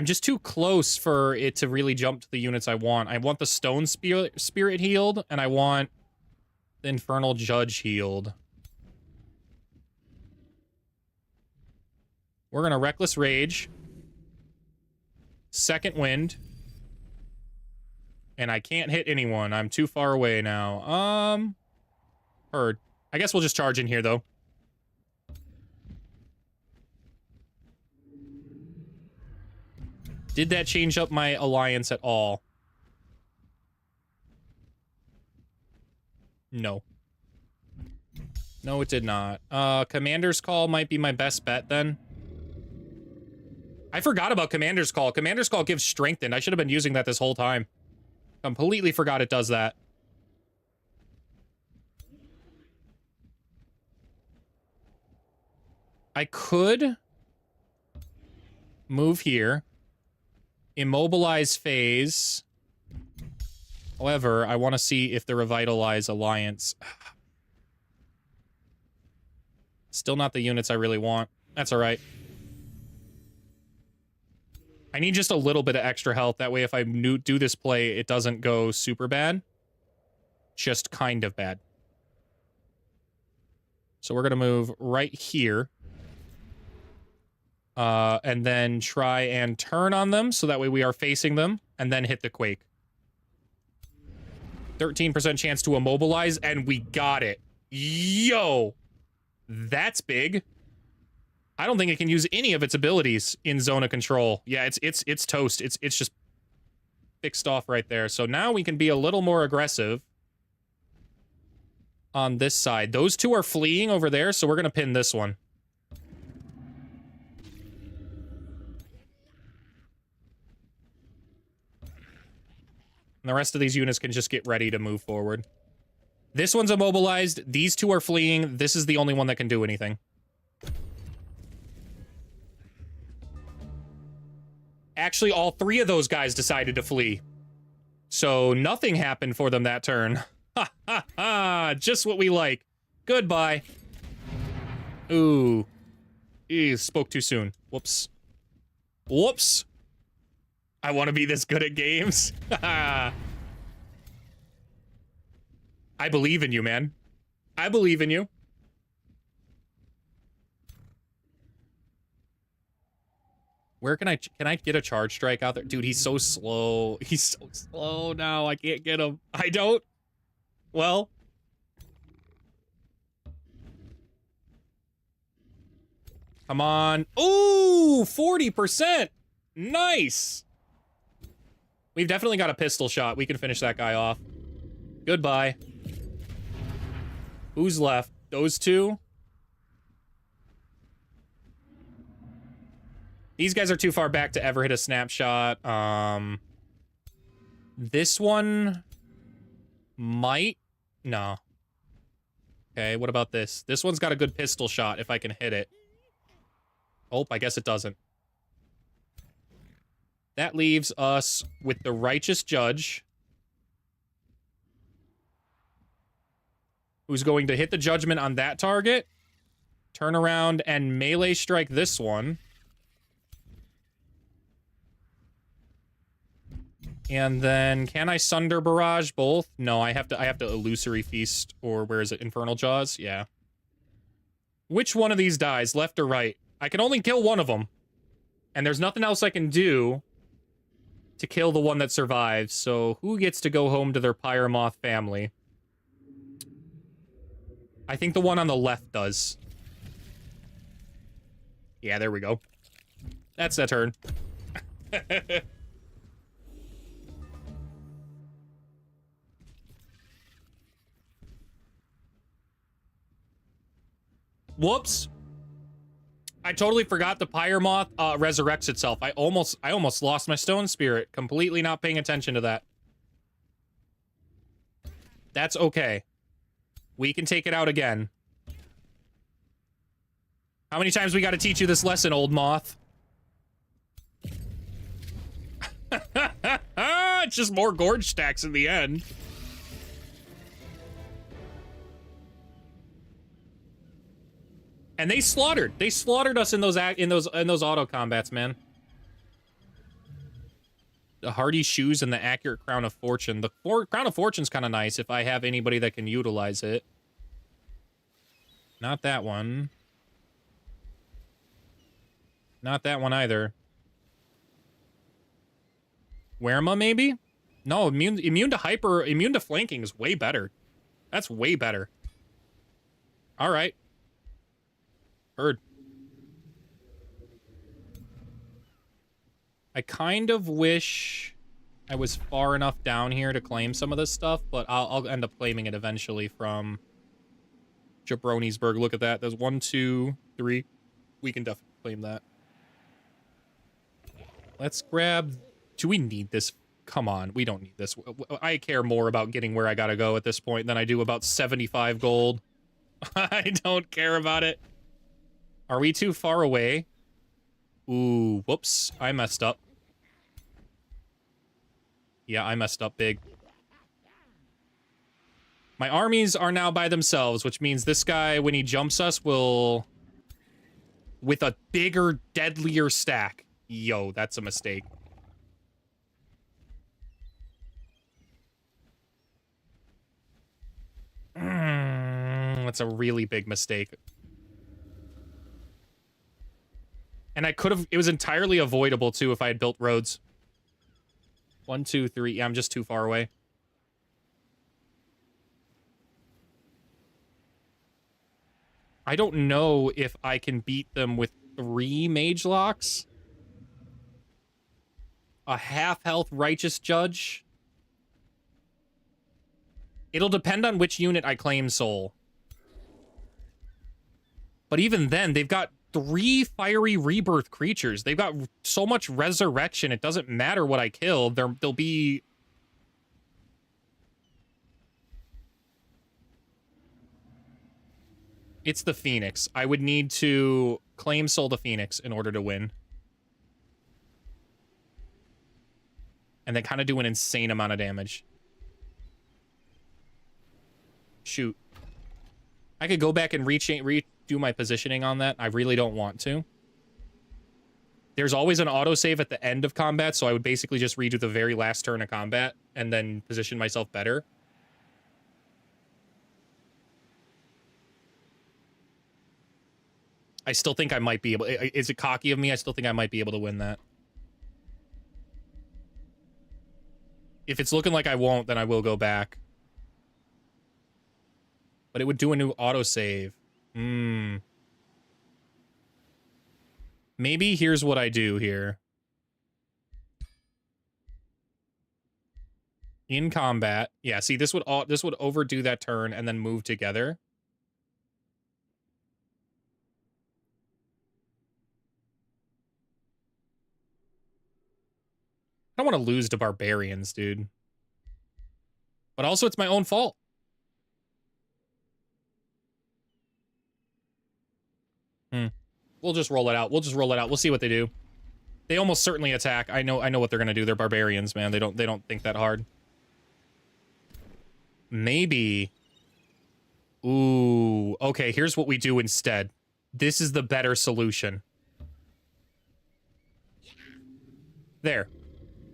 just too close for it to really jump to the units I want. I want the Stone Spirit healed, and I want the Infernal Judge healed. We're gonna Reckless Rage. Second Wind. And I can't hit anyone. I'm too far away now. Heard. I guess we'll just charge in here, though. Did that change up my alliance at all? No. No, it did not. Commander's Call might be my best bet, then. I forgot about Commander's Call. Commander's Call gives Strengthened. I should have been using that this whole time. Completely forgot it does that. I could move here. Immobilize phase. However, I want to see if the Revitalize Alliance... Still not the units I really want. That's alright. I need just a little bit of extra health. That way, if I do this play, it doesn't go super bad. Just kind of bad. So we're going to move right here. And then try and turn on them, so that way we are facing them, and then hit the Quake. 13% chance to immobilize, and we got it. Yo! That's big. I don't think it can use any of its abilities in Zone of Control. Yeah, it's toast. It's just fixed off right there. So now we can be a little more aggressive on this side. Those two are fleeing over there, so we're going to pin this one. And the rest of these units can just get ready to move forward. This one's immobilized. These two are fleeing. This is the only one that can do anything. Actually, all three of those guys decided to flee. So nothing happened for them that turn. Ha ha ha! Just what we like. Goodbye. Ooh. Ew, spoke too soon. Whoops. Whoops. I want to be this good at games. I believe in you, man. I believe in you. Where can I get a charge strike out there? Dude, he's so slow. He's so slow now. I can't get him. I don't. Well. Come on. Ooh, 40%. Nice. We've definitely got a pistol shot. We can finish that guy off. Goodbye. Who's left? Those two? These guys are too far back to ever hit a snapshot. This one might. No. Okay, what about this? This one's got a good pistol shot if I can hit it. Oh, I guess it doesn't. That leaves us with the Righteous Judge, who's going to hit the judgment on that target Turn around and melee strike this one. And then, can I Sunder Barrage both? No, I have to Illusory Feast, or where is it? Infernal Jaws? Yeah. Which one of these dies, left or right? I can only kill one of them. And there's nothing else I can do to kill the one that survives, so who gets to go home to their Pyromoth family? I think the one on the left does. Yeah, there we go. That's that turn. Whoops. I totally forgot the Pyromoth resurrects itself. I almost lost my Stone Spirit. Completely not paying attention to that. That's okay. We can take it out again. How many times we gotta teach you this lesson, old moth? It's just more gorge stacks in the end. And they slaughtered us in those auto combats, man. The hardy shoes and the accurate crown of fortune. The crown of fortune's kind of nice if I have anybody that can utilize it. Not that one. Not that one either. Werema, maybe? No, immune to flanking is way better. That's way better. All right. Heard. I kind of wish I was far enough down here to claim some of this stuff, but I'll end up claiming it eventually from Jabronisburg. Look at that. There's 1, 2, 3. We can definitely claim that. Let's grab... Do we need this? Come on, we don't need this. I care more about getting where I gotta go at this point than I do about 75 gold. I don't care about it. Are we too far away? Ooh, whoops. I messed up. Yeah, I messed up big. My armies are now by themselves, which means this guy, when he jumps us, will... With a bigger, deadlier stack. Yo, that's a mistake. That's a really big mistake. And I could have... It was entirely avoidable, too, if I had built roads. 1, 2, 3. Yeah, I'm just too far away. I don't know if I can beat them with 3 mage locks. A half-health righteous judge. It'll depend on which unit I claim soul. But even then, they've got 3 fiery rebirth creatures. They've got so much resurrection, it doesn't matter what I kill. They'll be... It's the Phoenix. I would need to claim soul the Phoenix in order to win. And then kind of do an insane amount of damage. Shoot. I could go back and redo my positioning on that. I really don't want to. There's always an autosave at the end of combat, so I would basically just redo the very last turn of combat and then position myself better. I still think I might be able... Is it cocky of me? I still think I might be able to win that. If it's looking like I won't, then I will go back. But it would do a new autosave. Maybe here's what I do here. In combat. Yeah, see, this would overdo that turn and then move together. I don't want to lose to barbarians, dude. But also, it's my own fault. We'll just roll it out. We'll just roll it out. We'll see what they do. They almost certainly attack. I know what they're gonna do. They're barbarians, man. They don't think that hard. Maybe. Ooh. Okay, here's what we do instead. This is the better solution. There.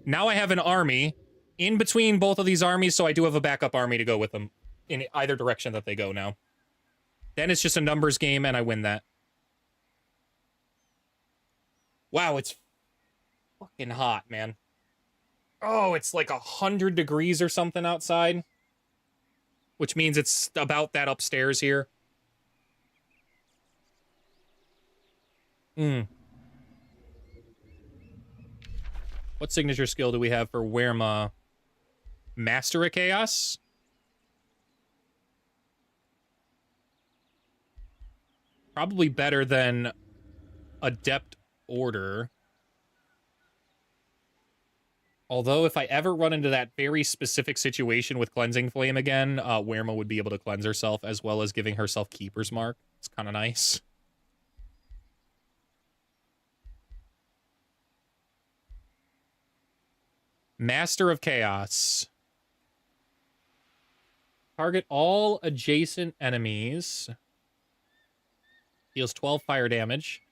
Now I have an army in between both of these armies, so I do have a backup army to go with them in either direction that they go now. Then it's just a numbers game, and I win that. Wow, it's fucking hot, man. Oh, it's like 100 degrees or something outside. Which means it's about that upstairs here. What signature skill do we have for Wehrma? Master of Chaos? Probably better than Adept Order. Although, if I ever run into that very specific situation with Cleansing Flame again, Wehrma would be able to cleanse herself as well as giving herself Keeper's Mark. It's kind of nice. Master of Chaos. Target all adjacent enemies. Deals 12 fire damage.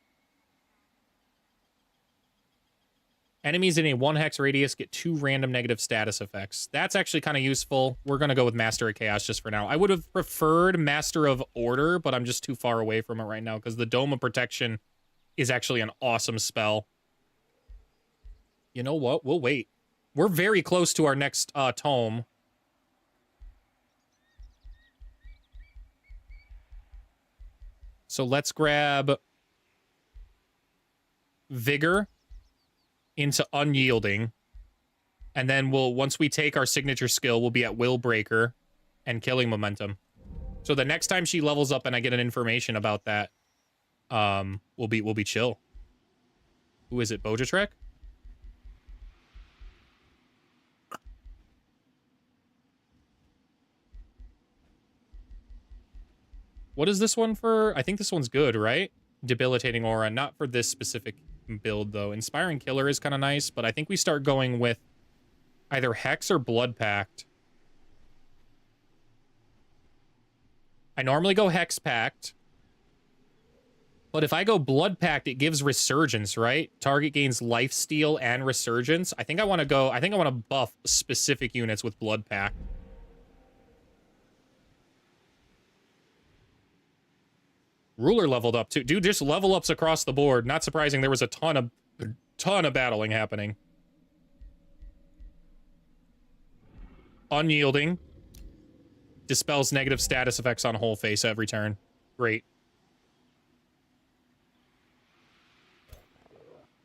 Enemies in a 1 hex radius get 2 random negative status effects. That's actually kind of useful. We're going to go with Master of Chaos just for now. I would have preferred Master of Order, but I'm just too far away from it right now because the Dome of Protection is actually an awesome spell. You know what? We'll wait. We're very close to our next tome. So let's grab Vigor into Unyielding. And then once we take our signature skill, we'll be at Will Breaker and Killing Momentum. So the next time she levels up and I get an information about that, we'll be chill. Who is it? Bojatrek? What is this one for? I think this one's good, right? Debilitating Aura. Not for this specific build, though. Inspiring Killer is kind of nice, but I think we start going with either Hex or Blood Pact. I normally go Hex Pact. But if I go Blood Pact, it gives Resurgence, right? Target gains Lifesteal and Resurgence. I think I want to buff specific units with Blood Pact. Ruler leveled up too. Dude, just level ups across the board. Not surprising there was a ton of battling happening. Unyielding. Dispels negative status effects on whole face every turn. Great.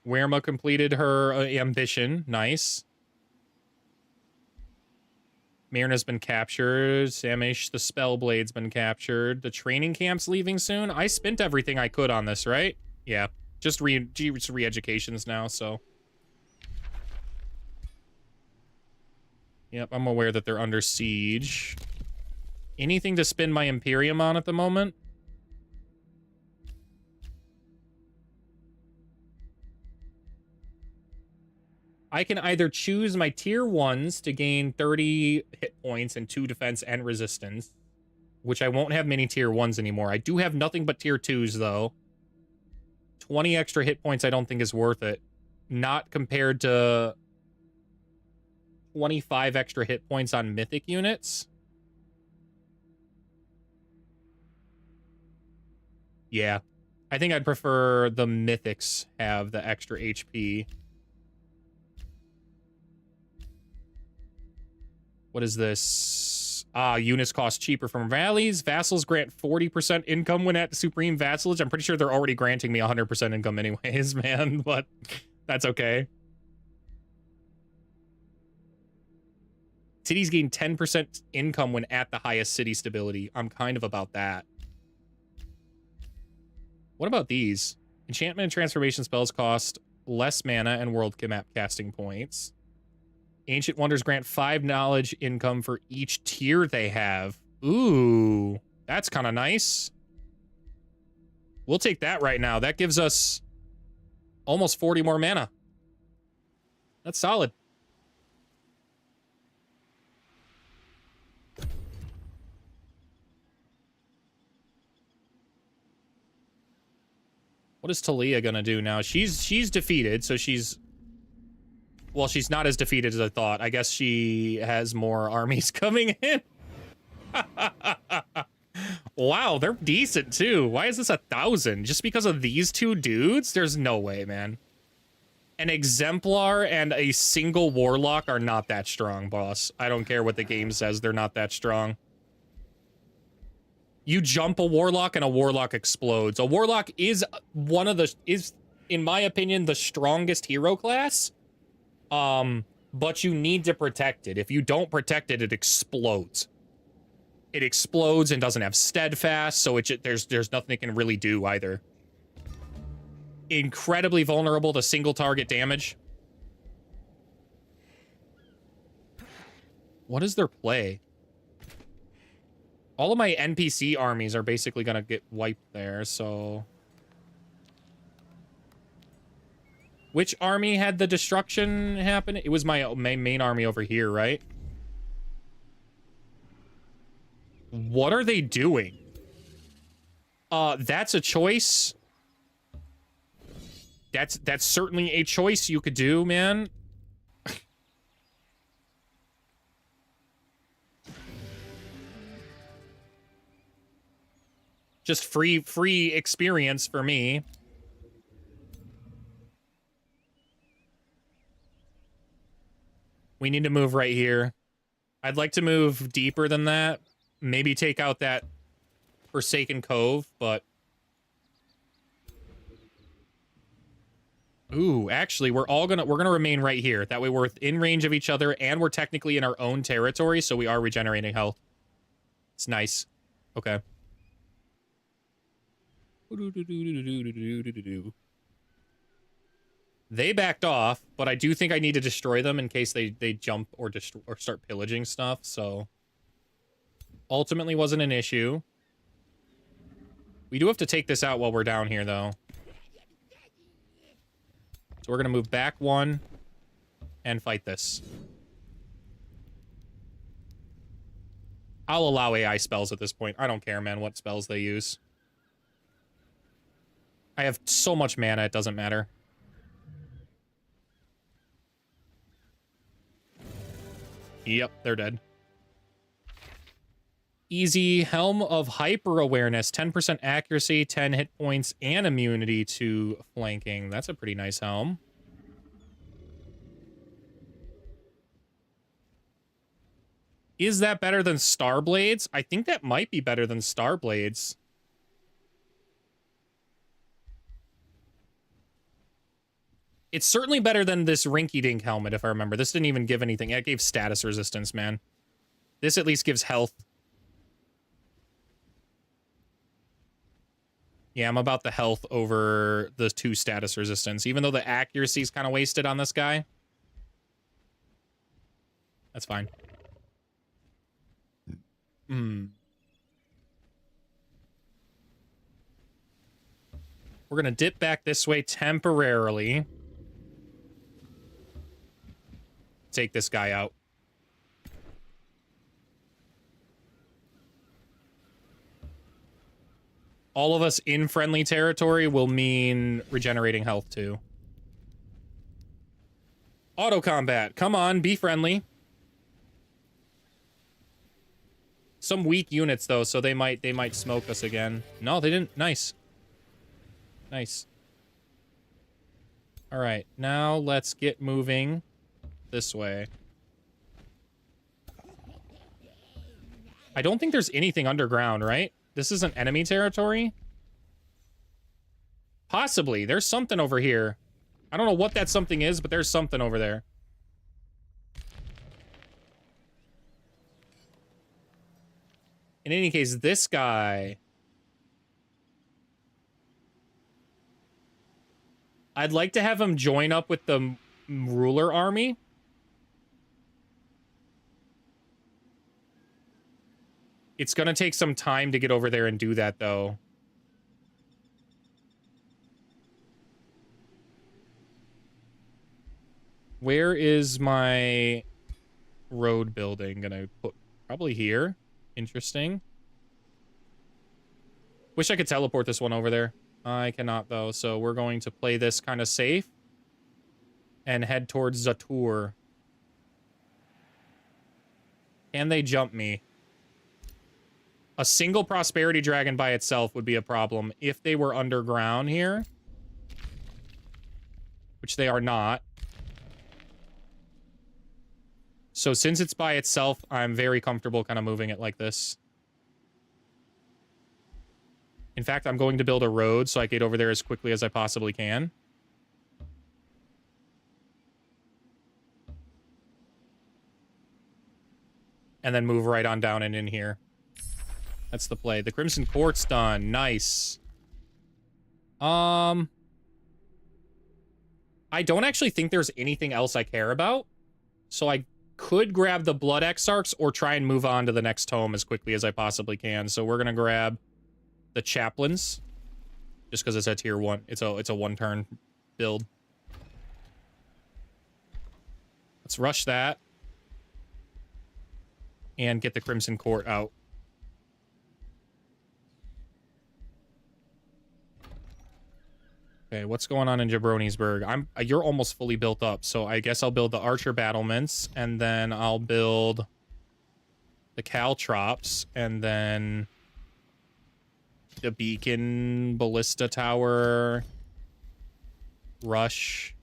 Wehrma completed her ambition. Nice. Myrna's been captured. Samish, the Spellblade's been captured. The training camp's leaving soon. I spent everything I could on this, right? Yeah. Just re-educations now, so. Yep, I'm aware that they're under siege. Anything to spend my Imperium on at the moment? I can either choose my tier 1s to gain 30 hit points and 2 defense and resistance, which I won't have many tier 1s anymore. I do have nothing but tier 2s, though. 20 extra hit points I don't think is worth it. Not compared to 25 extra hit points on mythic units. Yeah. I think I'd prefer the mythics have the extra HP. What is this? Units cost cheaper from rallies. Vassals grant 40% income when at supreme vassalage. I'm pretty sure they're already granting me 100% income anyways, man, but that's okay. Cities gain 10% income when at the highest city stability. I'm kind of about that. What about these? Enchantment and transformation spells cost less mana and world map casting points. Ancient Wonders grant 5 knowledge income for each tier they have. Ooh, that's kind of nice. We'll take that right now. That gives us almost 40 more mana. That's solid. What is Talia gonna do now? She's defeated, so she's... Well, she's not as defeated as I thought. I guess she has more armies coming in. Wow, they're decent, too. Why is this 1,000? Just because of these two dudes? There's no way, man. An Exemplar and a single Warlock are not that strong, boss. I don't care what the game says. They're not that strong. You jump a Warlock and a Warlock explodes. A Warlock is in my opinion, the strongest hero class. But you need to protect it. If you don't protect it, it explodes. It explodes and doesn't have steadfast, so there's nothing it can really do either. Incredibly vulnerable to single target damage. What is their play? All of my NPC armies are basically gonna get wiped there, so... Which army had the destruction happen? It was my main army over here, right? What are they doing? That's a choice. That's certainly a choice you could do, man. Just free experience for me. We need to move right here. I'd like to move deeper than that. Maybe take out that Forsaken Cove, but... Ooh, actually, we're gonna remain right here. That way we're in range of each other, and we're technically in our own territory, so we are regenerating health. It's nice. Okay. They backed off, but I do think I need to destroy them in case they jump or start pillaging stuff, so... Ultimately wasn't an issue. We do have to take this out while we're down here, though. So we're gonna move back one and fight this. I'll allow AI spells at this point. I don't care, man, what spells they use. I have so much mana, it doesn't matter. Yep, they're dead. Easy Helm of Hyper Awareness, 10% accuracy, 10 hit points, and immunity to flanking. That's a pretty nice helm. Is that better than Starblades? I think that might be better than Starblades. It's certainly better than this rinky-dink helmet, if I remember. This didn't even give anything. It gave status resistance, man. This at least gives health. Yeah, I'm about the health over the 2 status resistance, even though the accuracy is kind of wasted on this guy. That's fine. We're going to dip back this way temporarily. Take this guy out. All of us in friendly territory will mean regenerating health too. Auto combat. Come on, be friendly. Some weak units though, so they might smoke us again. No, they didn't. Nice. Nice. All right, now let's get moving this way. I don't think there's anything underground, right? This isn't enemy territory? Possibly. There's something over here. I don't know what that something is, but there's something over there. In any case, this guy... I'd like to have him join up with the ruler army. It's gonna take some time to get over there and do that, though. Where is my road building gonna put? Probably here. Interesting. Wish I could teleport this one over there. I cannot, though, so we're going to play this kind of safe and head towards Zatur. Can they jump me? A single Prosperity Dragon by itself would be a problem. If they were underground here, which they are not. So since it's by itself, I'm very comfortable kind of moving it like this. In fact, I'm going to build a road so I can get over there as quickly as I possibly can. And then move right on down and in here. That's the play. The Crimson Court's done. Nice. I don't actually think there's anything else I care about. So I could grab the Blood Exarchs or try and move on to the next tome as quickly as I possibly can. So we're going to grab the Chaplains. Just because it's a tier 1. It's a one-turn build. Let's rush that. And get the Crimson Court out. Okay, what's going on in Jabroni'sburg? You're almost fully built up, so I guess I'll build the Archer Battlements, and then I'll build the Caltrops, and then the Beacon, Ballista Tower, Rush,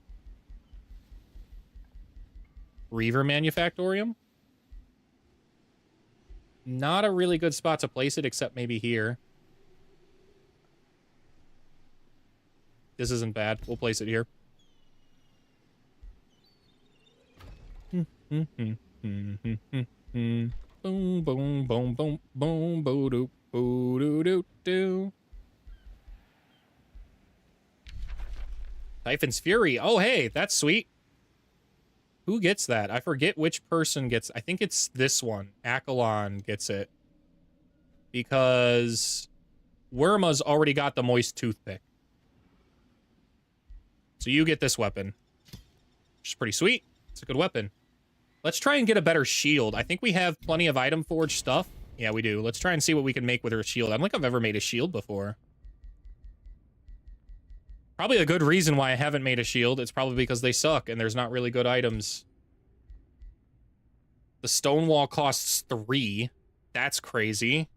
Reaver Manufactorium. Not a really good spot to place it, except maybe here. This isn't bad. We'll place it here. Boom, boom, boom, boom, boom, boo doo, boo doo doo doo. Typhon's Fury. Oh, hey, that's sweet. Who gets that? I forget which person gets... I think it's this one. Akalon gets it. Because Worma's already got the Moist Toothpick. So you get this weapon. Which is pretty sweet. It's a good weapon. Let's try and get a better shield. I think we have plenty of item forge stuff. Yeah, we do. Let's try and see what we can make with her shield. I don't think I've ever made a shield before. Probably a good reason why I haven't made a shield. It's probably because they suck and there's not really good items. The stone wall costs 3. That's crazy.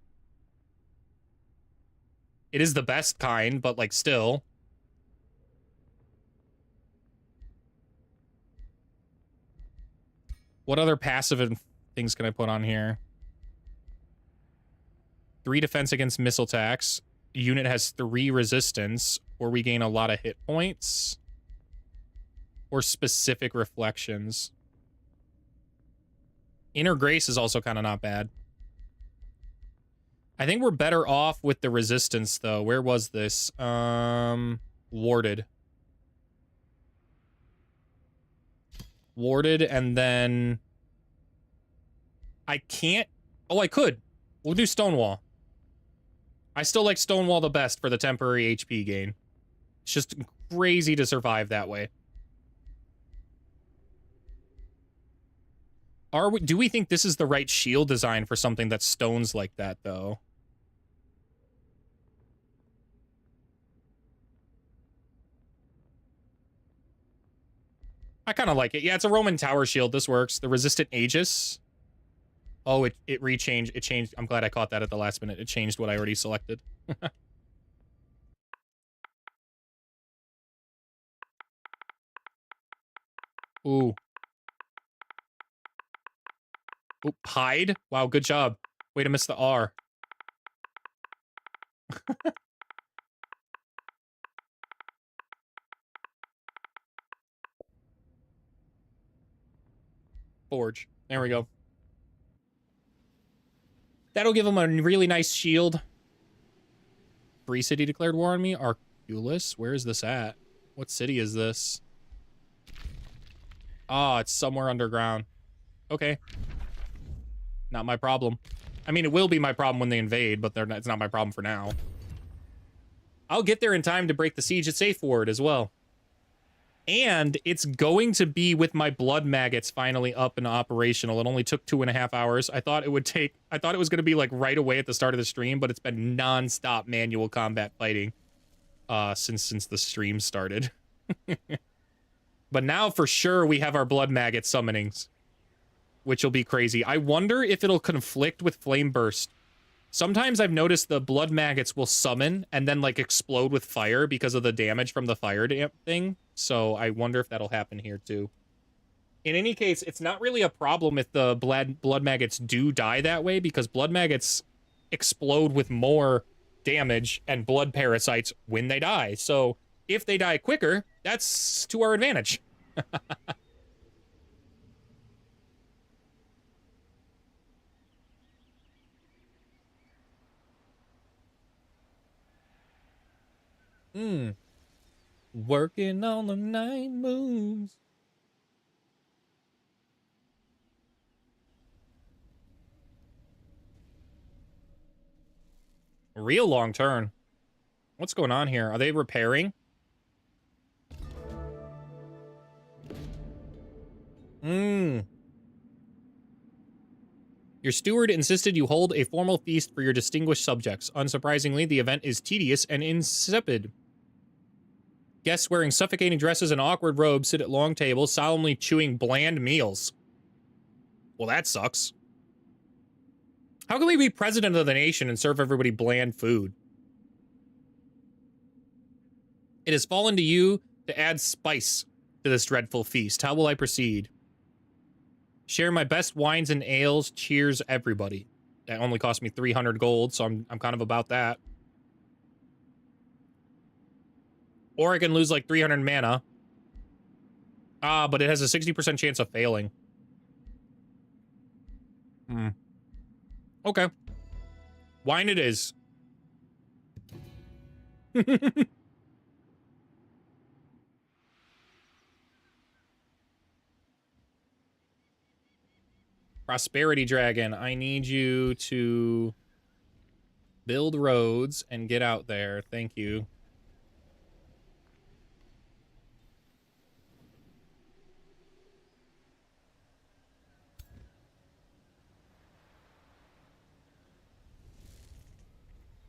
It is the best kind, but like still. What other passive things can I put on here? 3 defense against missile attacks. Unit has 3 resistance, or we gain a lot of hit points. Or specific reflections. Inner Grace is also kind of not bad. I think we're better off with the resistance, though. Where was this? Warded. Warded, and then... I can't... Oh, I could. We'll do Stonewall. I still like Stonewall the best for the temporary HP gain. It's just crazy to survive that way. Do we think this is the right shield design for something that stones like that, though? I kind of like it. Yeah, it's a Roman tower shield. This works. The resistant Aegis. Oh, it rechanged. It changed. I'm glad I caught that at the last minute. It changed what I already selected. Ooh. Ooh, hide? Wow, good job. Way to miss the R. Forge. There we go. That'll give him a really nice shield. Free City declared war on me? Arculus? Where is this at? What city is this? Oh, it's somewhere underground. Okay. Not my problem. I mean, it will be my problem when they invade, but it's not my problem for now. I'll get there in time to break the siege at Safe Ward as well. And it's going to be with my blood maggots finally up and operational. It only took 2.5 hours. I thought it was going to be like right away at the start of the stream, but it's been non-stop manual combat fighting. since the stream started. But now for sure we have our blood maggot summonings, which will be crazy. I wonder if it'll conflict with Flame Burst. Sometimes I've noticed the blood maggots will summon and then like explode with fire because of the damage from the fire thing. So I wonder if that'll happen here too. In any case, it's not really a problem if the blood maggots do die that way, because blood maggots explode with more damage and blood parasites when they die. So if they die quicker, that's to our advantage. Working on the night moves. Real long turn. What's going on here? Are they repairing? Your steward insisted you hold a formal feast for your distinguished subjects. Unsurprisingly, the event is tedious and insipid. Guests wearing suffocating dresses and awkward robes sit at long tables, solemnly chewing bland meals. Well, that sucks. How can we be president of the nation and serve everybody bland food? It has fallen to you to add spice to this dreadful feast. How will I proceed? Share my best wines and ales. Cheers, everybody. That only cost me 300 gold, so I'm kind of about that. Or I can lose like 300 mana. But it has a 60% chance of failing. Okay. Wine it is. Prosperity Dragon, I need you to build roads and get out there. Thank you.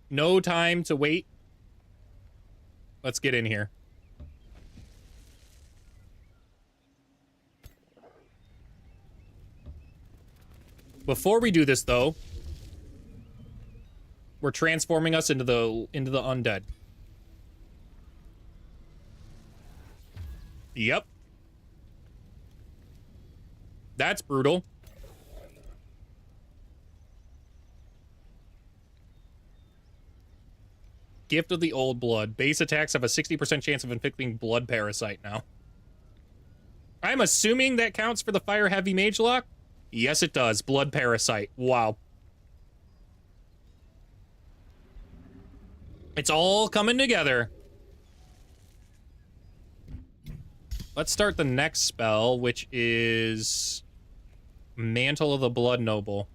No time to wait. Let's get in here. Before we do this, though, we're transforming us into the undead. Yep. That's brutal. Gift of the Old Blood. Base attacks have a 60% chance of inflicting blood parasite now. I'm assuming that counts for the fire heavy mage lock? Yes, it does. Blood parasite. Wow. It's all coming together. Let's start the next spell, which is Mantle of the Blood Noble.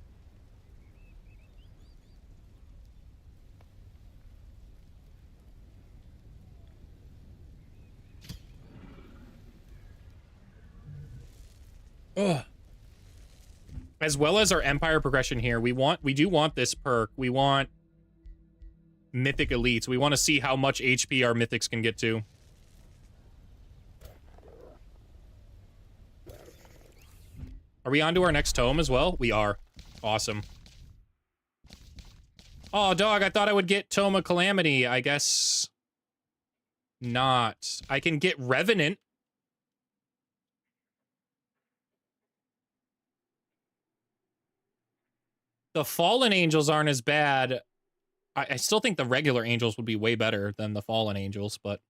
Ugh. As well as our Empire progression here, we do want this perk. We want Mythic Elites. We want to see how much HP our Mythics can get to. Are we on to our next tome as well? We are. Awesome. Oh, dog, I thought I would get Tome of Calamity. I guess not. I can get Revenant. The Fallen Angels aren't as bad. I still think the regular Angels would be way better than the Fallen Angels, but...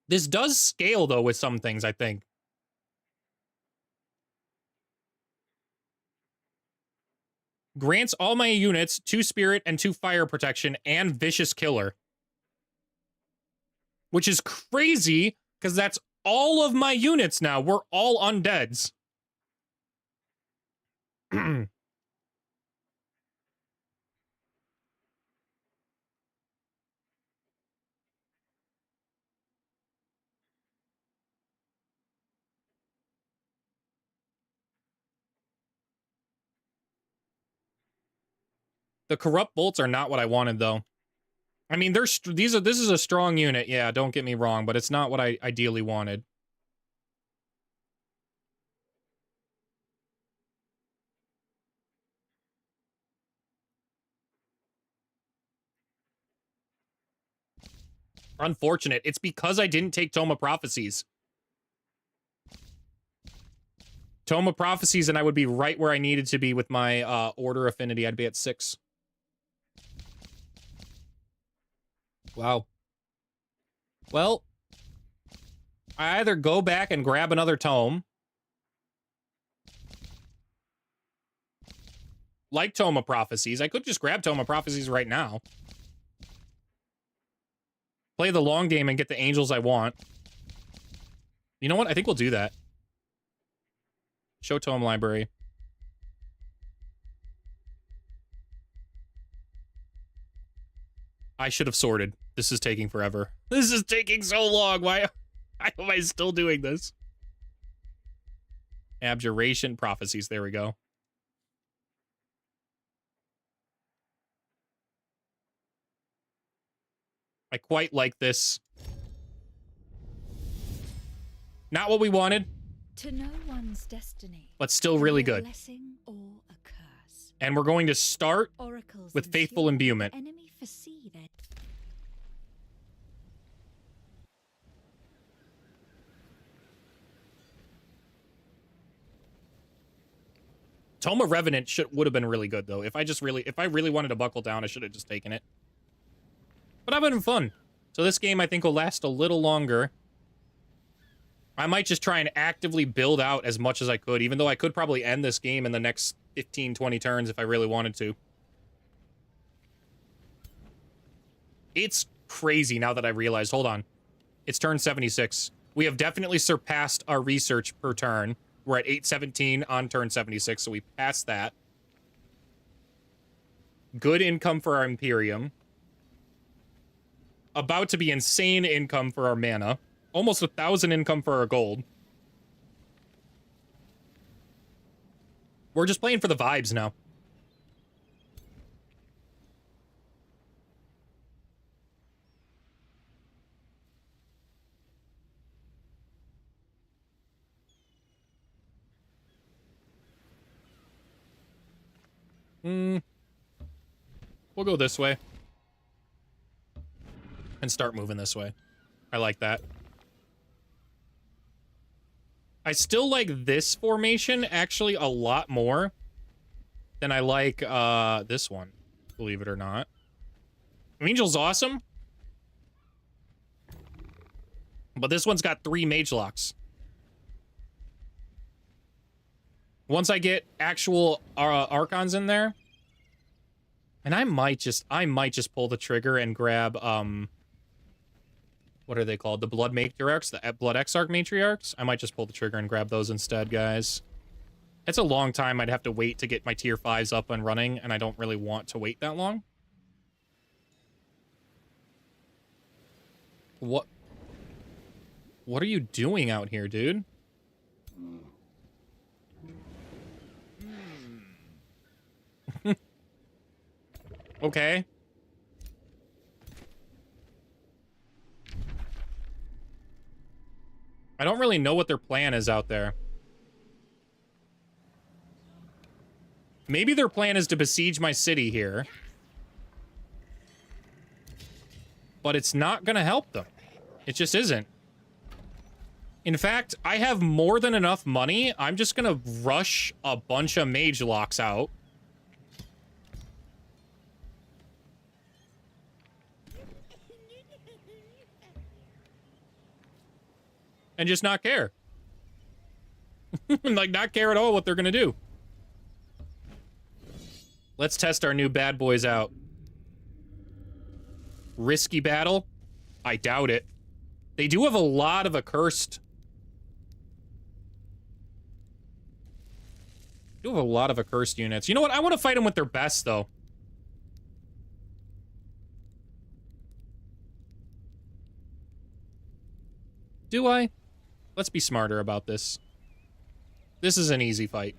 This does scale, though, with some things, I think. Grants all my units 2 Spirit and 2 Fire Protection and Vicious Killer. Which is crazy, because that's all of my units now. We're all undeads. The corrupt bolts are not what I wanted, though. I mean, this is a strong unit, yeah, don't get me wrong, but it's not what I ideally wanted. Unfortunate. It's because I didn't take Tome of Prophecies. Tome of Prophecies, and I would be right where I needed to be with my order affinity. I'd be at 6. Wow. Well, I either go back and grab another tome, like Tome of Prophecies. I could just grab Tome of Prophecies right now. Play the long game and get the angels I want. You know what? I think we'll do that. Show Tome Library. I should have sorted. This is taking forever. This is taking so long. Why am I still doing this? Abjuration Prophecies. There we go. I quite like this. Not what we wanted. To know one's destiny. But still really good. Blessing or a curse. And we're going to start Oracles with Faithful Imbuement. Enemy foresee that. Tome of Revenant would have been really good, though. If I really wanted to buckle down, I should have just taken it. But I've been fun. So this game, I think, will last a little longer. I might just try and actively build out as much as I could, even though I could probably end this game in the next 15, 20 turns if I really wanted to. It's crazy now that I realized. Hold on. It's turn 76. We have definitely surpassed our research per turn. We're at 817 on turn 76, so we passed that. Good income for our Imperium. About to be insane income for our mana. Almost 1,000 income for our gold. We're just playing for the vibes now. We'll go this way. And start moving this way. I like that. I still like this formation, actually, a lot more than I like this one, believe it or not. Angel's awesome. But this one's got 3 mage locks. Once I get actual Archons in there, and I might just pull the trigger and grab what are they called? The Blood Matriarchs, the Blood Exarch Matriarchs. I might just pull the trigger and grab those instead, guys. It's a long time I'd have to wait to get my tier 5s up and running, and I don't really want to wait that long. What are you doing out here, dude? Okay. I don't really know what their plan is out there. Maybe their plan is to besiege my city here. But it's not gonna help them. It just isn't. In fact, I have more than enough money. I'm just gonna rush a bunch of mage locks out. And just not care. Like, not care at all what they're gonna do. Let's test our new bad boys out. Risky battle? I doubt it. They do have a lot of accursed. They do have a lot of accursed units. You know what? I want to fight them with their best, though. Do I? Let's be smarter about this. This is an easy fight.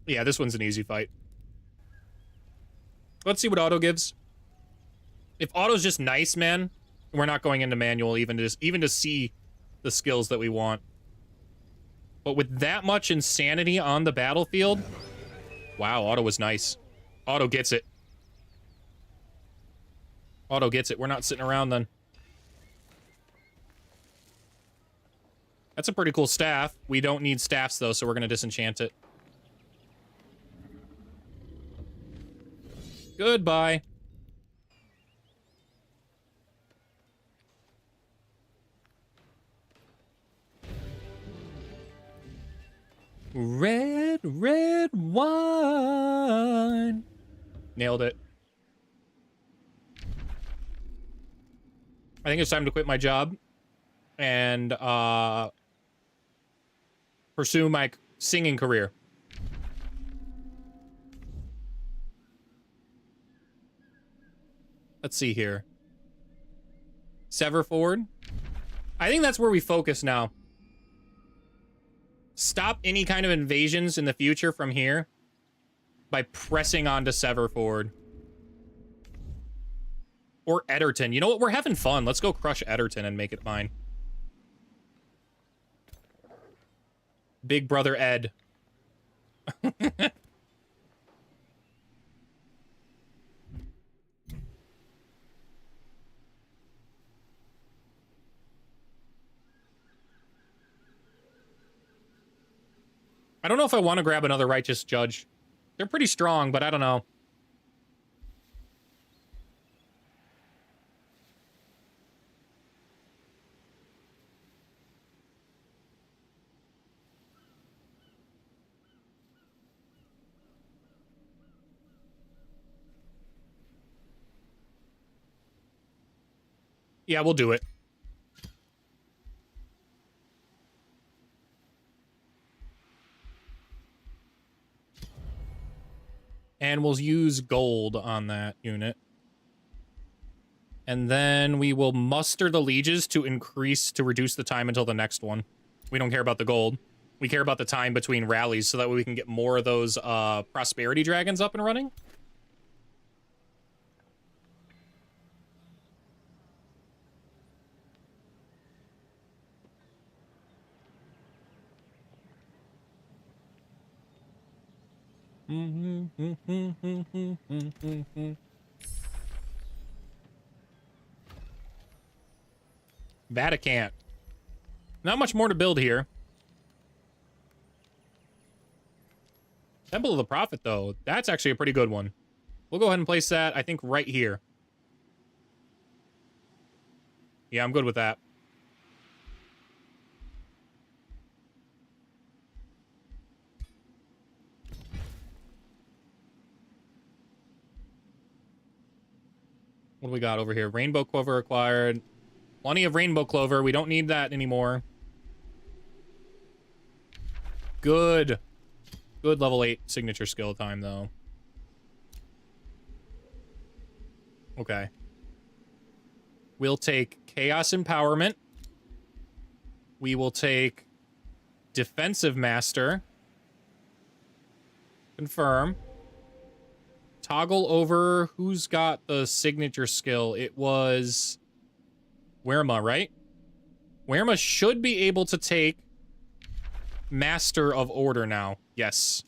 Yeah, this one's an easy fight. Let's see what auto gives. If auto's just nice, man, we're not going into manual even to see the skills that we want. But with that much insanity on the battlefield, wow, auto was nice. Auto gets it. Auto gets it. We're not sitting around then. That's a pretty cool staff. We don't need staffs though, so we're gonna disenchant it. Goodbye. Red, red wine. Nailed it. I think it's time to quit my job and pursue my singing career. Let's see here. Severford. I think that's where we focus now. Stop any kind of invasions in the future from here by pressing on to Severford. Or Ederton. You know what? We're having fun. Let's go crush Ederton and make it mine. Big Brother Ed. I don't know if I want to grab another Righteous Judge. They're pretty strong, but I don't know. Yeah, we'll do it. And we'll use gold on that unit. And then we will muster the lieges to reduce the time until the next one. We don't care about the gold. We care about the time between rallies so that way we can get more of those prosperity dragons up and running. Vatican. Not much more to build here. Temple of the Prophet, though. That's actually a pretty good one. We'll go ahead and place that, I think, right here. Yeah, I'm good with that. What do we got over here? Rainbow Clover acquired. Plenty of Rainbow Clover. We don't need that anymore. Good. Good level 8 signature skill time, though. Okay. We'll take Chaos Empowerment. We will take Defensive Master. Confirm. Toggle over who's got the signature skill. It was Werma, right? Werma should be able to take Master of Order now. Yes.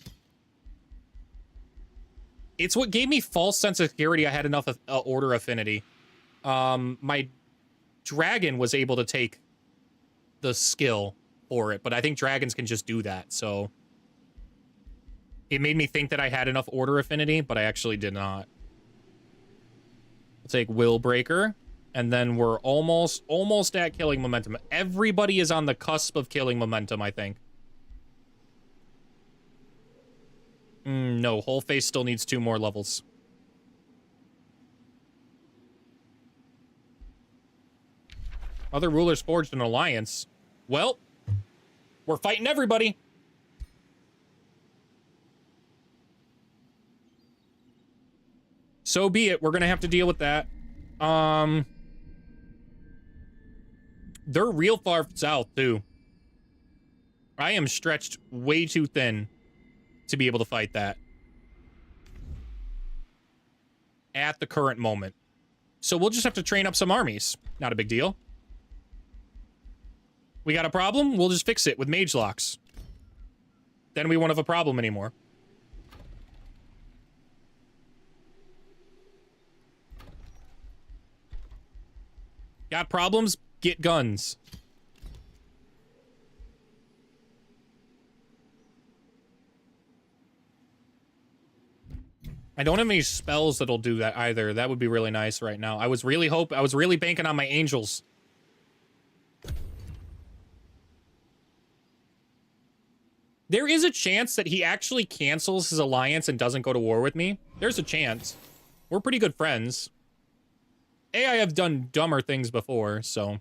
It's what gave me false sense of security. I had enough order affinity. My dragon was able to take the skill for it, but I think dragons can just do that, so it made me think that I had enough order affinity, but I actually did not. We'll take Will Breaker, and then we're almost at killing momentum. Everybody is on the cusp of killing momentum, I think. No, Whole Face still needs 2 more levels. Other rulers forged an alliance. Well, we're fighting everybody. So be it. We're gonna have to deal with that. They're real far south, too. I am stretched way too thin. to be able to fight that at the current moment. So we'll just have to train up some armies. Not a big deal. We got a problem? We'll just fix it with mage locks. Then we won't have a problem anymore. Got problems? Get guns. I don't have any spells that'll do that either. That would be really nice right now. I was really banking on my angels. There is a chance that he actually cancels his alliance and doesn't go to war with me. There's a chance. We're pretty good friends. I have done dumber things before, so.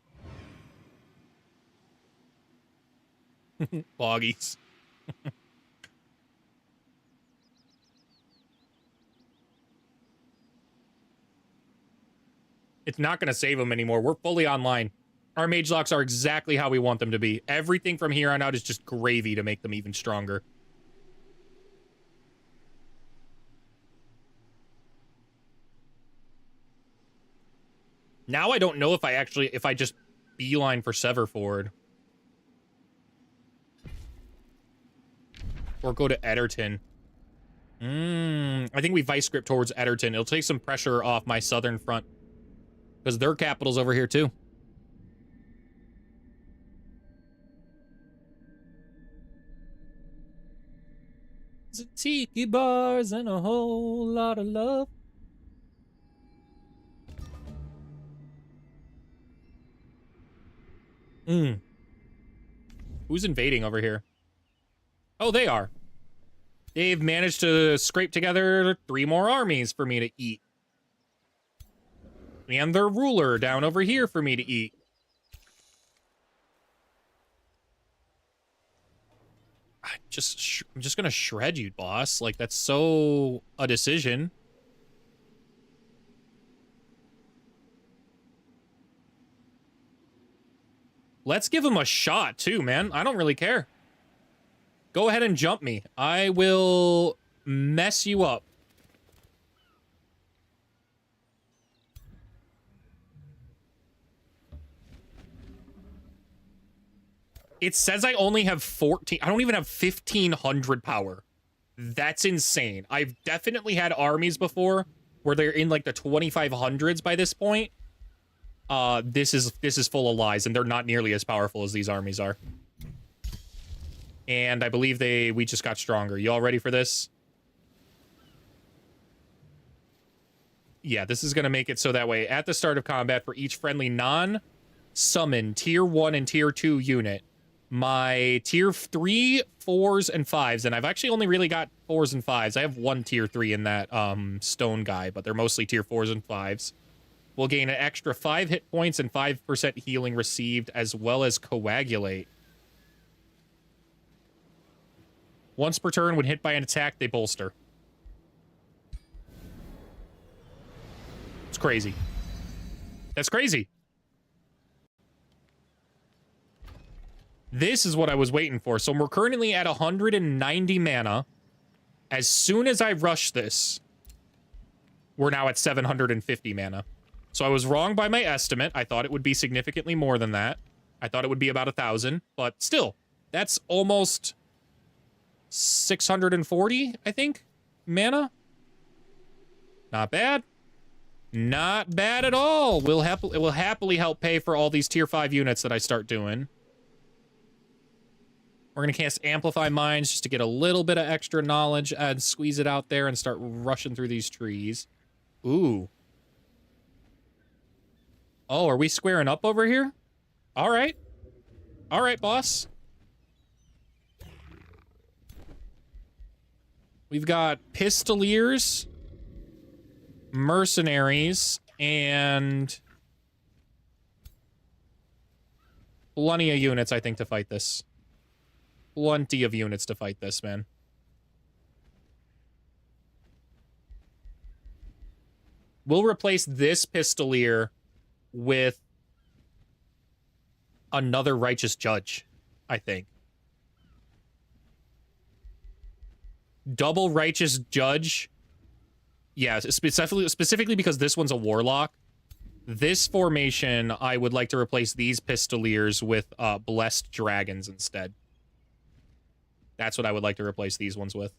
Boggies. It's not going to save them anymore. We're fully online. Our mage locks are exactly how we want them to be. Everything from here on out is just gravy to make them even stronger. Now I don't know if I just beeline for Severford. Or go to Ederton. I think we vice script towards Ederton. It'll take some pressure off my southern front. Because their capital's over here too. Tiki bars and a whole lot of love. Who's invading over here? Oh, they are. They've managed to scrape together 3 more armies for me to eat. And their ruler down over here for me to eat. I'm just gonna shred you, boss. Like, that's so a decision. Let's give him a shot, too, man. I don't really care. Go ahead and jump me. I will mess you up. It says I only have 14. I don't even have 1,500 power. That's insane. I've definitely had armies before where they're in like the 2,500s by this point. This is full of lies, and they're not nearly as powerful as these armies are. And I believe we just got stronger. You all ready for this? Yeah, this is going to make it so that way at the start of combat for each friendly non-summon tier 1 and tier 2 unit, my tier 3, 4s, and 5s, and I've actually only really got 4s and 5s. I have 1 tier 3 in that stone guy, but they're mostly tier 4s and 5s. Will gain an extra 5 hit points and 5% healing received, as well as coagulate. Once per turn, when hit by an attack, they bolster. It's crazy. That's crazy. This is what I was waiting for. So we're currently at 190 mana. As soon as I rush this, we're now at 750 mana. So I was wrong by my estimate. I thought it would be significantly more than that. I thought it would be about 1,000, but still, that's almost 640, I think, mana. Not bad. Not bad at all. It will happily help pay for all these tier 5 units that I start doing. We're going to cast Amplify Minds just to get a little bit of extra knowledge and squeeze it out there and start rushing through these trees. Ooh. Oh, are we squaring up over here? All right. All right, boss. We've got Pistoliers, Mercenaries, and plenty of units, I think, to fight this. Plenty of units to fight this, man. We'll replace this Pistolier with another Righteous Judge, I think. double Righteous Judge. Yeah, specifically because this one's a Warlock. This formation, I would like to replace these Pistoliers with Blessed Dragons instead. That's what I would like to replace these ones with.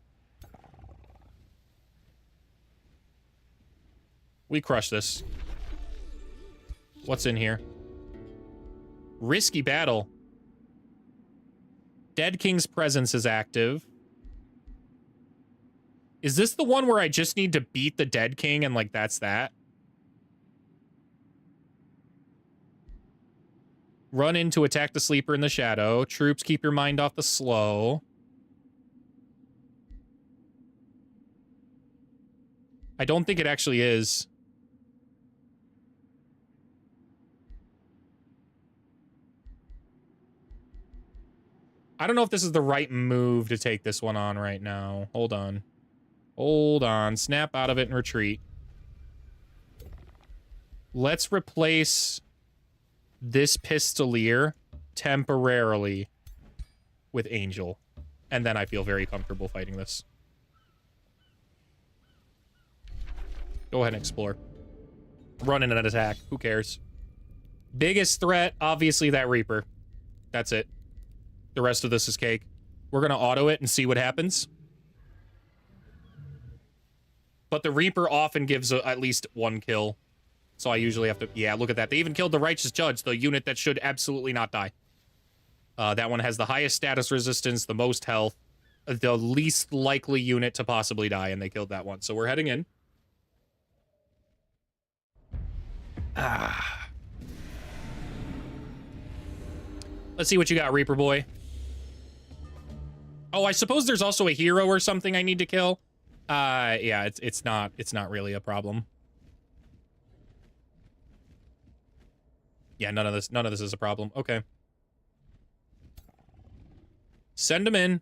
We crush this. What's in here? Risky Battle. Dead King's Presence is active. Is this the one where I just need to beat the Dead King and, like, that's that? Run in to attack the Sleeper in the shadow. Troops, keep your mind off the slow. I don't think it actually is. I don't know if this is the right move to take this one on right now. Hold on. Hold on. Snap out of it and retreat. Let's replace this Pistolier temporarily with Angel. And then I feel very comfortable fighting this. Go ahead and explore. Run in an attack. Who cares? Biggest threat, obviously that Reaper. That's it. The rest of this is cake. We're going to auto it and see what happens. But the Reaper often gives at least one kill. So I usually have to... Yeah, look at that. They even killed the Righteous Judge, the unit that should absolutely not die. That one has the highest status resistance, the most health, the least likely unit to possibly die, and they killed that one. So we're heading in. Let's see what you got, Reaper boy. Oh, I suppose there's also a hero or something I need to kill. Yeah, it's not really a problem. Yeah, none of this is a problem. Okay. Send them in.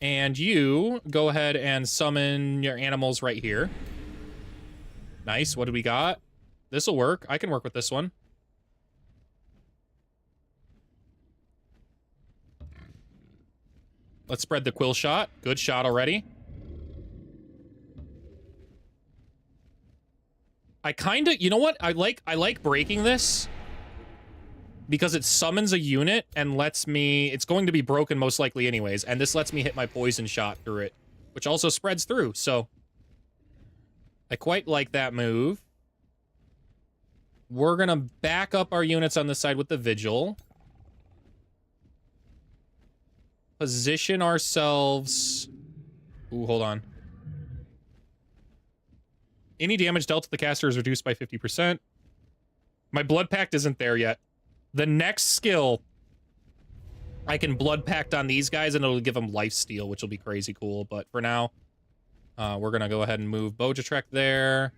And you go ahead and summon your animals right here. Nice. What do we got? This'll work. I can work with this one. Let's spread the quill shot. Good shot already. I kind of, you know what? I like breaking this because it summons a unit and lets me, it's going to be broken most likely anyways, and this lets me hit my poison shot through it, which also spreads through, so I quite like that move. We're gonna back up our units on this side with the Vigil. Position ourselves... Ooh, hold on. Any damage dealt to the caster is reduced by 50%. My Blood Pact isn't there yet. The next skill, I can Blood Pact on these guys and it'll give them lifesteal, which will be crazy cool. But for now, we're going to go ahead and move Bojatrek there.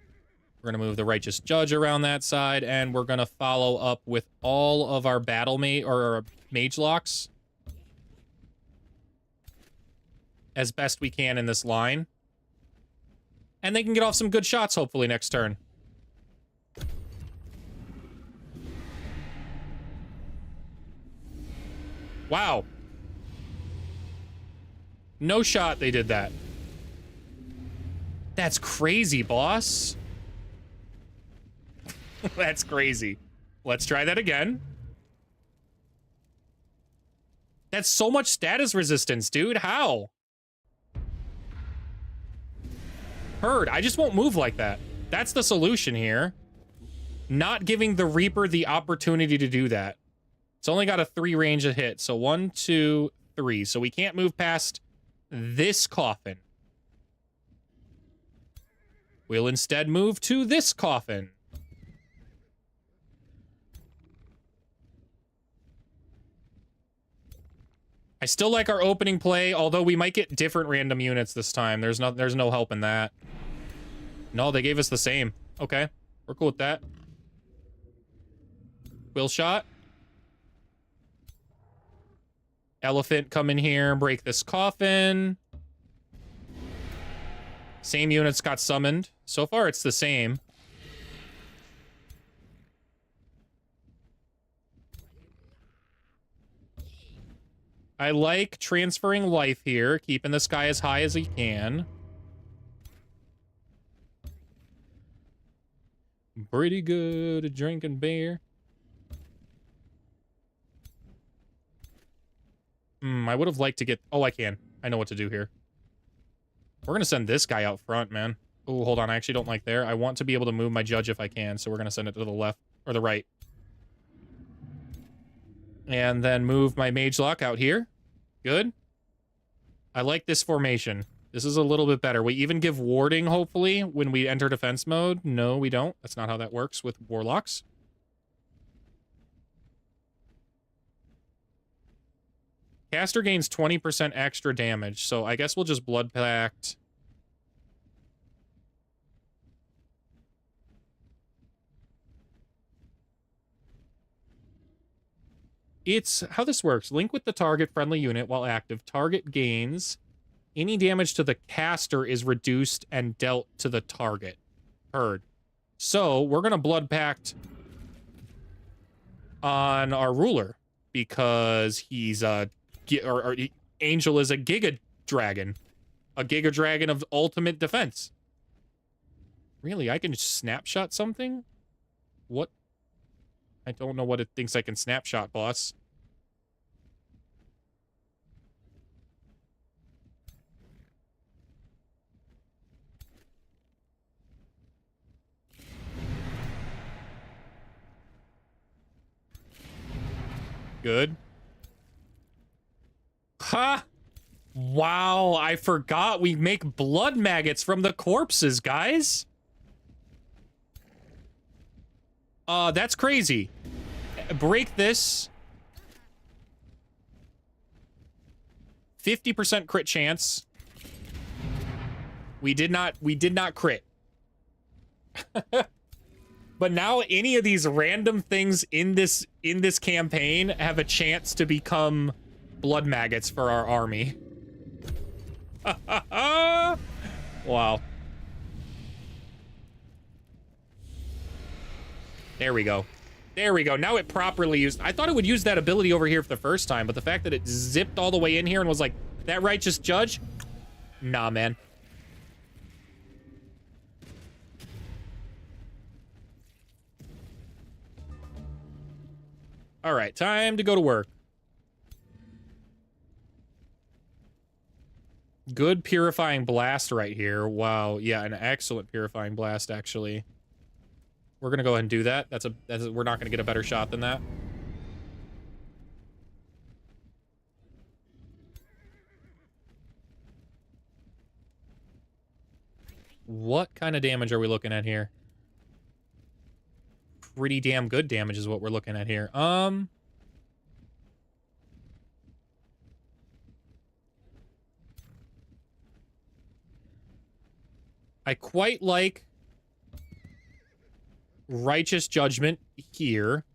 We're going to move the Righteous Judge around that side. And we're going to follow up with all of our battle or mage locks as best we can in this line. And they can get off some good shots, hopefully, next turn. Wow. No shot they did that. That's crazy, boss. That's crazy. Let's try that again. That's so much status resistance, dude. How? Heard. I just won't move like that. That's the solution here. Not giving the Reaper the opportunity to do that. It's only got a 3 range of hit. So 1, 2, 3. So we can't move past this coffin. We'll instead move to this coffin. I still like our opening play, although we might get different random units this time. There's no help in that. No, they gave us the same. Okay, we're cool with that. Quill shot. Elephant come in here and break this coffin. Same units got summoned. So far, it's the same. I like transferring life here, keeping this guy as high as he can. Pretty good at drinking beer. I would have liked to get... Oh, I can. I know what to do here. We're going to send this guy out front, man. Oh, hold on. I actually don't like there. I want to be able to move my judge if I can, so we're going to send it to the left, or the right. And then move my mage lock out here. Good. I like this formation. This is a little bit better. We even give warding, hopefully, when we enter defense mode. No, we don't. That's not how that works with warlocks. Caster gains 20% extra damage, so I guess we'll just Blood Pact. It's how this works. Link with the target friendly unit while active. Target gains. Any damage to the caster is reduced and dealt to the target. Heard. So, we're going to Blood Pact on our ruler because he's Angel is a Giga Dragon. A Giga Dragon of ultimate defense. Really? I can snapshot something? What? I don't know what it thinks I can snapshot, boss. Good. Ha! Wow, I forgot we make blood maggots from the corpses, guys. That's crazy. Break this. 50% crit chance. We did not crit. But now any of these random things in this campaign have a chance to become blood maggots for our army. Wow. There we go. There we go. Now it properly used... I thought it would use that ability over here for the first time, but the fact that it zipped all the way in here and was like, that righteous judge? Nah, man. All right, time to go to work. Good purifying blast right here. Wow, yeah, an excellent purifying blast, actually. We're gonna go ahead and do that. We're not gonna get a better shot than that. What kind of damage are we looking at here? Pretty damn good damage is what we're looking at here. I quite like Righteous Judgment here.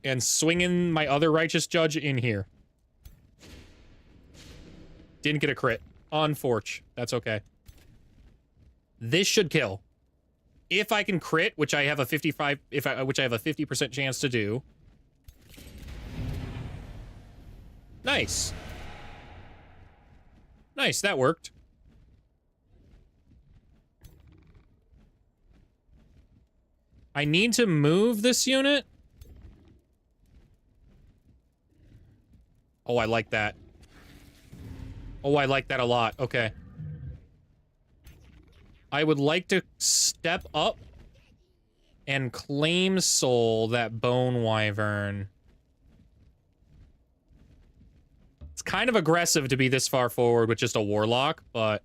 And swinging my other Righteous Judge in here. Didn't get a crit. Unfortunate. That's okay. This should kill. If I can crit, which I have a 50% chance to do. Nice. Nice, that worked. I need to move this unit. Oh, I like that. Oh, I like that a lot. Okay. I would like to step up and claim soul that bone wyvern. It's kind of aggressive to be this far forward with just a warlock, but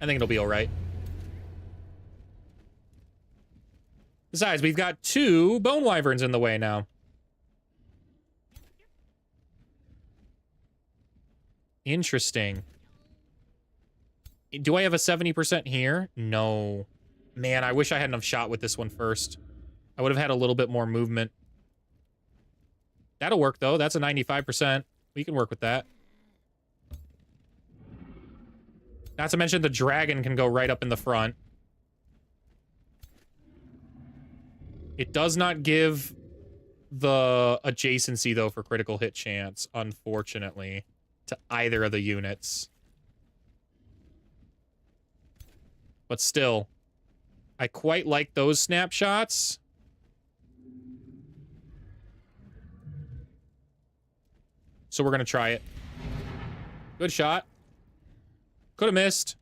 I think it'll be all right. Besides, we've got 2 bone wyverns in the way now. Interesting. Do I have a 70% here? No. Man, I wish I had enough shot with this one first. I would have had a little bit more movement. That'll work, though. That's a 95%. We can work with that. Not to mention the dragon can go right up in the front. It does not give the adjacency, though, for critical hit chance, unfortunately, to either of the units. But still, I quite like those snapshots. So we're going to try it. Good shot. Could have missed.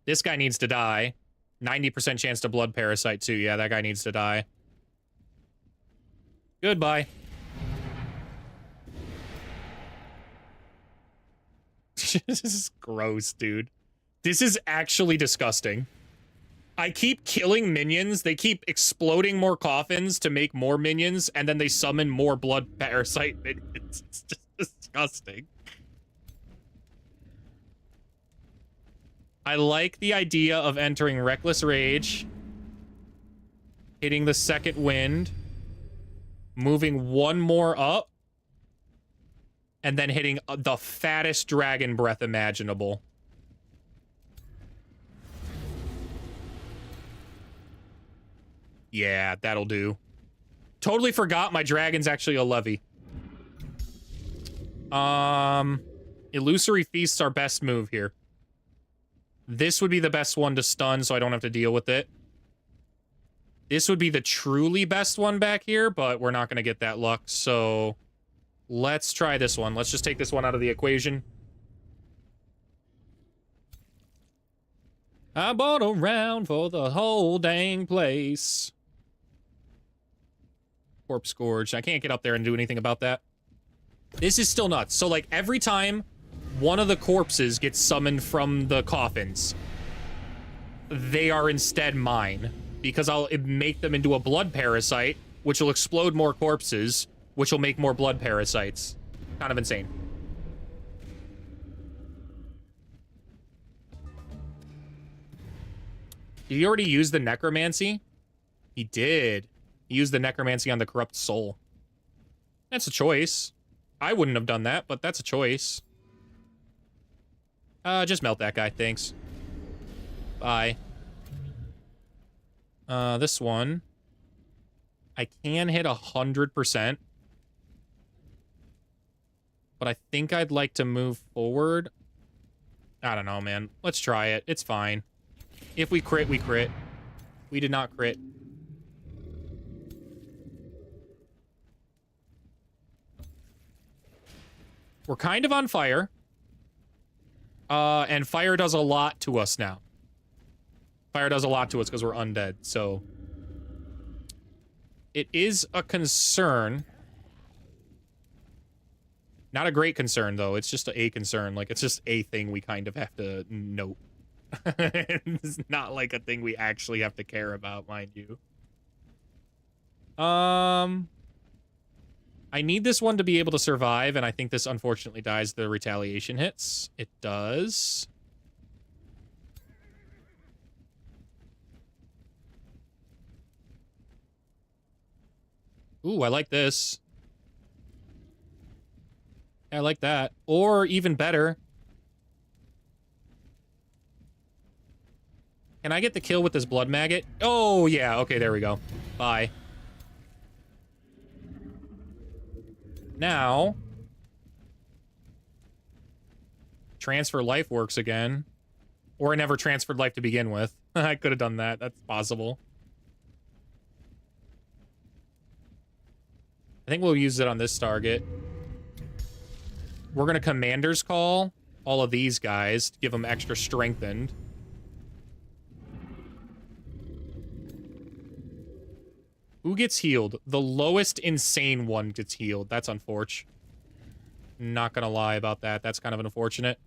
This guy needs to die. 90% chance to blood parasite, too. Yeah, that guy needs to die. Goodbye. This is gross, dude. This is actually disgusting. I keep killing minions. They keep exploding more coffins to make more minions, and then they summon more blood parasite minions. It's just disgusting. I like the idea of entering Reckless Rage, hitting the second wind, moving one more up, and then hitting the fattest dragon breath imaginable. Yeah, that'll do. Totally forgot my dragon's actually a levy. Illusory Feast's our best move here. This would be the best one to stun, so I don't have to deal with it. This would be the truly best one back here, but we're not going to get that luck, so let's try this one. Let's just take this one out of the equation. I bought a round for the whole dang place. Corpse Scourge. I can't get up there and do anything about that. This is still nuts. So, like, every time one of the corpses gets summoned from the coffins, they are instead mine. Because I'll make them into a blood parasite, which will explode more corpses, which will make more blood parasites. Kind of insane. Did he already use the necromancy? He did. He used the necromancy on the corrupt soul. That's a choice. I wouldn't have done that, but that's a choice. Just melt that guy, thanks. Bye. This one. I can hit 100%. But I think I'd like to move forward. I don't know, man. Let's try it. It's fine. If we crit, we crit. We did not crit. We're kind of on fire. And fire does a lot to us now. Fire does a lot to us because we're undead, so... It is a concern. Not a great concern, though. It's just a concern. Like, it's just a thing we kind of have to note. It's not like a thing we actually have to care about, mind you. I need this one to be able to survive, and I think this unfortunately dies the retaliation hits. It does. Ooh, I like this. I like that. Or, even better... Can I get the kill with this blood maggot? Oh, yeah. Okay, there we go. Bye. Now... Transfer life works again. Or I never transferred life to begin with. I could have done that. That's possible. I think we'll use it on this target. We're going to Commander's Call all of these guys to give them extra strengthened. Who gets healed? The lowest insane one gets healed. That's unfortunate. Not gonna lie about that. That's kind of unfortunate.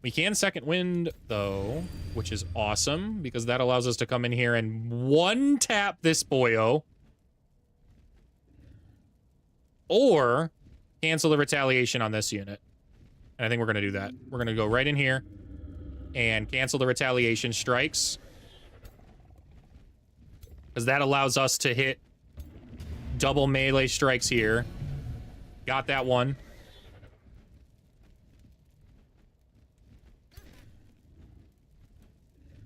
We can second wind, though, which is awesome, because that allows us to come in here and one-tap this boyo. Or cancel the retaliation on this unit. And I think we're gonna do that. We're gonna go right in here and cancel the retaliation strikes. Because that allows us to hit double melee strikes here. Got that one.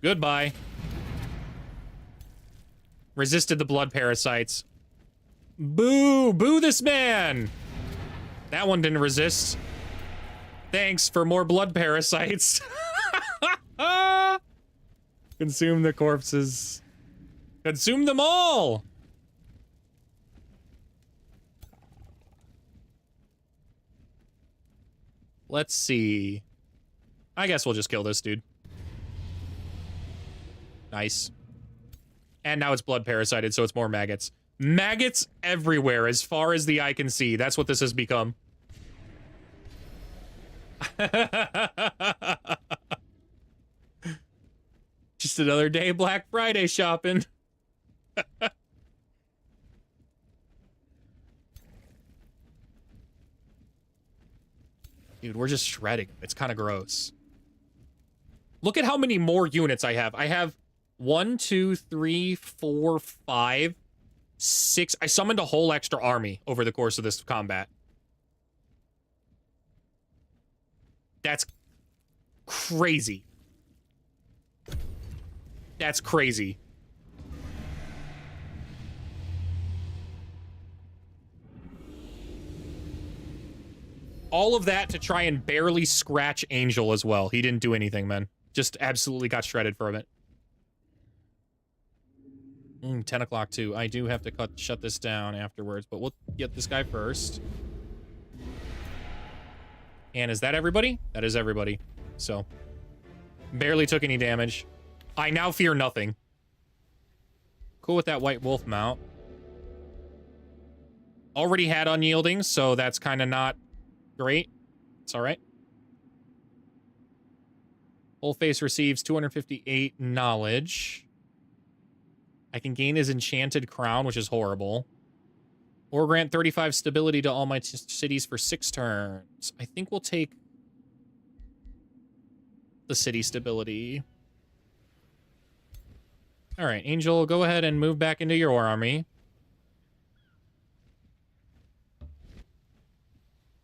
Goodbye. Resisted the blood parasites. Boo! Boo this man! That one didn't resist. Thanks for more blood parasites. Consume the corpses. Consume them all! Let's see. I guess we'll just kill this dude. Nice. And now it's blood parasited, so it's more maggots. Maggots everywhere, as far as the eye can see. That's what this has become. Just another day Black Friday shopping. Dude, we're just shredding. It's kind of gross. Look at how many more units I have. I have 1, 2, 3, 4, 5, 6. I summoned a whole extra army over the course of this combat. That's crazy. That's crazy. All of that to try and barely scratch Angel as well. He didn't do anything, man. Just absolutely got shredded from it. 10 o'clock too. I do have to shut this down afterwards, but we'll get this guy first. And is that everybody? That is everybody. So, barely took any damage. I now fear nothing. Cool with that White Wolf mount. Already had unyielding, so that's kind of not great. It's all right. Whole face receives 258 knowledge. I can gain his enchanted crown, which is horrible. Or grant 35 stability to all my cities for 6 turns. I think we'll take the city stability. All right, Angel, go ahead and move back into your army.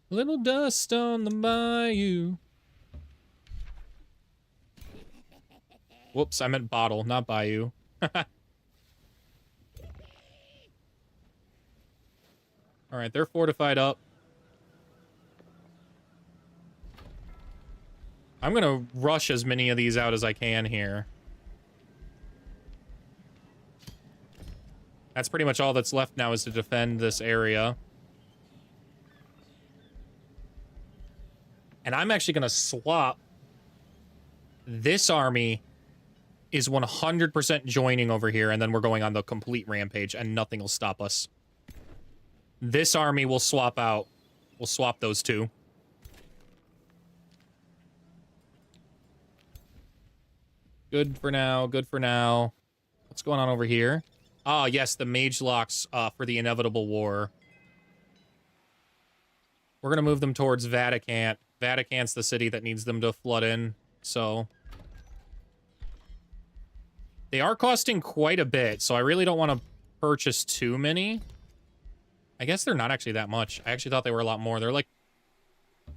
Little dust on the bayou. Whoops, I meant bottle, not bayou. All right, they're fortified up. I'm gonna rush as many of these out as I can here. That's pretty much all that's left now is to defend this area. And I'm actually gonna swap. This army is 100% joining over here, and then we're going on the complete rampage, and nothing will stop us. This army will swap out. We'll swap those two. Good for now, good for now. What's going on over here? Ah, yes, the mage locks for the inevitable war. We're going to move them towards Vatican. Vatican's the city that needs them to flood in, so... They are costing quite a bit, so I really don't want to purchase too many. I guess they're not actually that much. I actually thought they were a lot more. They're like...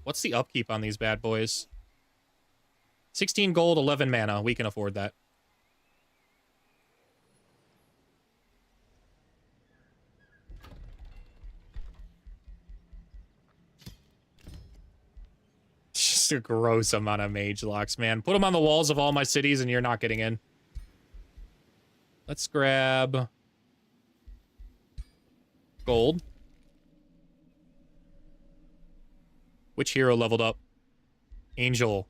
What's the upkeep on these bad boys? 16 gold, 11 mana. We can afford that. Just a gross amount of mage locks, man. Put them on the walls of all my cities and you're not getting in. Let's grab... gold. Which hero leveled up? Angel.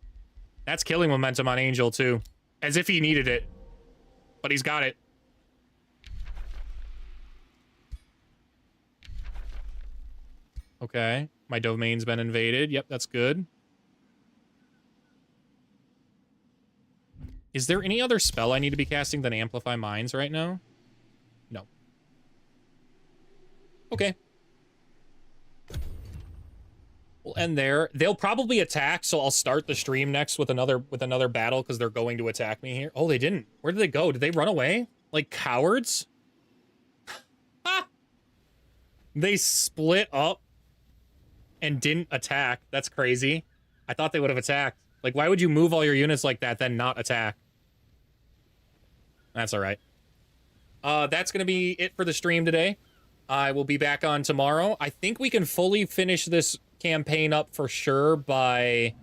That's killing momentum on Angel, too. As if he needed it. But he's got it. Okay. My domain's been invaded. Yep, that's good. Is there any other spell I need to be casting than Amplify Minds right now? No. Okay. We'll end there. They'll probably attack, so I'll start the stream next with another battle because they're going to attack me here. Oh, they didn't. Where did they go? Did they run away? Like cowards? Ah! They split up and didn't attack. That's crazy. I thought they would have attacked. Like, why would you move all your units like that, then not attack? That's all right. That's going to be it for the stream today. I will be back on tomorrow. I think we can fully finish this campaign up for sure by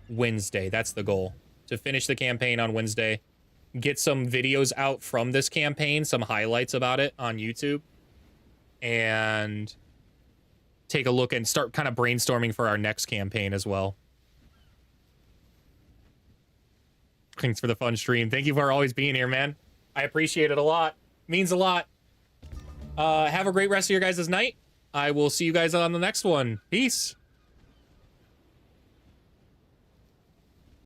Wednesday. That's the goal. To finish the campaign on Wednesday. Get some videos out from this campaign, some highlights about it on YouTube. And take a look and start kind of brainstorming for our next campaign as well. Thanks for the fun stream. Thank you for always being here, man. I appreciate it a lot. Means a lot. Have a great rest of your guys' night. I will see you guys on the next one. Peace.